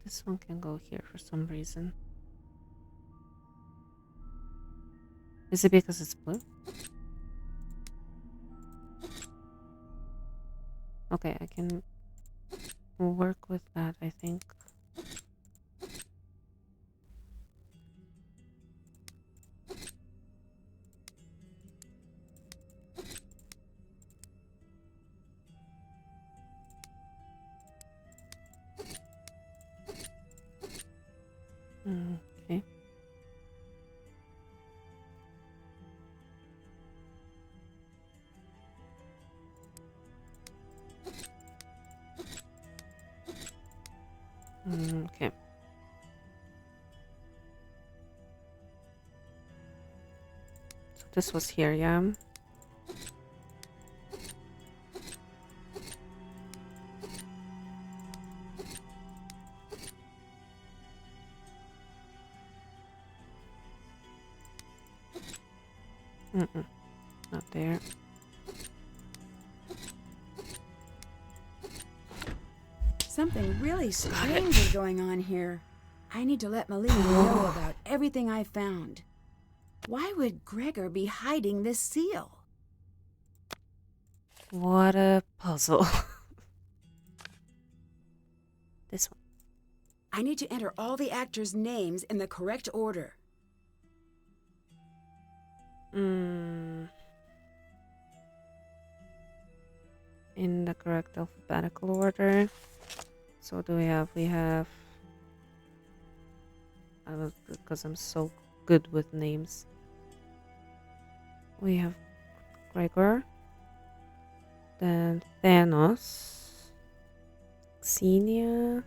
This one can go here for some reason. Is it because it's blue? Okay, I can work with that, I think. Okay. Okay. So this was here, yeah? Not there. Something really strange is going on here. I need to let Melina know about everything I found. Why would Gregor be hiding this seal? What a puzzle. This one. I need to enter all the actors' names in the correct order. In the correct alphabetical order. So what do we have? We have... because I'm so good with names. We have Gregor. Then Thanos. Xenia.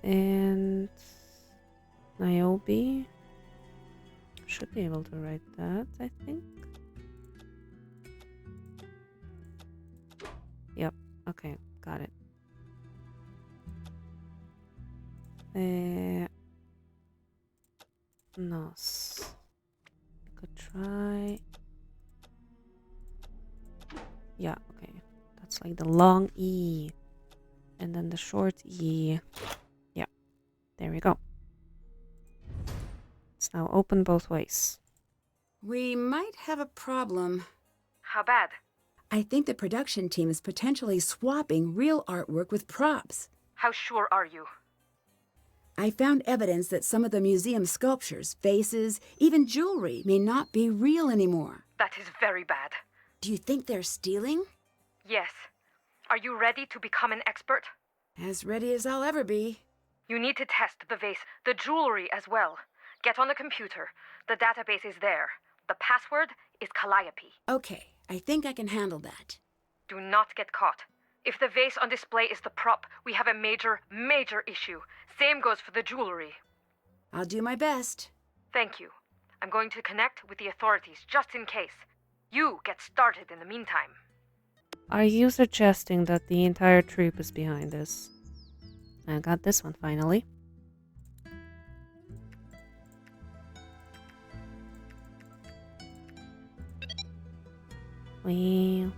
And... Niobe. Should be able to write that, I think. Yep, okay, got it. Nos. Could try. Yeah, okay. That's like the long E. And then the short E. Yeah, there we go. It's now open both ways. We might have a problem. How bad? I think the production team is potentially swapping real artwork with props. How sure are you? I found evidence that some of the museum sculptures, vases, even jewelry may not be real anymore. That is very bad. Do you think they're stealing? Yes. Are you ready to become an expert? As ready as I'll ever be. You need to test the vase, the jewelry as well. Get on the computer. The database is there. The password is Calliope. Okay, I think I can handle that. Do not get caught. If the vase on display is the prop, we have a major, major issue. Same goes for the jewelry. I'll do my best. Thank you. I'm going to connect with the authorities just in case. You get started in the meantime. Are you suggesting that the entire troupe is behind this? I got this one finally. We...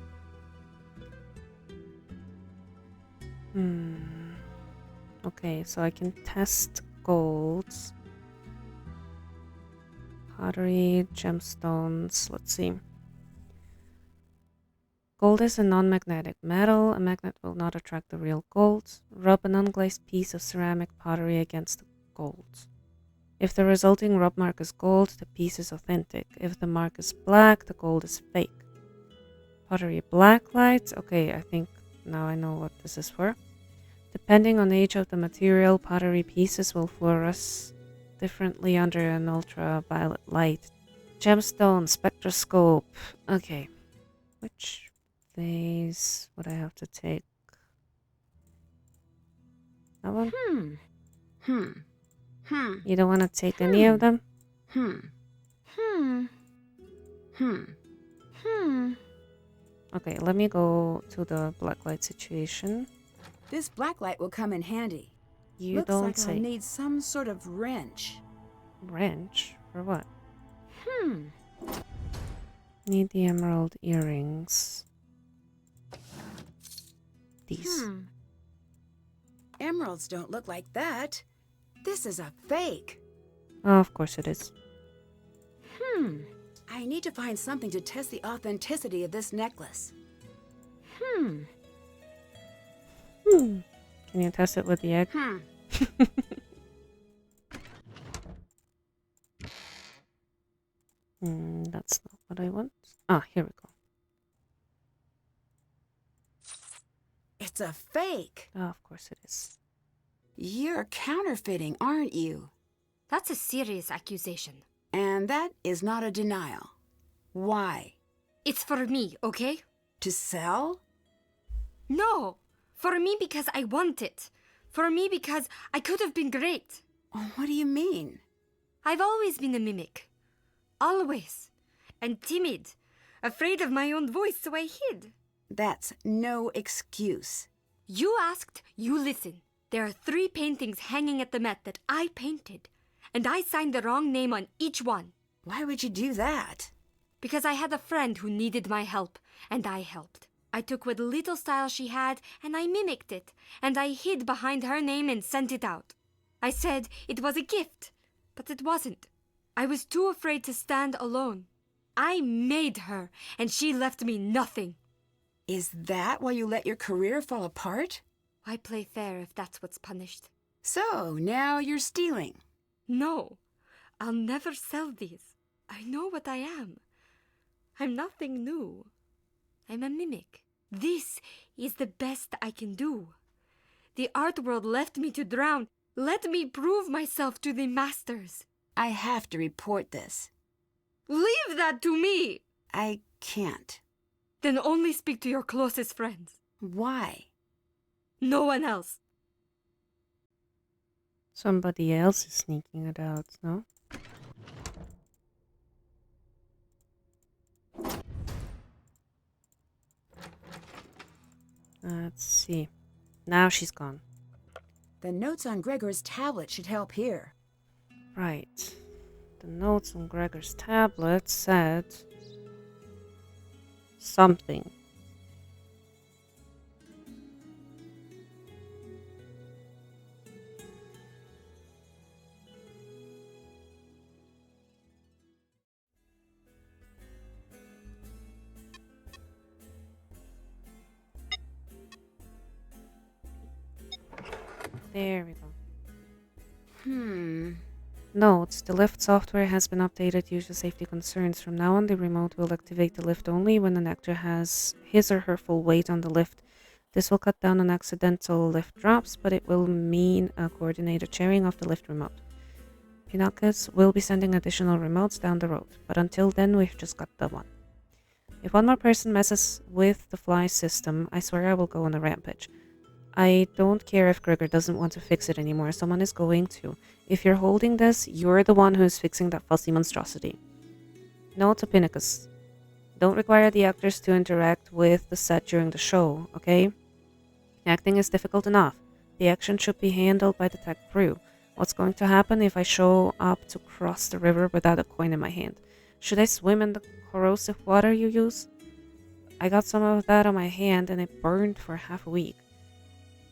Okay, so I can test golds. Pottery, gemstones. Let's see. Gold is a non-magnetic metal. A magnet will not attract the real gold. Rub an unglazed piece of ceramic pottery against the gold. If the resulting rub mark is gold, the piece is authentic. If the mark is black, the gold is fake. Pottery blacklight. Okay, I think now I know what this is for. Depending on the age of the material, pottery pieces will fluoresce differently under an ultraviolet light. Gemstone, spectroscope. Okay. Which phase would I have to take? That one? You don't want to take any of them? Okay, let me go to the blacklight situation. This blacklight will come in handy. You Looks don't like say. I'll need some sort of wrench. Wrench? For what? Need the emerald earrings. These. Emeralds don't look like that. This is a fake. Oh, of course it is. I need to find something to test the authenticity of this necklace. Can you test it with the egg? That's not what I want. Ah, here we go. It's a fake. Oh, of course it is. You're counterfeiting, aren't you? That's a serious accusation. And that is not a denial. Why? It's for me, okay? To sell? No! For me because I want it. For me because I could have been great. Oh, what do you mean? I've always been a mimic. Always. And timid. Afraid of my own voice, so I hid. That's no excuse. You asked, you listen. There are 3 paintings hanging at the Met that I painted. And I signed the wrong name on each one. Why would you do that? Because I had a friend who needed my help, and I helped. I took what little style she had, and I mimicked it, and I hid behind her name and sent it out. I said it was a gift, but it wasn't. I was too afraid to stand alone. I made her, and she left me nothing. Is that why you let your career fall apart? I play fair if that's what's punished. So, now you're stealing. No, I'll never sell these. I know what I am. I'm nothing new. I'm a mimic. This is the best I can do. The art world left me to drown. Let me prove myself to the masters. I have to report this. Leave that to me! I can't. Then only speak to your closest friends. Why? No one else. Somebody else is sneaking it out, no? Let's see. Now she's gone. The notes on Gregor's tablet should help here. Right. The notes on Gregor's tablet said something. There we go. Notes. The lift software has been updated due to safety concerns. From now on, the remote will activate the lift only when an actor has his or her full weight on the lift. This will cut down on accidental lift drops, but it will mean a coordinated sharing of the lift remote. Pinocchio's will be sending additional remotes down the road, but until then, we've just got the one. If one more person messes with the fly system, I swear I will go on a rampage. I don't care if Gregor doesn't want to fix it anymore. Someone is going to. If you're holding this, you're the one who's fixing that fussy monstrosity. Note to Pinnacus. Don't require the actors to interact with the set during the show, okay? Acting is difficult enough. The action should be handled by the tech crew. What's going to happen if I show up to cross the river without a coin in my hand? Should I swim in the corrosive water you use? I got some of that on my hand and it burned for half a week.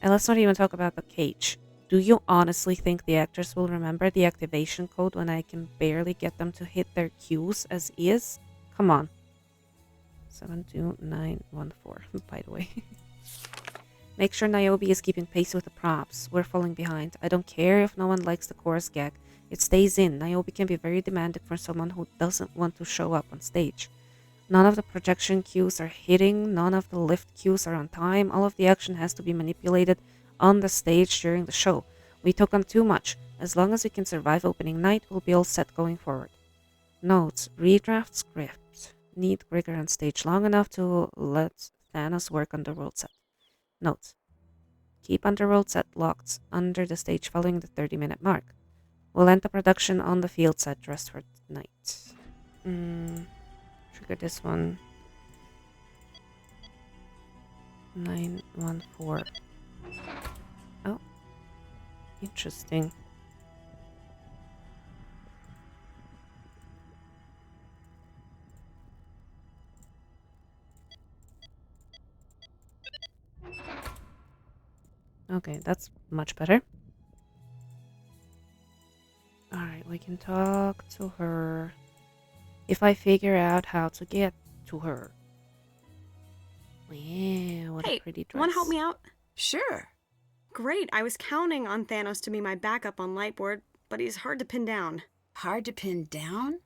And let's not even talk about the cage. Do you honestly think the actors will remember the activation code when I can barely get them to hit their cues as is? Come on. 72914, by the way. Make sure Niobe is keeping pace with the props. We're falling behind. I don't care if no one likes the chorus gag. It stays in. Niobe can be very demanding for someone who doesn't want to show up on stage. None of the projection cues are hitting. None of the lift cues are on time. All of the action has to be manipulated on the stage during the show. We took on too much. As long as we can survive opening night, we'll be all set going forward. Notes. Redraft script. Need Grigor on stage long enough to let Thanos work on the world set. Notes. Keep underworld set locked under the stage following the 30-minute mark. We'll end the production on the field set dressed for tonight. Trigger this one. 914. Oh. Interesting. Okay, that's much better. Alright, we can talk to her if I figure out how to get to her. Wow, what a pretty dress. Want to help me out? Sure. Great, I was counting on Thanos to be my backup on Lightboard, but he's hard to pin down. Hard to pin down?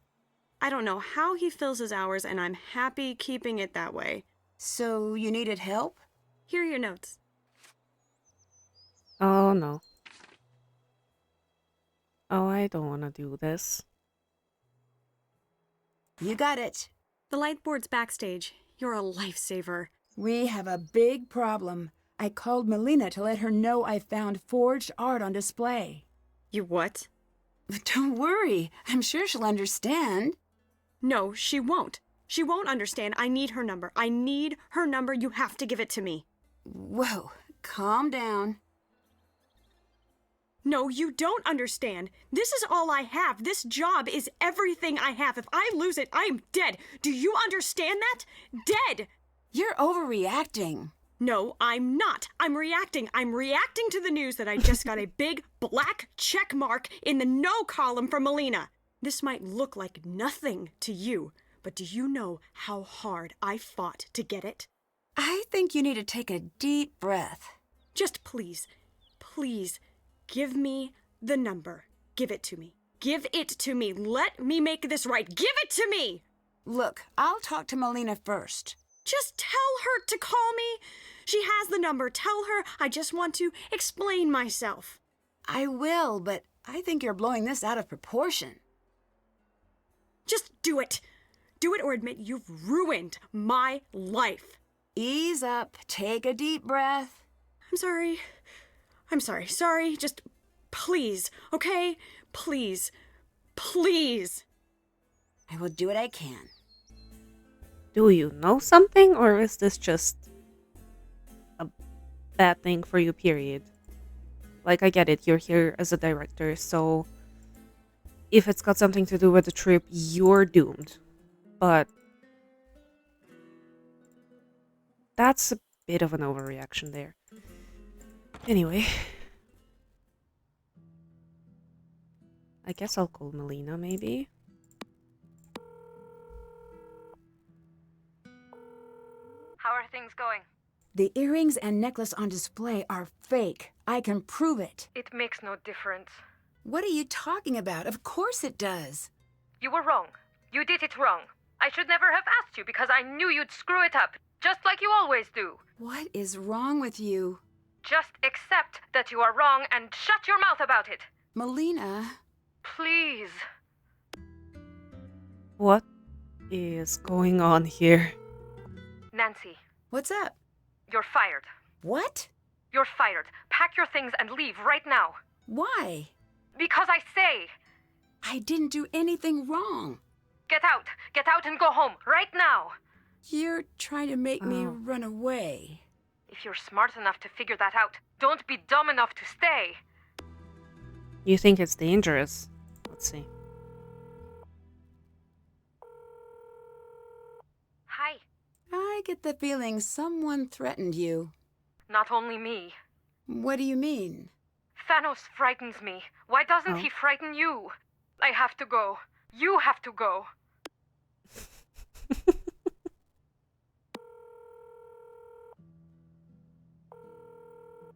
I don't know how he fills his hours, and I'm happy keeping it that way. So you needed help? Here are your notes. Oh no. Oh, I don't want to do this. You got it. The Lightboard's backstage. You're a lifesaver. We have a big problem. I called Melina to let her know I found forged art on display. You what? Don't worry. I'm sure she'll understand. No, she won't. She won't understand. I need her number. I need her number. You have to give it to me. Whoa, calm down. No, you don't understand. This is all I have. This job is everything I have. If I lose it, I am dead. Do you understand that? Dead! You're overreacting. No, I'm not. I'm reacting. I'm reacting to the news that I just got a big black check mark in the no column from Melina. This might look like nothing to you, but do you know how hard I fought to get it? I think you need to take a deep breath. Just please, give me the number. Give it to me. Give it to me. Let me make this right. Give it to me! Look, I'll talk to Melina first. Just tell her to call me. She has the number. Tell her I just want to explain myself. I will, but I think you're blowing this out of proportion. Just do it. Do it or admit you've ruined my life. Ease up. Take a deep breath. I'm sorry. Sorry. Just please, okay? Please. I will do what I can. Do you know something, or is this just a bad thing for you, period? Like, I get it, you're here as a director, so if it's got something to do with the trip, you're doomed. But that's a bit of an overreaction there. Anyway, I guess I'll call Melina, maybe. How are things going? The earrings and necklace on display are fake. I can prove it. It makes no difference. What are you talking about? Of course it does. You were wrong. You did it wrong. I should never have asked you because I knew you'd screw it up, just like you always do. What is wrong with you? Just accept that you are wrong and shut your mouth about it. Melina. Please. What is going on here? Nancy, What's up? you're fired. What? You're fired. Pack your things and leave right now. Why? Because I say, I didn't do anything wrong. get out. Get out and go home right now. You're trying to make me run away. If you're smart enough to figure that out, don't be dumb enough to stay. You think it's dangerous? Let's see. Hi. I get the feeling someone threatened you. Not only me. What do you mean? Thanos frightens me. Why doesn't Oh. he frighten you? I have to go. You have to go.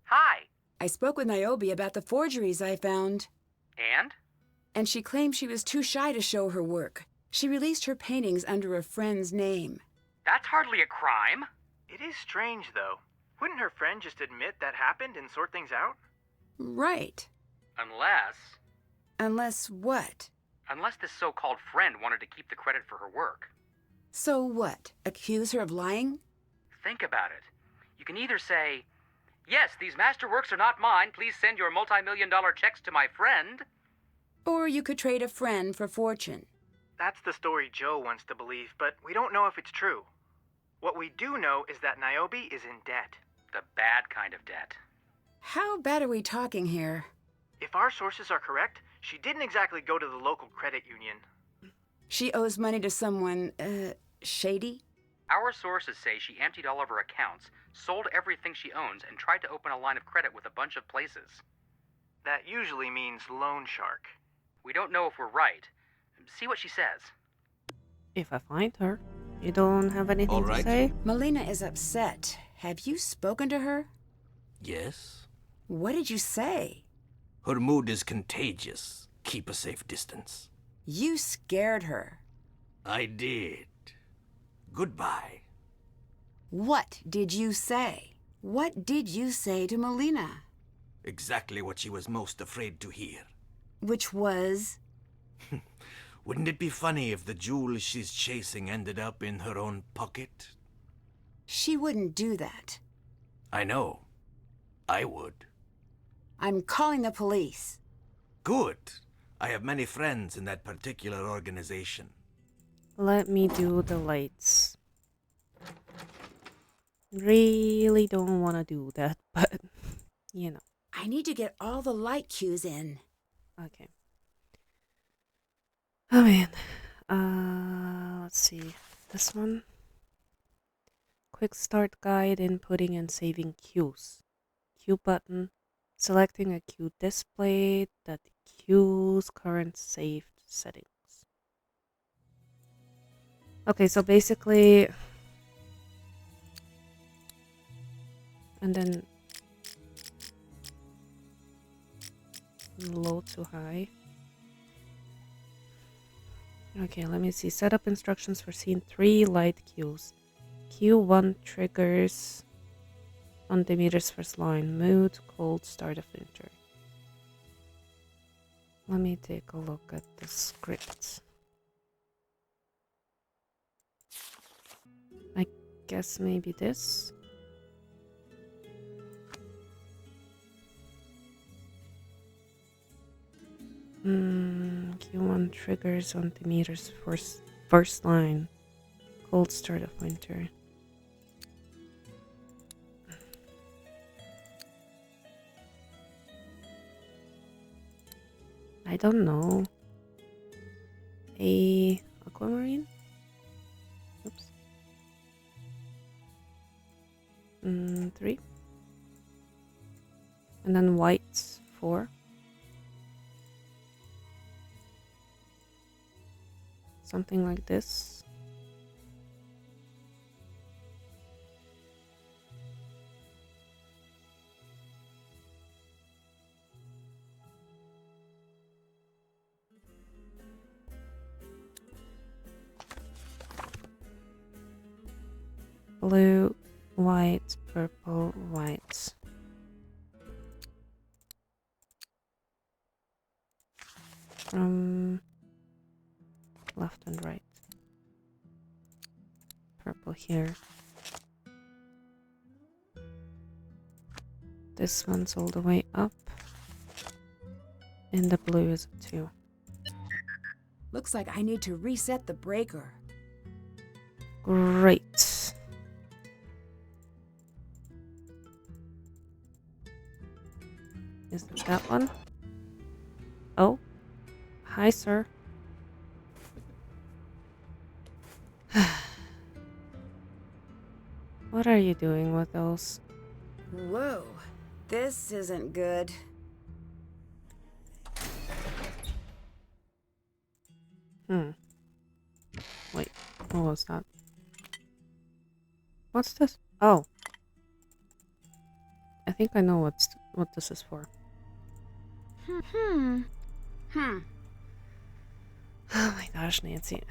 Hi. I spoke with Niobe about the forgeries I found, And? and she claimed she was too shy to show her work. She released her paintings under a friend's name. That's hardly a crime. It is strange, though. Wouldn't her friend just admit that happened and sort things out? Right. Unless Unless what? this so-called friend wanted to keep the credit for her work. So what? Accuse her of lying? Think about it. You can either say, yes, these masterworks are not mine. Please send your multi-million-dollar checks to my friend. Or you could trade a friend for fortune. That's the story Joe wants to believe, but we don't know if it's true. What we do know is that Niobe is in debt. The bad kind of debt. How bad are we talking here? If our sources are correct, she didn't exactly go to the local credit union. She owes money to someone, shady? Our sources say she emptied all of her accounts, sold everything she owns, and tried to open a line of credit with a bunch of places. That usually means loan shark. We don't know if we're right. See what she says. If I find her. You don't have anything All to right. say? Melina is upset. Have you spoken to her? Yes? What did you say? Her mood is contagious. Keep a safe distance. You scared her. I did. Goodbye. What did you say? What did you say to Melina? Exactly what she was most afraid to hear. Which was? Wouldn't it be funny if the jewel she's chasing ended up in her own pocket? She wouldn't do that. I know. I would. I'm calling the police. Good. I have many friends in that particular organization. Let me do the lights. Really don't want to do that, but you know. I need to get all the light cues in. Okay. Oh man. Let's see. This one. Quick start guide, inputting and saving cues. Cue button. Selecting a cue displayed that cues current saved settings. Okay, so basically... And then... Low to high. Okay, let me see. Setup instructions for scene 3 light cues. Q1 triggers on Demeter's first line. Mood, cold, start of winter. Let me take a look at the script. I guess maybe this. Q1 triggers on Demeter's first line. Cold start of winter. I don't know. A aquamarine? Oops. 3. And then white 4. Something like this. Blue, white, purple, white. From left and right. Purple here. This one's all the way up. And the blue is a 2. Looks like I need to reset the breaker. Great. Is it that one? Oh. Hi, sir. What are you doing with those? Whoa, this isn't good. Wait, what was that? What's this? Oh. I think I know what this is for. Hmm. Oh my gosh, Nancy.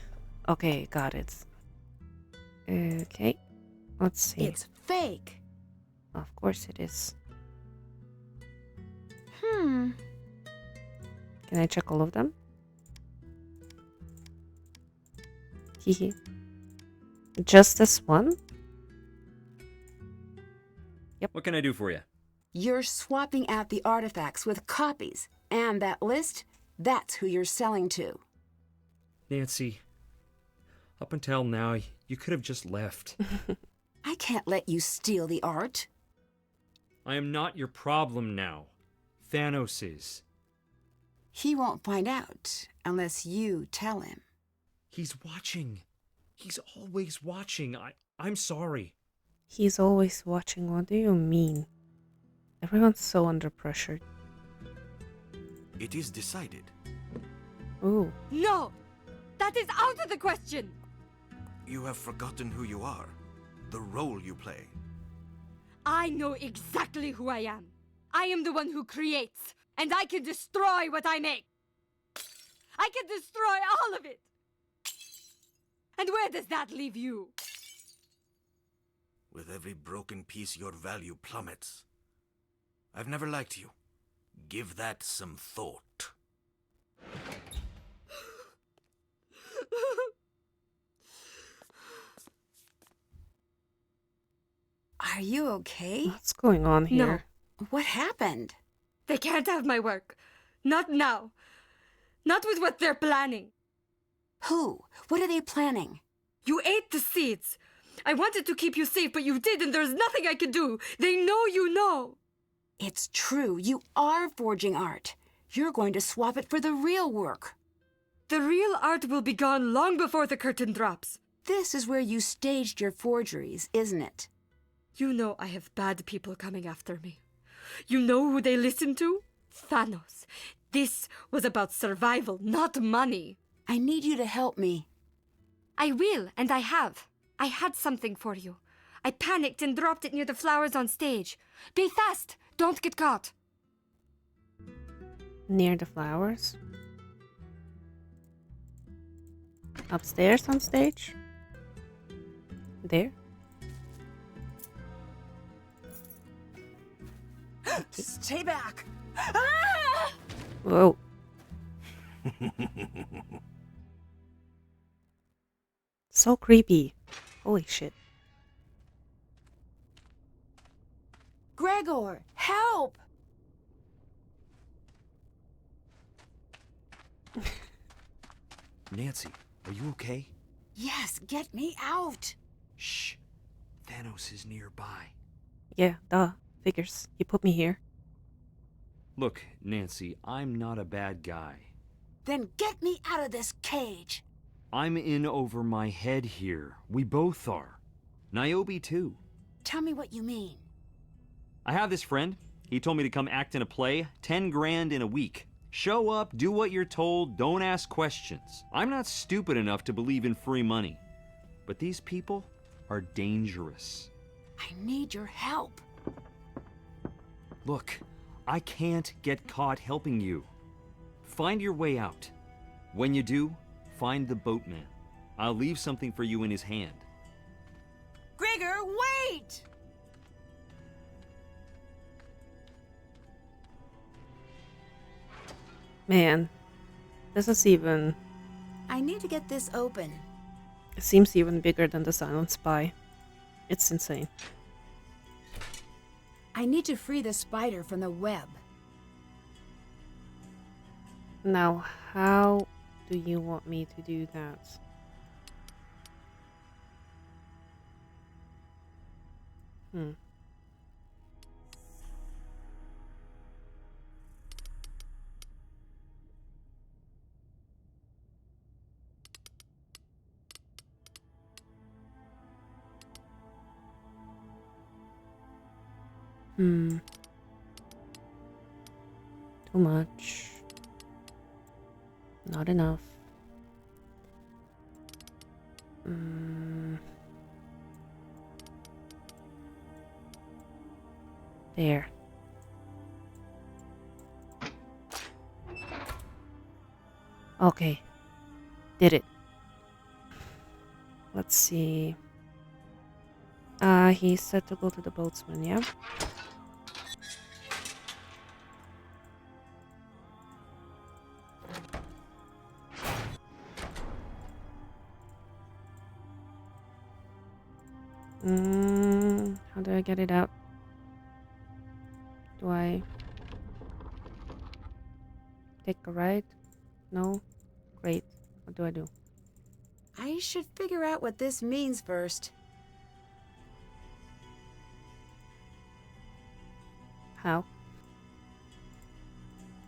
Okay, got it. Okay, let's see. It's fake. Of course it is. Hmm. Can I check all of them? Hehe. Just this one? What can I do for you? You're swapping out the artifacts with copies. And that list, that's who you're selling to. Nancy, up until now, you could have just left. I can't let you steal the art. I am not your problem now. Thanos is. He won't find out unless you tell him. He's watching. He's always watching. I'm sorry. He's always watching. What do you mean? Everyone's so under pressure. It is decided. Ooh. No! That is out of the question! You have forgotten who you are, the role you play. I know exactly who I am. I am the one who creates, and I can destroy what I make. I can destroy all of it. And where does that leave you? With every broken piece, your value plummets. I've never liked you. Give that some thought. Are you okay? What's going on here? What happened? They can't have my work. Not now. Not with what they're planning. Who? What are they planning? You ate the seeds. I wanted to keep you safe, but you did, and there's nothing I can do. They know you know. It's true. You are forging art. You're going to swap it for the real work. The real art will be gone long before the curtain drops. This is where you staged your forgeries, isn't it? You know I have bad people coming after me. You know who they listen to? Thanos. This was about survival, not money. I need you to help me. I will, and I have. I had something for you. I panicked and dropped it near the flowers on stage. Be fast! Don't get caught. Near the flowers? Upstairs on stage? There? Stay back! Whoa. So creepy. Holy shit. Gregor, help! Nancy, are you okay? Yes, get me out. Shh. Thanos is nearby. Yeah, duh. Figures. You put me here. Look, Nancy, I'm not a bad guy. Then get me out of this cage. I'm in over my head here. We both are. Niobe, too. Tell me what you mean. I have this friend. He told me to come act in a play, 10 grand in a week. Show up, do what you're told, don't ask questions. I'm not stupid enough to believe in free money. But these people are dangerous. I need your help. Look, I can't get caught helping you. Find your way out. When you do, find the boatman. I'll leave something for you in his hand. Gregor, wait! Man, this is even... I need to get this open. It seems even bigger than the Silent Spy. It's insane. I need to free the spider from the web. Now, how do you want me to do that? Too much. Not enough. There. Okay. Did it. Let's see. He said to go to the boatsman, yeah? How do I get it out? Do I take a ride? No? Great. What do I do? I should figure out what this means first. How?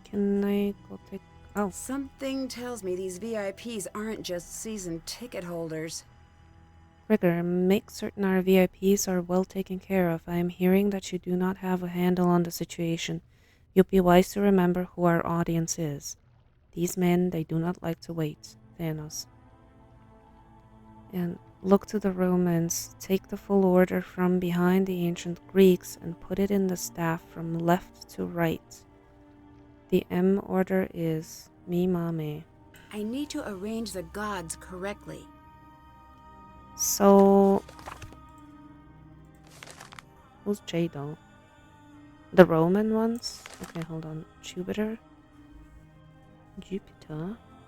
Can I go take... Oh. Something tells me these VIPs aren't just season ticket holders. Gregor, make certain our VIPs are well taken care of. I am hearing that you do not have a handle on the situation. You'd be wise to remember who our audience is. These men, they do not like to wait. Thanos. And look to the Romans. Take the full order from behind the ancient Greeks and put it in the staff from left to right. The M order is mi mame. I need to arrange the gods correctly. So, who's Jado? The Roman ones? Okay, hold on. Jupiter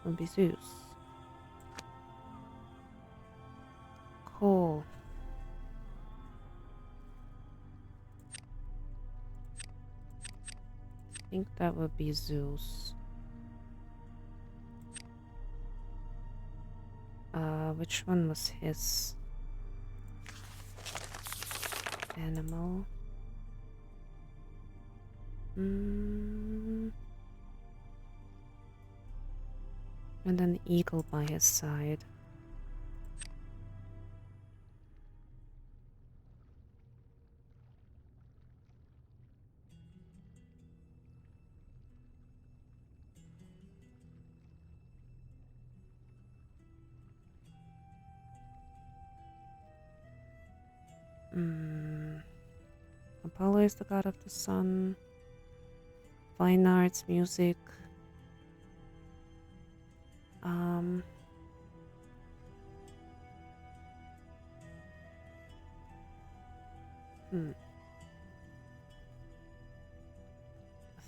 will be Zeus. Cool. I think that would be Zeus. Which one was his? Animal. And an eagle by his side. Apollo is the god of the sun. Fine arts, music. A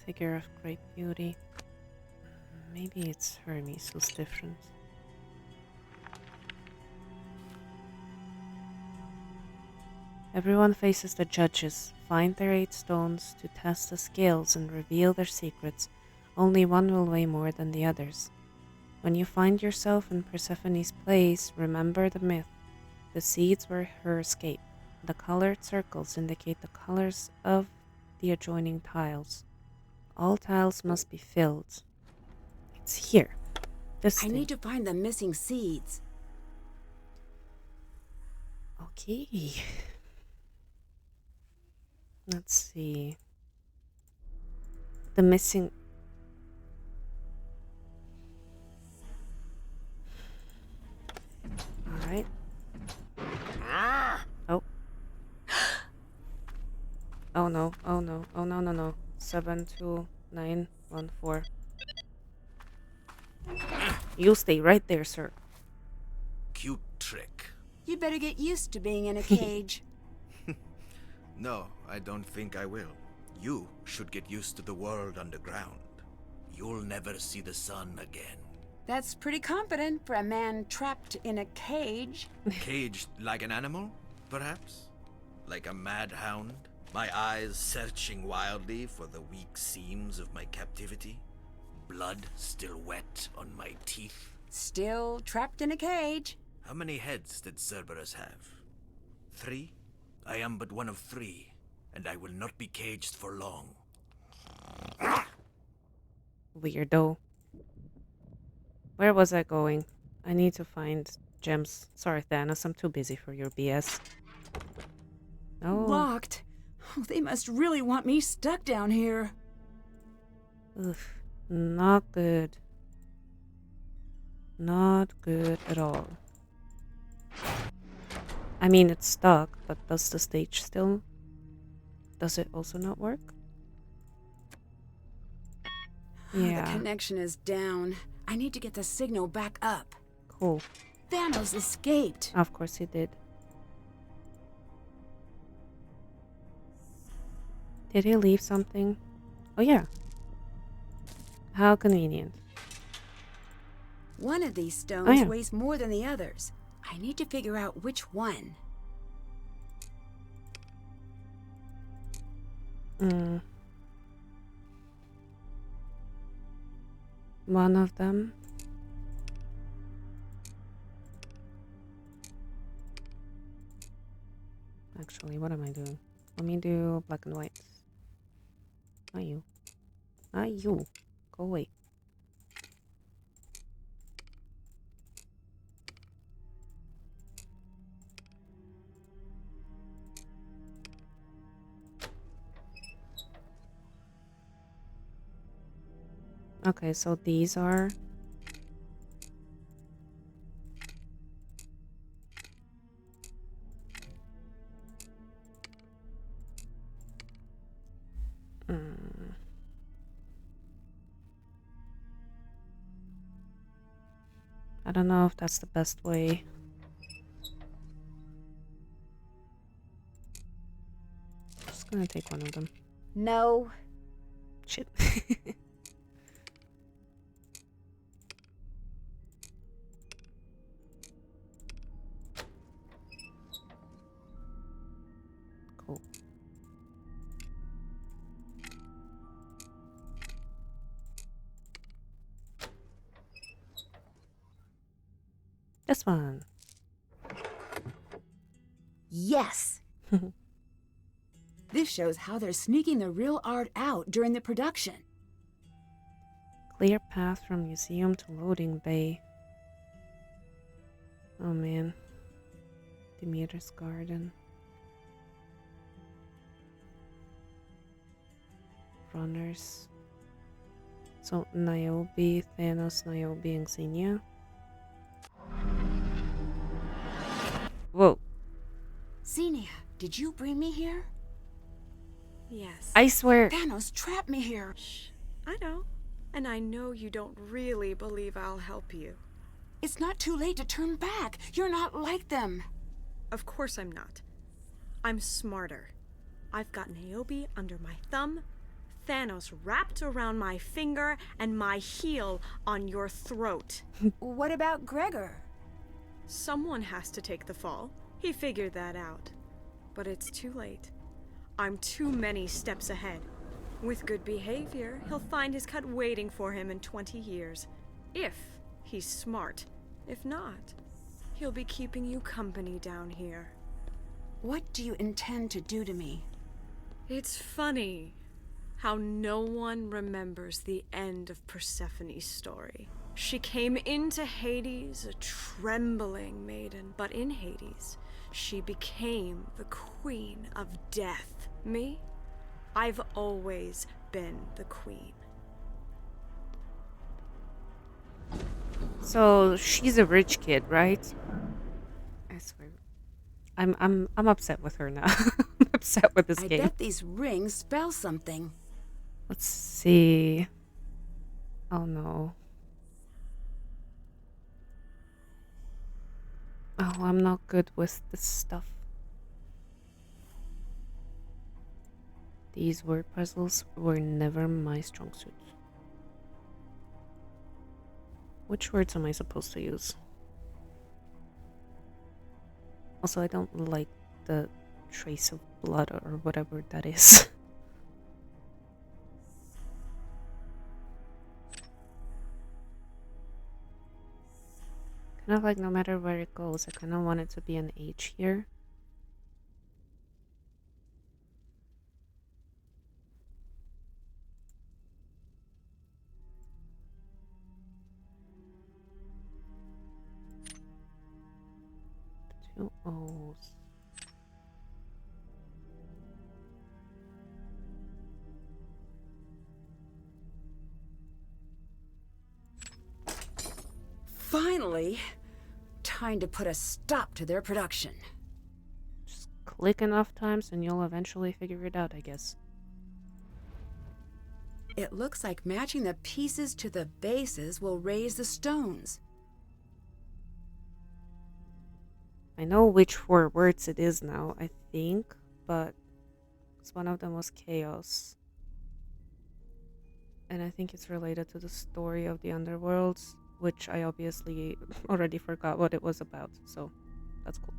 figure of great beauty. Maybe it's Hermes who's different. Everyone faces the judges, find their 8 stones to test the scales and reveal their secrets. Only one will weigh more than the others. When you find yourself in Persephone's place, remember the myth. The seeds were her escape. The colored circles indicate the colors of the adjoining tiles. All tiles must be filled. It's here. This I thing. need to find the missing seeds. Okay. Let's see. The missing... Alright. Oh. Oh no, oh no, oh no, no, no. 72914. You stay right there, sir. Cute trick. You better get used to being in a cage. No, I don't think I will. You should get used to the world underground. You'll never see the sun again. That's pretty confident for a man trapped in a cage. Caged like an animal, perhaps? Like a mad hound? My eyes searching wildly for the weak seams of my captivity? Blood still wet on my teeth? Still trapped in a cage. How many heads did Cerberus have? 3? I am but one of 3, and I will not be caged for long. Weirdo. Where was I going? I need to find gems. Sorry, Thanos, I'm too busy for your BS. No. Locked. Oh, they must really want me stuck down here. Ugh, not good. Not good at all. I mean, it's stuck, but does the stage still... Does it also not work? The Yeah, connection is down. I need to get the signal back up. cool. Thanos escaped. Of course he did. Did he leave something? Oh yeah. How convenient. One of these stones Oh, yeah. weighs more than the others. I need to figure out which one. One of them. Actually, what am I doing? Let me do black and white. Not you. Not you. Go away. Okay, so these are... I don't know if that's the best way. Just gonna take one of them. No. Shit. Cool. This one. Yes. This shows how they're sneaking the real art out during the production. Clear path from museum to loading bay. Oh man. Demeter's garden. Runners. So Niobe, Thanos, Niobe, and Xenia. Whoa. Xenia, did you bring me here? Yes. I swear. Thanos trapped me here. Shh. I know. And I know you don't really believe I'll help you. It's not too late to turn back. You're not like them. Of course I'm not. I'm smarter. I've got Niobe under my thumb, Thanos wrapped around my finger, and my heel on your throat. What about Gregor? Someone has to take the fall. He figured that out. But it's too late. I'm too many steps ahead. With good behavior, he'll find his cut waiting for him in 20 years. If he's smart. If not, he'll be keeping you company down here. What do you intend to do to me? It's funny how no one remembers the end of Persephone's story. She came into Hades a trembling maiden, but in Hades, she became the Queen of Death. Me? I've always been the queen. So she's a rich kid, right? I swear. I'm upset with her now. I'm upset with this I game. bet these rings spell something. Let's see. Oh no. Oh, I'm not good with this stuff. These word puzzles were never my strong suit. Which words am I supposed to use? Also, I don't like the trace of blood or whatever that is. Kind of like no matter where it goes, I kind of want it to be an H here. Two O's. Finally, time to put a stop to their production. click enough times and you'll eventually figure it out, I guess. It looks like matching the pieces to the bases will raise the stones. I know which 4 words it is now, I think, but one of them was chaos. And I think it's related to the story of the underworlds, which I obviously already forgot what it was about, so that's cool.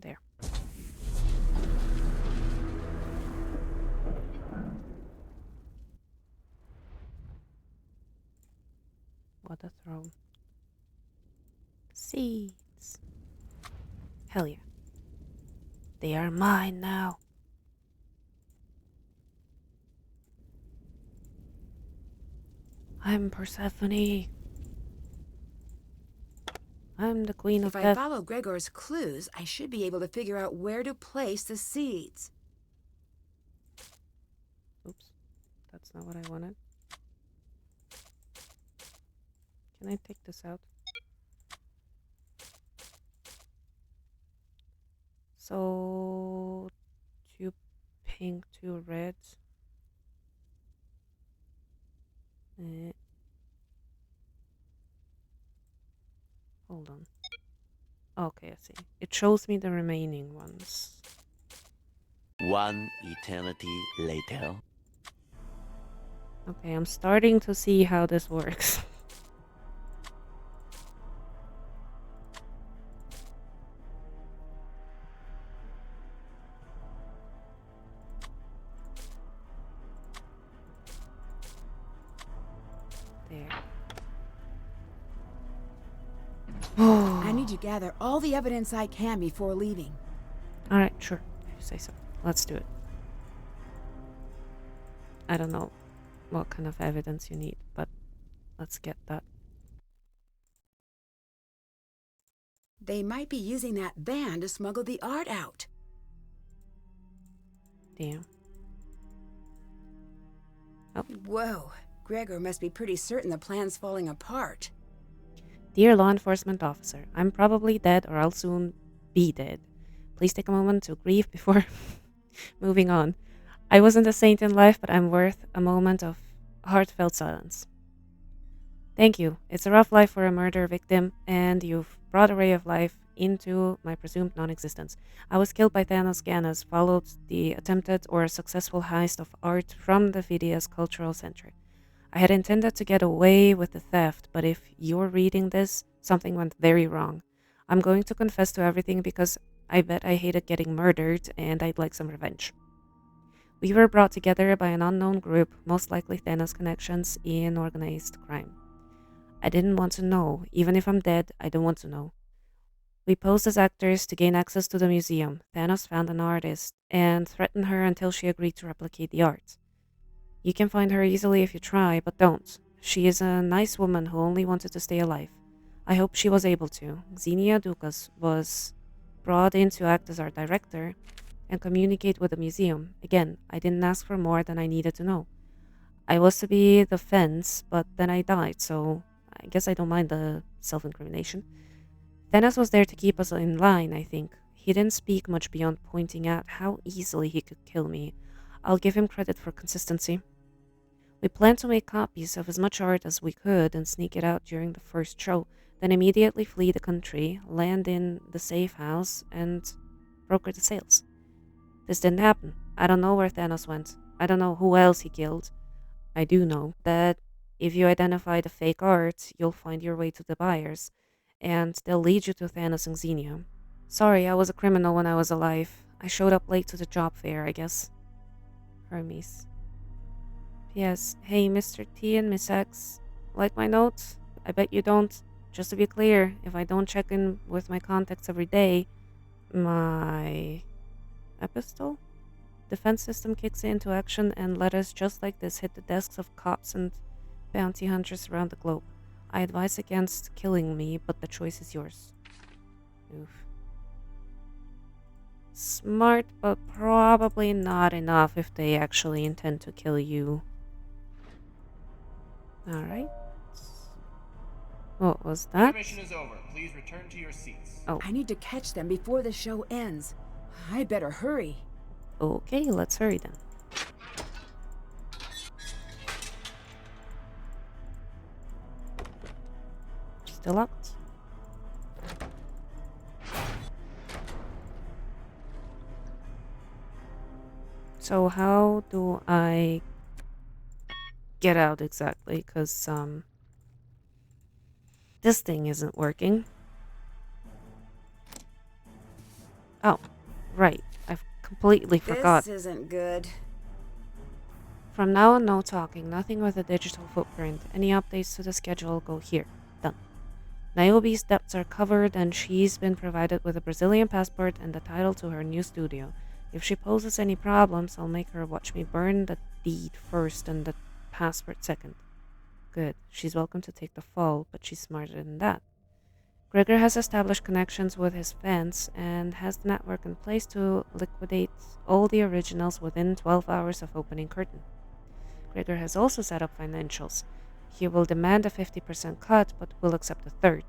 There. What a throw. Seeds. Hell yeah. They are mine now. I'm Persephone. I'm the queen of If I death. follow Gregor's clues, I should be able to figure out where to place the seeds. Oops. That's not what I wanted. Can I take this out? So, 2 pink, 2 red. Hold on. Okay, I see. It shows me the remaining ones. 1 eternity later. Okay, I'm starting to see how this works. There. I need to gather all the evidence I can before leaving. Alright, sure. If you say so. Let's do it. I don't know what kind of evidence you need, but let's get that. They might be using that van to smuggle the art out. Damn. Whoa, Gregor must be pretty certain the plan's falling apart. Dear law enforcement officer, I'm probably dead or I'll soon be dead. Please take a moment to grieve before moving on. I wasn't a saint in life, but I'm worth a moment of heartfelt silence. Thank you. It's a rough life for a murder victim, and you've brought a ray of life into my presumed non-existence. I was killed by Thanos Ganas, followed the attempted or successful heist of art from the Phidias Cultural Center. I had intended to get away with the theft, but if you're reading this, something went very wrong. I'm going to confess to everything because I bet I hated getting murdered and I'd like some revenge. We were brought together by an unknown group, most likely Thanos connections in organized crime. I didn't want to know. Even if I'm dead, I don't want to know. We posed as actors to gain access to the museum. Thanos found an artist and threatened her until she agreed to replicate the art. You can find her easily if you try, but don't. She is a nice woman who only wanted to stay alive. I hope she was able to. Xenia Dukas was brought in to act as our director and communicate with the museum. Again, I didn't ask for more than I needed to know. I was to be the fence, but then I died, so I guess I don't mind the self-incrimination. Thanos was there to keep us in line, I think. He didn't speak much beyond pointing out how easily he could kill me. I'll give him credit for consistency. We planned to make copies of as much art as we could and sneak it out during the first show, then immediately flee the country, land in the safe house, and broker the sales. This didn't happen. I don't know where Thanos went. I don't know who else he killed. I do know that if you identify the fake art, you'll find your way to the buyers, and they'll lead you to Thanos and Xenia. Sorry, I was a criminal when I was alive. I showed up late to the job fair, I guess. Hermes. P.S. Hey, Mr. T and Miss X. Like my notes? I bet you don't. Just to be clear, if I don't check in with my contacts every day, my... epistle? defense system kicks into action and letters just like this hit the desks of cops and bounty hunters around the globe. I advise against killing me, but the choice is yours. Oof. Smart, but probably not enough if they actually intend to kill you. Alright. What was that? Intermission is over. Please return to your seats. Oh. I need to catch them before the show ends. I better hurry. Okay, let's hurry then. Still locked. So how do I get out exactly? Because, this thing isn't working. Oh, right. I've completely forgot. This isn't good. From now on, no talking. Nothing with a digital footprint. Any updates to the schedule go here. Done. Niobe's debts are covered, and she's been provided with a Brazilian passport and the title to her new studio. If she poses any problems, I'll make her watch me burn the deed first and the passport second. Good. She's welcome to take the fall, but she's smarter than that. Gregor has established connections with his fans and has the network in place to liquidate all the originals within 12 hours of opening curtain. Gregor has also set up financials. He will demand a 50% cut, but will accept a third.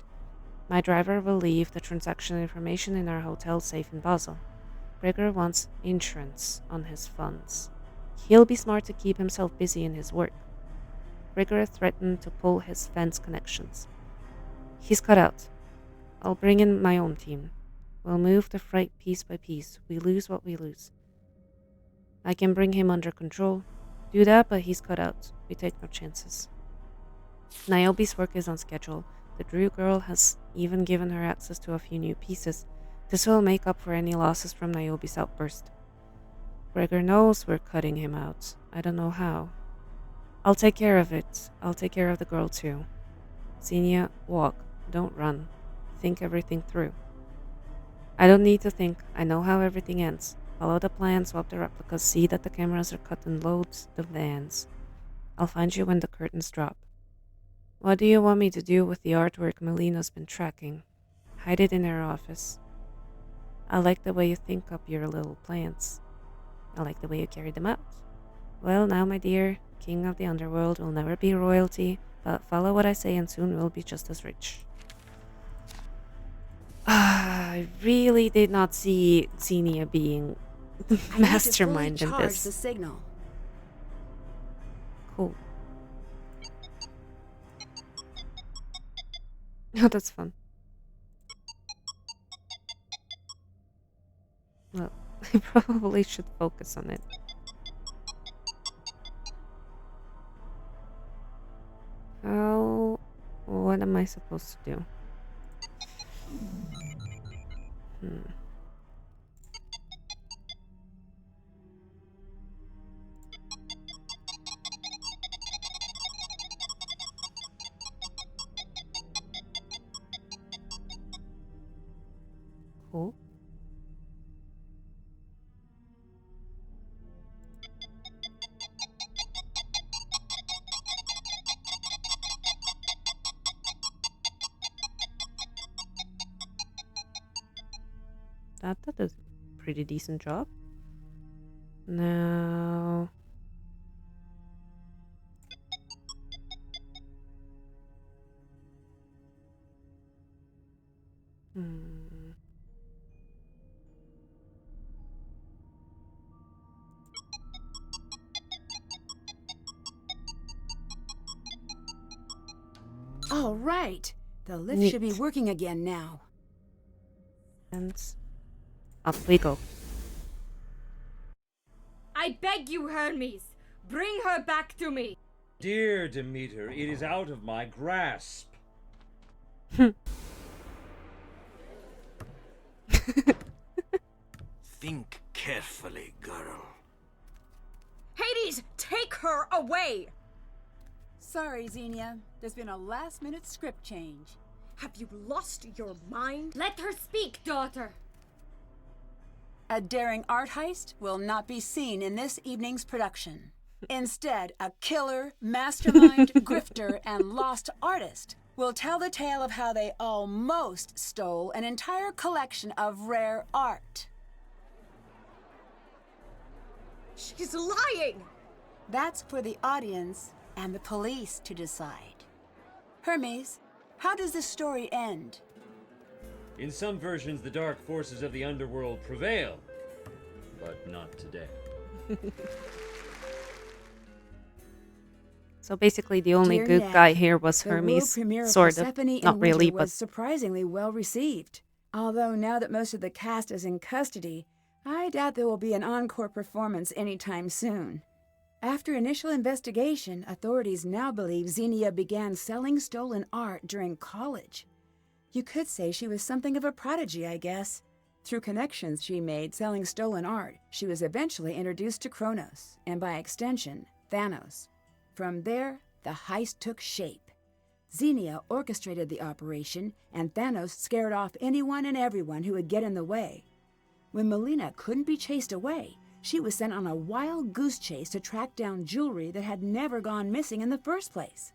My driver will leave the transaction information in our hotel safe in Basel. Gregor wants insurance on his funds. He'll be smart to keep himself busy in his work. Gregor threatened to pull his fence connections. He's cut out. I'll bring in my own team. We'll move the freight piece by piece. We lose what we lose. I can bring him under control. Do that, but he's cut out. We take no chances. Niobe's work is on schedule. The Drew girl has even given her access to a few new pieces. This will make up for any losses from Niobe's outburst. Gregor knows we're cutting him out. I don't know how. I'll take care of it. I'll take care of the girl too. Xenia, walk. Don't run. Think everything through. I don't need to think. I know how everything ends. Follow the plan, swap the replicas, see that the cameras are cut and load the vans. I'll find you when the curtains drop. What do you want me to do with the artwork Melina's been tracking? Hide it in her office. I like the way you think up your little plans. I like the way you carry them out. Well, now, my dear, king of the underworld will never be royalty, but follow what I say and soon we'll be just as rich. I really did not see Xenia being mastermind in this. The signal. Cool. Oh, that's fun. Well, I probably should focus on it. What am I supposed to do? Cool. That does a pretty decent job. Now... All right. The lift should be working again now. And up we go. I beg you, Hermes, bring her back to me. Dear Demeter, it is out of my grasp. Think carefully, girl. Hades, take her away! Sorry, Xenia. There's been a last-minute script change. Have you lost your mind? Let her speak, daughter. A daring art heist will not be seen in this evening's production. Instead, a killer, mastermind, grifter, and lost artist will tell the tale of how they almost stole an entire collection of rare art. She's lying! That's for the audience and the police to decide. Hermes, how does the story end? In some versions, the dark forces of the underworld prevail, but not today. So basically, the only Dear good Ned, guy here was the world Hermes, premiere of sort of. Persephone Not in really, Winter but was surprisingly well received. Although now that most of the cast is in custody, I doubt there will be an encore performance anytime soon. After initial investigation, authorities now believe Xenia began selling stolen art during college. You could say she was something of a prodigy, I guess. Through connections she made selling stolen art, she was eventually introduced to Kronos, and by extension, Thanos. From there, the heist took shape. Xenia orchestrated the operation, and Thanos scared off anyone and everyone who would get in the way. When Melina couldn't be chased away, she was sent on a wild goose chase to track down jewelry that had never gone missing in the first place.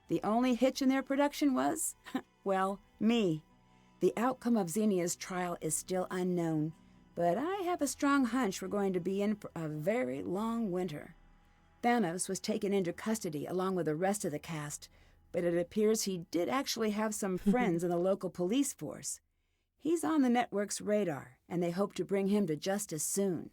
The only hitch in their production was, well, me. The outcome of Xenia's trial is still unknown, but I have a strong hunch we're going to be in for a very long winter. Thanos was taken into custody along with the rest of the cast, but it appears he did actually have some friends in the local police force. He's on the network's radar, and they hope to bring him to justice soon.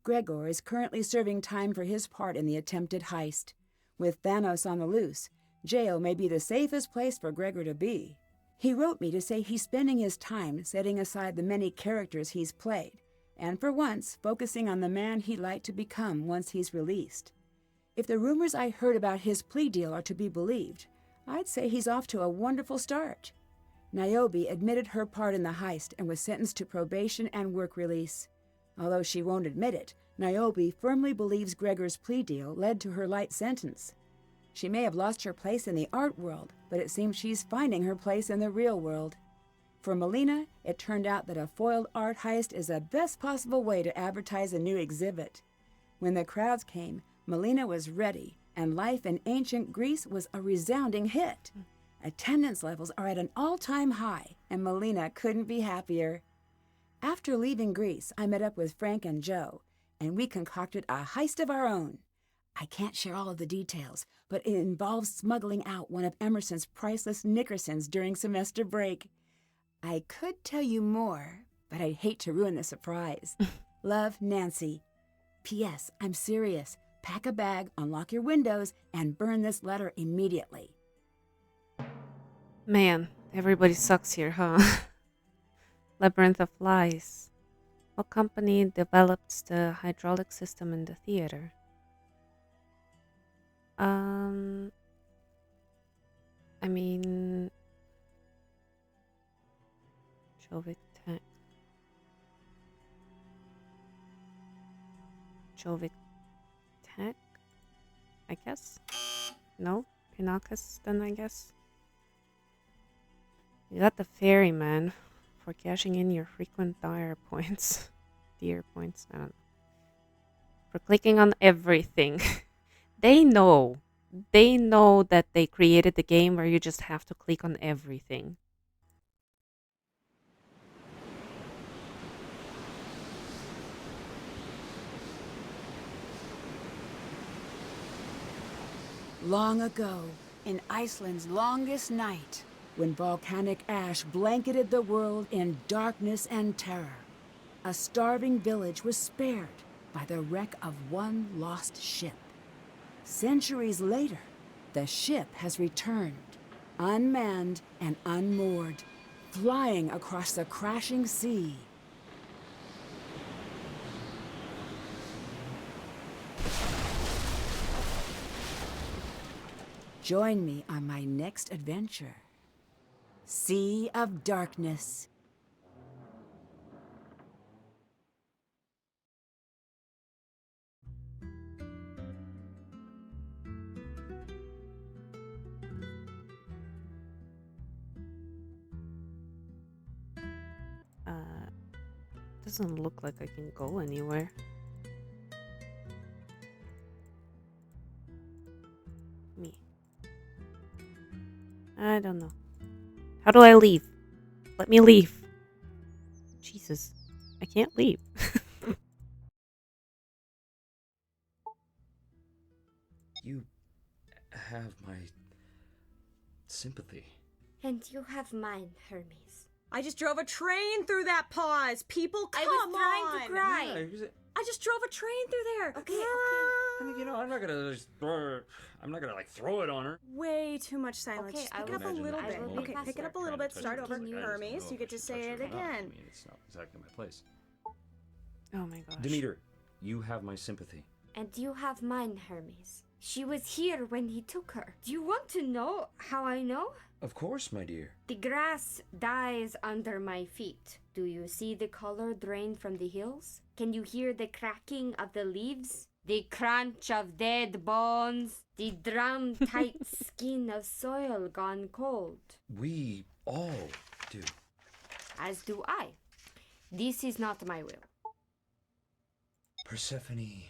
Gregor is currently serving time for his part in the attempted heist. With Thanos on the loose, jail may be the safest place for Gregor to be. He wrote me to say he's spending his time setting aside the many characters he's played, and for once focusing on the man he'd like to become once he's released. If the rumors I heard about his plea deal are to be believed, I'd say he's off to a wonderful start. Niobe admitted her part in the heist and was sentenced to probation and work release. Although she won't admit it, Niobe firmly believes Gregor's plea deal led to her light sentence. She may have lost her place in the art world, but it seems she's finding her place in the real world. For Melina, it turned out that a foiled art heist is the best possible way to advertise a new exhibit. When the crowds came, Melina was ready, and Life in Ancient Greece was a resounding hit. Attendance levels are at an all-time high, and Melina couldn't be happier. After leaving Greece, I met up with Frank and Joe, and we concocted a heist of our own. I can't share all of the details, but it involves smuggling out one of Emerson's priceless Nickersons during semester break. I could tell you more, but I'd hate to ruin the surprise. Love, Nancy. P.S. I'm serious. Pack a bag, unlock your windows, and burn this letter immediately. man, everybody sucks here, huh? Labyrinth of Lies. What company developed the hydraulic system in the theater? I mean, Jovic Tech. Jovic Tech, I guess. No, Pinocchus then, I guess. You got the ferryman for cashing in your frequent dire points. Dear points, I don't know. For clicking on everything. They know that they created the game where you just have to click on everything. Long ago, in Iceland's longest night, when volcanic ash blanketed the world in darkness and terror, a starving village was spared by the wreck of one lost ship. Centuries later, the ship has returned, unmanned and unmoored, flying across the crashing sea. Join me on my next adventure. Sea of Darkness. The Doesn't look like I can go anywhere. Me. I don't know. How do I leave? Let me leave. Jesus. I can't leave. You have my sympathy. And you have mine, Hermes. I just drove a train through that pause. People, come I was trying to on. cry. Yeah, I just drove a train through there. Okay. and, you know, I'm not gonna just throw it on her. Way too much silence. Okay, Just I pick will it up a imagine little that bit. I will be Okay, pick it faster. up a little bit. Start over. Continue. Hermes, you get to say it again. I mean, it's not exactly my place. Oh my gosh. Demeter, you have my sympathy. And you have mine, Hermes. She was here when he took her. Do you want to know how I know? Of course, my dear. The grass dies under my feet. Do you see the color drain from the hills? Can you hear the cracking of the leaves? The crunch of dead bones? The drum-tight skin of soil gone cold? We all do. As do I. This is not my will. Persephone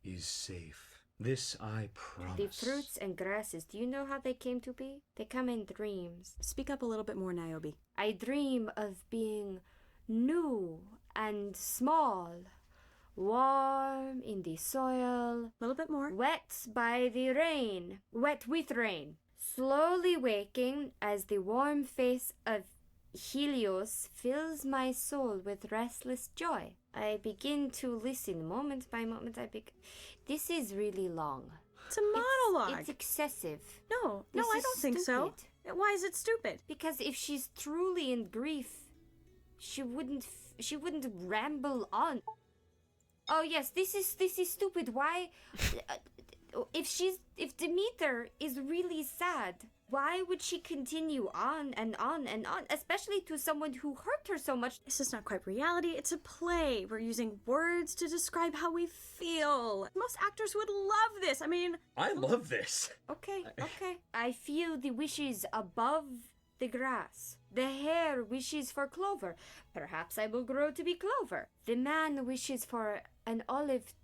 is safe. This I promise. The fruits and grasses, do you know how they came to be? They come in dreams. Speak up a little bit more, Niobe. I dream of being new and small, warm in the soil, A little bit more. wet by the rain, wet with rain, slowly waking as the warm face of Helios fills my soul with restless joy. I begin to listen moment by moment. This is really long. It's a monologue. It's excessive. No, This I is don't think so. stupid. Why is it stupid? Because if she's truly in grief, she wouldn't ramble on. Oh yes, this is stupid. Why? If Demeter is really sad, why would she continue on and on and on, especially to someone who hurt her so much? This is not quite reality. It's a play. We're using words to describe how we feel. Most actors would love this. I mean, I love this. Okay. I feel the wishes above the grass. The hare wishes for clover. Perhaps I will grow to be clover. The man wishes for an olive.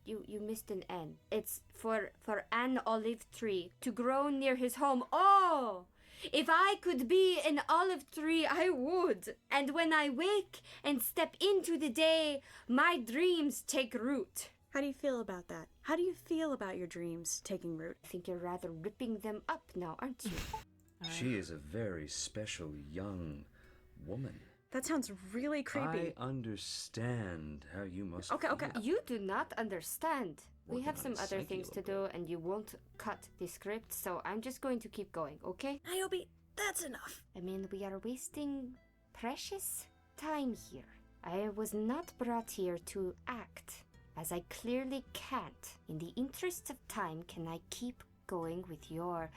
You missed an N. It's for an olive tree to grow near his home. Oh! If I could be an olive tree, I would. And when I wake and step into the day, my dreams take root. how do you feel about that? How do you feel about your dreams taking root? I think you're rather ripping them up now, aren't you? She is a very special young woman. That sounds really creepy. I understand how you must Okay. feel. You do not understand. We Working have on some his other psyche things a to little do, and you won't cut the script, so I'm just going to keep going, okay? Niobe, that's enough. I mean, we are wasting precious time here. I was not brought here to act, as I clearly can't. In the interest of time, can I keep going with your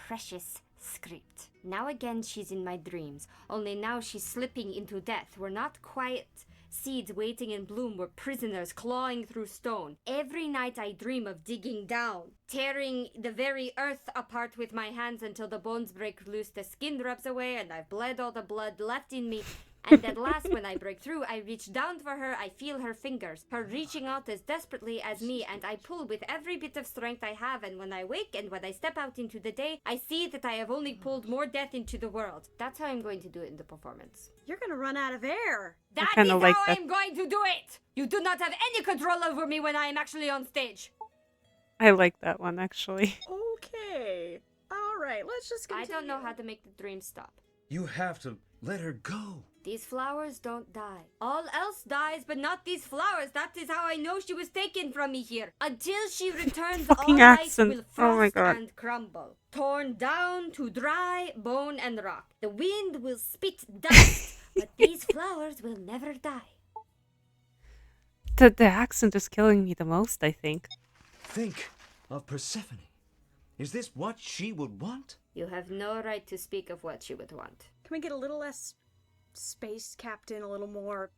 precious script? Now again, she's in my dreams, only now she's slipping into death. We're not quiet seeds waiting in bloom, we're prisoners clawing through stone. Every night I dream of digging down, tearing the very earth apart with my hands until the bones break loose, the skin rubs away, and I've bled all the blood left in me. And at last, when I break through, I reach down for her, I feel her fingers, her reaching out as desperately as me, and I pull with every bit of strength I have, and when I wake and when I step out into the day, I see that I have only pulled more death into the world. That's how I'm going to do it in the performance. You're gonna run out of air. That is kinda like how that. I'm going to do it! You do not have any control over me when I am actually on stage. I like that one, actually. Okay. All right, let's just continue. I don't know how to make the dream stop. You have to let her go. These flowers don't die. All else dies, but not these flowers. That is how I know she was taken from me here. Until she returns, Fucking all life accent. will Oh my frost God. and crumble. Torn down to dry bone and rock. The wind will spit dust, but these flowers will never die. The accent is killing me the most, I think. Think of Persephone. Is this what she would want? You have no right to speak of what she would want. Can we get a little less space captain, a little more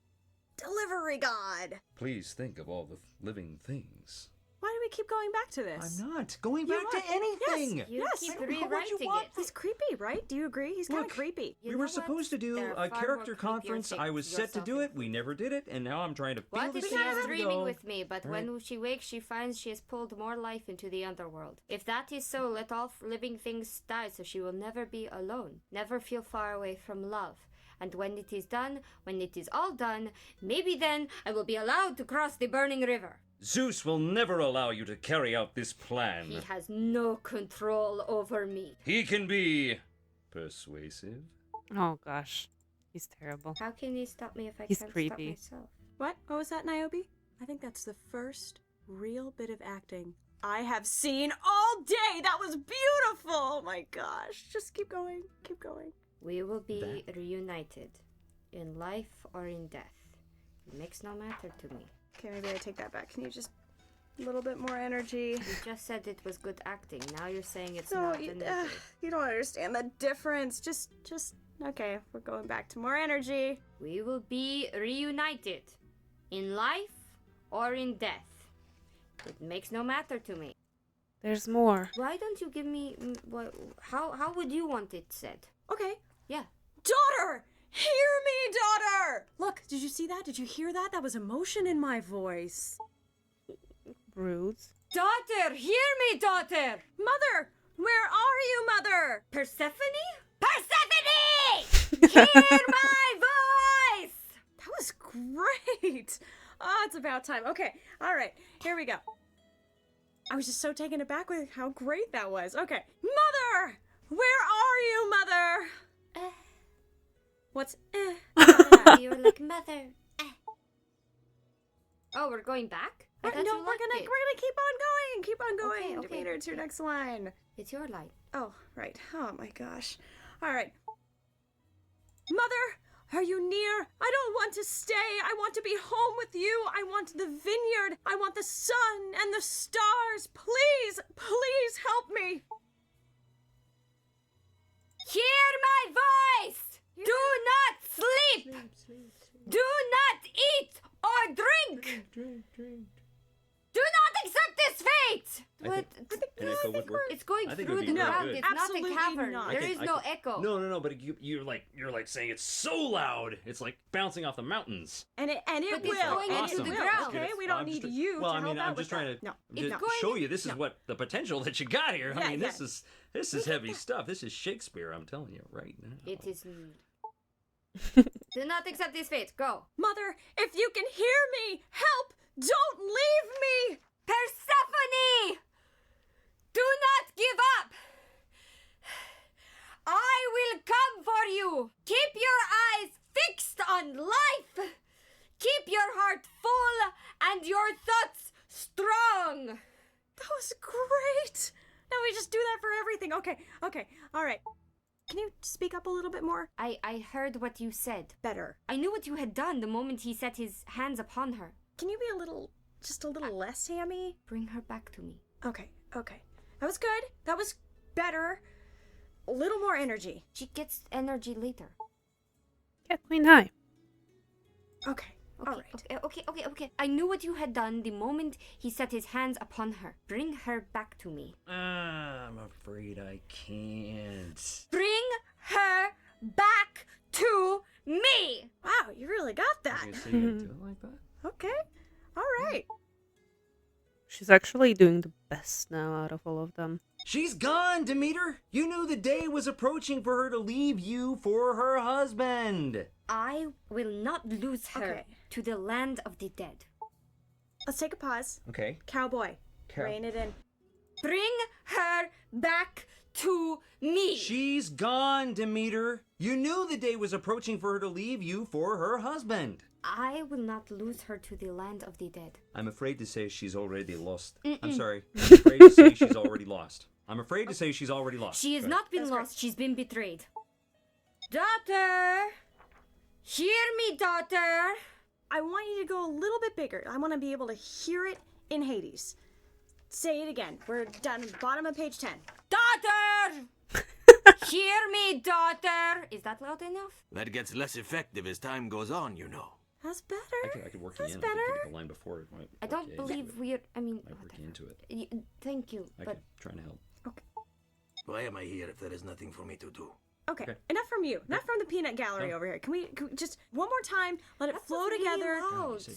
delivery god? Please think of all the living things. Why do we keep going back to this? I'm not going back to anything. Yes. You Yes. keep What rewriting it. He's creepy, right? Do you agree? He's kind of Look, creepy. You We know were what? supposed to do There are a far character more creepier conference. I was things, set to do yourself it. We never did it, and now I'm trying to feel What this if she thing is out. dreaming with me, but All when she wakes, she finds she has pulled more life into the underworld? If that is so, let all living things die so she will never be alone, never feel far away from love. And when it is done, when it is all done, maybe then I will be allowed to cross the burning river. Zeus will never allow you to carry out this plan. He has no control over me. He can be persuasive. Oh gosh, he's terrible. How can he stop me if I He's can't creepy. stop myself? What? What was that, Niobe? I think that's the first real bit of acting I have seen all day. That was beautiful. Oh my gosh. Just keep going. Keep going. We will be reunited, in life or in death. It makes no matter to me. Okay, maybe I take that back. Can you just a little bit more energy? You just said it was good acting. Now you're saying it's No, not. you, And it is. you don't understand the difference. Just, okay, we're going back to more energy. We will be reunited, in life or in death. It makes no matter to me. There's more. Why don't you give me how would you want it said? Okay. Yeah. Daughter! Hear me, daughter! Look, did you see that? Did you hear that? That was emotion in my voice. Rude. Daughter, hear me, daughter! Mother! Where are you, mother? Persephone? Persephone! Hear my voice! That was great. Oh, it's about time. Okay, all right, here we go. I was just so taken aback with how great that was. Okay, mother! Where are you, mother? What's You're like mother. Oh, we're going back? I thought no, you we're liked gonna it. keep on going. Keep on going. Okay, Demeter, it's your next line. It's your line. Oh, right. Oh my gosh. All right. Mother, are you near? I don't want to stay. I want to be home with you. I want the vineyard. I want the sun and the stars. Please, please help me. Hear my voice! Do not sleep! Do not eat or drink! Do not accept this fate! An echo would work. It's going I think it through would the be really ground. good. It's not a Absolutely cavern. not. There is no echo. No, but you're like saying it's so loud. It's like bouncing off the mountains. And it But it's will. going And into it the will. ground. Okay, we don't I'm need just- you well, to I mean, help I'm out just with trying that. to No, It's just going show you this is what the potential that you got here. I Yeah, mean, yeah. this is heavy stuff. This is Shakespeare. I'm telling you right now. It is. Do not accept this fate. Go. Mother, if you can hear me, help! Don't leave me! Persephone! Do not give up! I will come for you! Keep your eyes fixed on life! Keep your heart full and your thoughts strong! That was great! Now we just do that for everything. Okay, all right. Can you speak up a little bit more? I heard what you said. Better. I knew what you had done the moment he set his hands upon her. Can you be just a little less hammy? Bring her back to me. Okay. That was good. That was better. A little more energy. She gets energy later. Yeah, Queen High. Okay. All right. Okay. I knew what you had done the moment he set his hands upon her. Bring her back to me. I'm afraid I can't. Bring her back to me! Wow, you really got that. You say you do it like that? Okay. All right. She's actually doing the best now out of all of them. She's gone, Demeter. You knew the day was approaching for her to leave you for her husband. I will not lose her Okay. to the land of the dead. Let's take a pause. Okay. Cowboy. Rein it in. Bring her back to me! She's gone, Demeter. You knew the day was approaching for her to leave you for her husband. I will not lose her to the land of the dead. I'm afraid to say she's already lost. I'm sorry. I'm afraid to say she's already lost. I'm afraid to say she's already lost. She has Go not been That's lost, she's been betrayed. Daughter! Hear me, daughter! I want you to go a little bit bigger. I want to be able to hear it in Hades. Say it again. We're down at the bottom of page 10. Daughter! Hear me, daughter! Is that loud enough? That gets less effective as time goes on, you know. That's better. I could work That's you in. better. I could get the line before it. I don't believe we're. I mean, I work you into it. thank you, I but could trying to help. Why am I here if there is nothing for me to do? Okay, enough from you. Not from the peanut gallery over here. Can we just one more time let it flow together?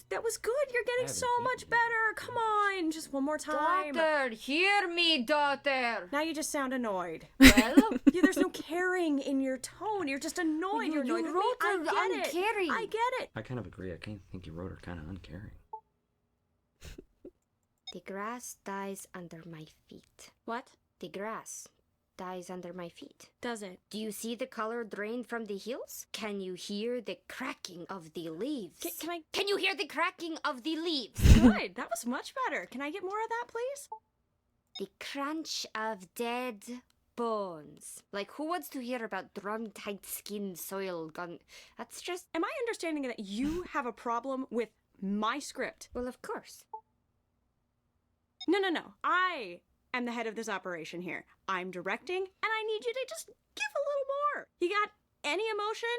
That was good. You're getting so much better. Come on, just one more time. daughter, hear me, daughter. Now you just sound annoyed. Well, Yeah, there's no caring in your tone. You're just annoyed. You're annoyed with me. I wrote get her it. uncaring. I get it. I kind of agree. I kind of think you wrote her kind of uncaring. the grass dies under my feet. What? The grass dies under my feet. Does it? Do you see the color drain from the hills? Can you hear the cracking of the leaves? Can you hear the cracking of the leaves? Good. That was much better. Can I get more of that, please? The crunch of dead bones. Like, who wants to hear about drum-tight skin, soil gone? That's just... Am I understanding that you have a problem with my script? Well, of course. No. I am the head of this operation here. I'm directing, and I need you to just give a little more. You got any emotion?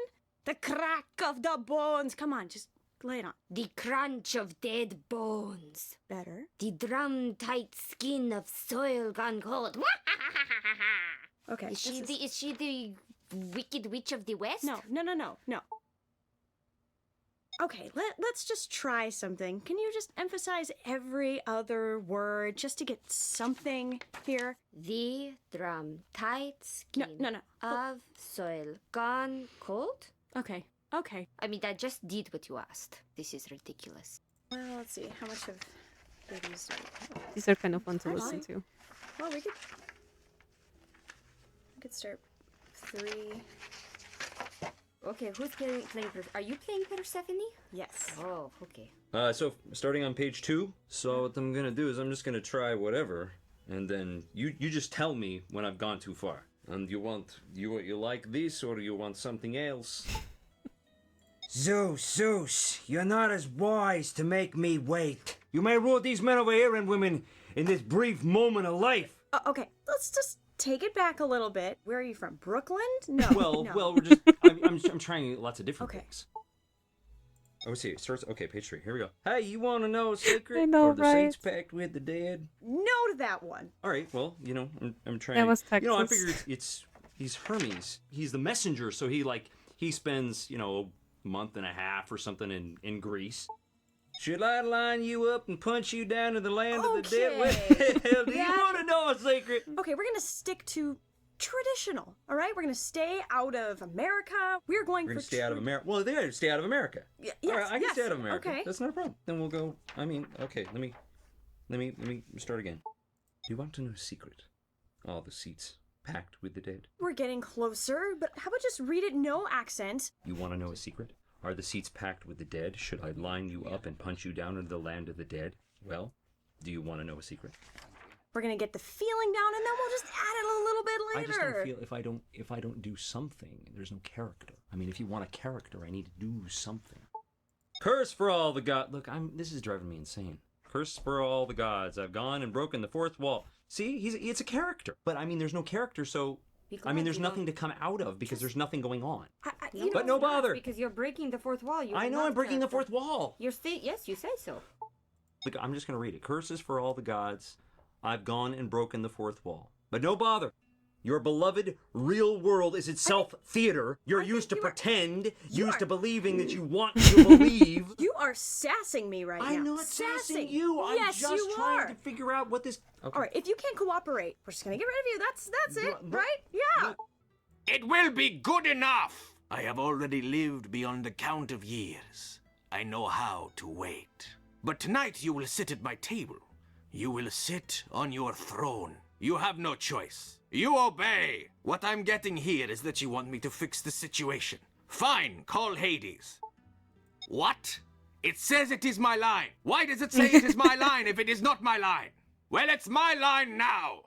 The crack of the bones. Come on, just lay it on. The crunch of dead bones. Better. The drum-tight skin of soil gone cold. Okay. Is she the Wicked Witch of the West? No. Okay, let's just try something. Can you just emphasize every other word just to get something here? The drum-tight skin No. of soil gone cold? Okay. I mean, I just did what you asked. This is ridiculous. Well, let's see. How much of these do we have? These are kind of fun to listen to. Well, we could start 3. Okay, who's playing Are you playing Persephone? Yes. Oh, okay. So starting on page 2. So what I'm gonna do is I'm just gonna try whatever, and then you just tell me when I've gone too far. And you like this, or you want something else? Zeus, you're not as wise to make me wait. You may rule these men over here and women in this brief moment of life. Okay, let's just take it back a little bit. Where are you from? Brooklyn? No. Well, we're just. I'm trying lots of different things. Oh, see, it starts. Okay, page 3. Here we go. Hey, you want to know a secret? I know, or the right? saints pact with the dead? No to that one. All right. Well, I'm trying. That was I Texas. figure he's Hermes. He's the messenger, so he spends a month and a half or something in Greece. Should I line you up and punch you down to the land of the dead? What the hell? Do you want to know a secret? Okay, we're gonna stick to traditional. All right, we're gonna stay out of America. We're going We're for gonna stay out of America. Well, they gotta stay out of America. Yes, All right, I can stay out of America. Okay. That's not a problem. Then we'll go. Okay. Let me start again. Do you want to know a secret? All the seats packed with the dead. We're getting closer, but how about just read it no accent? You want to know a secret? Are the seats packed with the dead? Should I line you up and punch you down into the land of the dead? Well, do you want to know a secret? We're gonna get the feeling down, and then we'll just add it a little bit later. I just don't feel if I don't do something, there's no character. I mean, if you want a character, I need to do something. Curse for all the gods! Look, this is driving me insane. Curse for all the gods! I've gone and broken the fourth wall. See, it's a character, but I mean, there's no character, so. I mean, there's nothing to come out of because there's nothing going on. But no bother. Because you're breaking the fourth wall. I know I'm breaking the fourth wall. Yes, you say so. Look, I'm just going to read it. Curses for all the gods. I've gone and broken the fourth wall. But no bother. Your beloved real world is itself theater. You're used to pretend, used to believing that you want to believe. You are sassing me right now. I'm not sassing you. I'm Yes, just you trying are. to figure out what this... Okay. All right, if you can't cooperate, we're just gonna get rid of you. That's it, right? Yeah. It will be good enough! I have already lived beyond the count of years. I know how to wait. But tonight you will sit at my table. You will sit on your throne. You have no choice. You obey. What I'm getting here is that you want me to fix the situation. Fine, call Hades. What? It says it is my line. Why does it say it is my line if it is not my line? Well, it's my line now.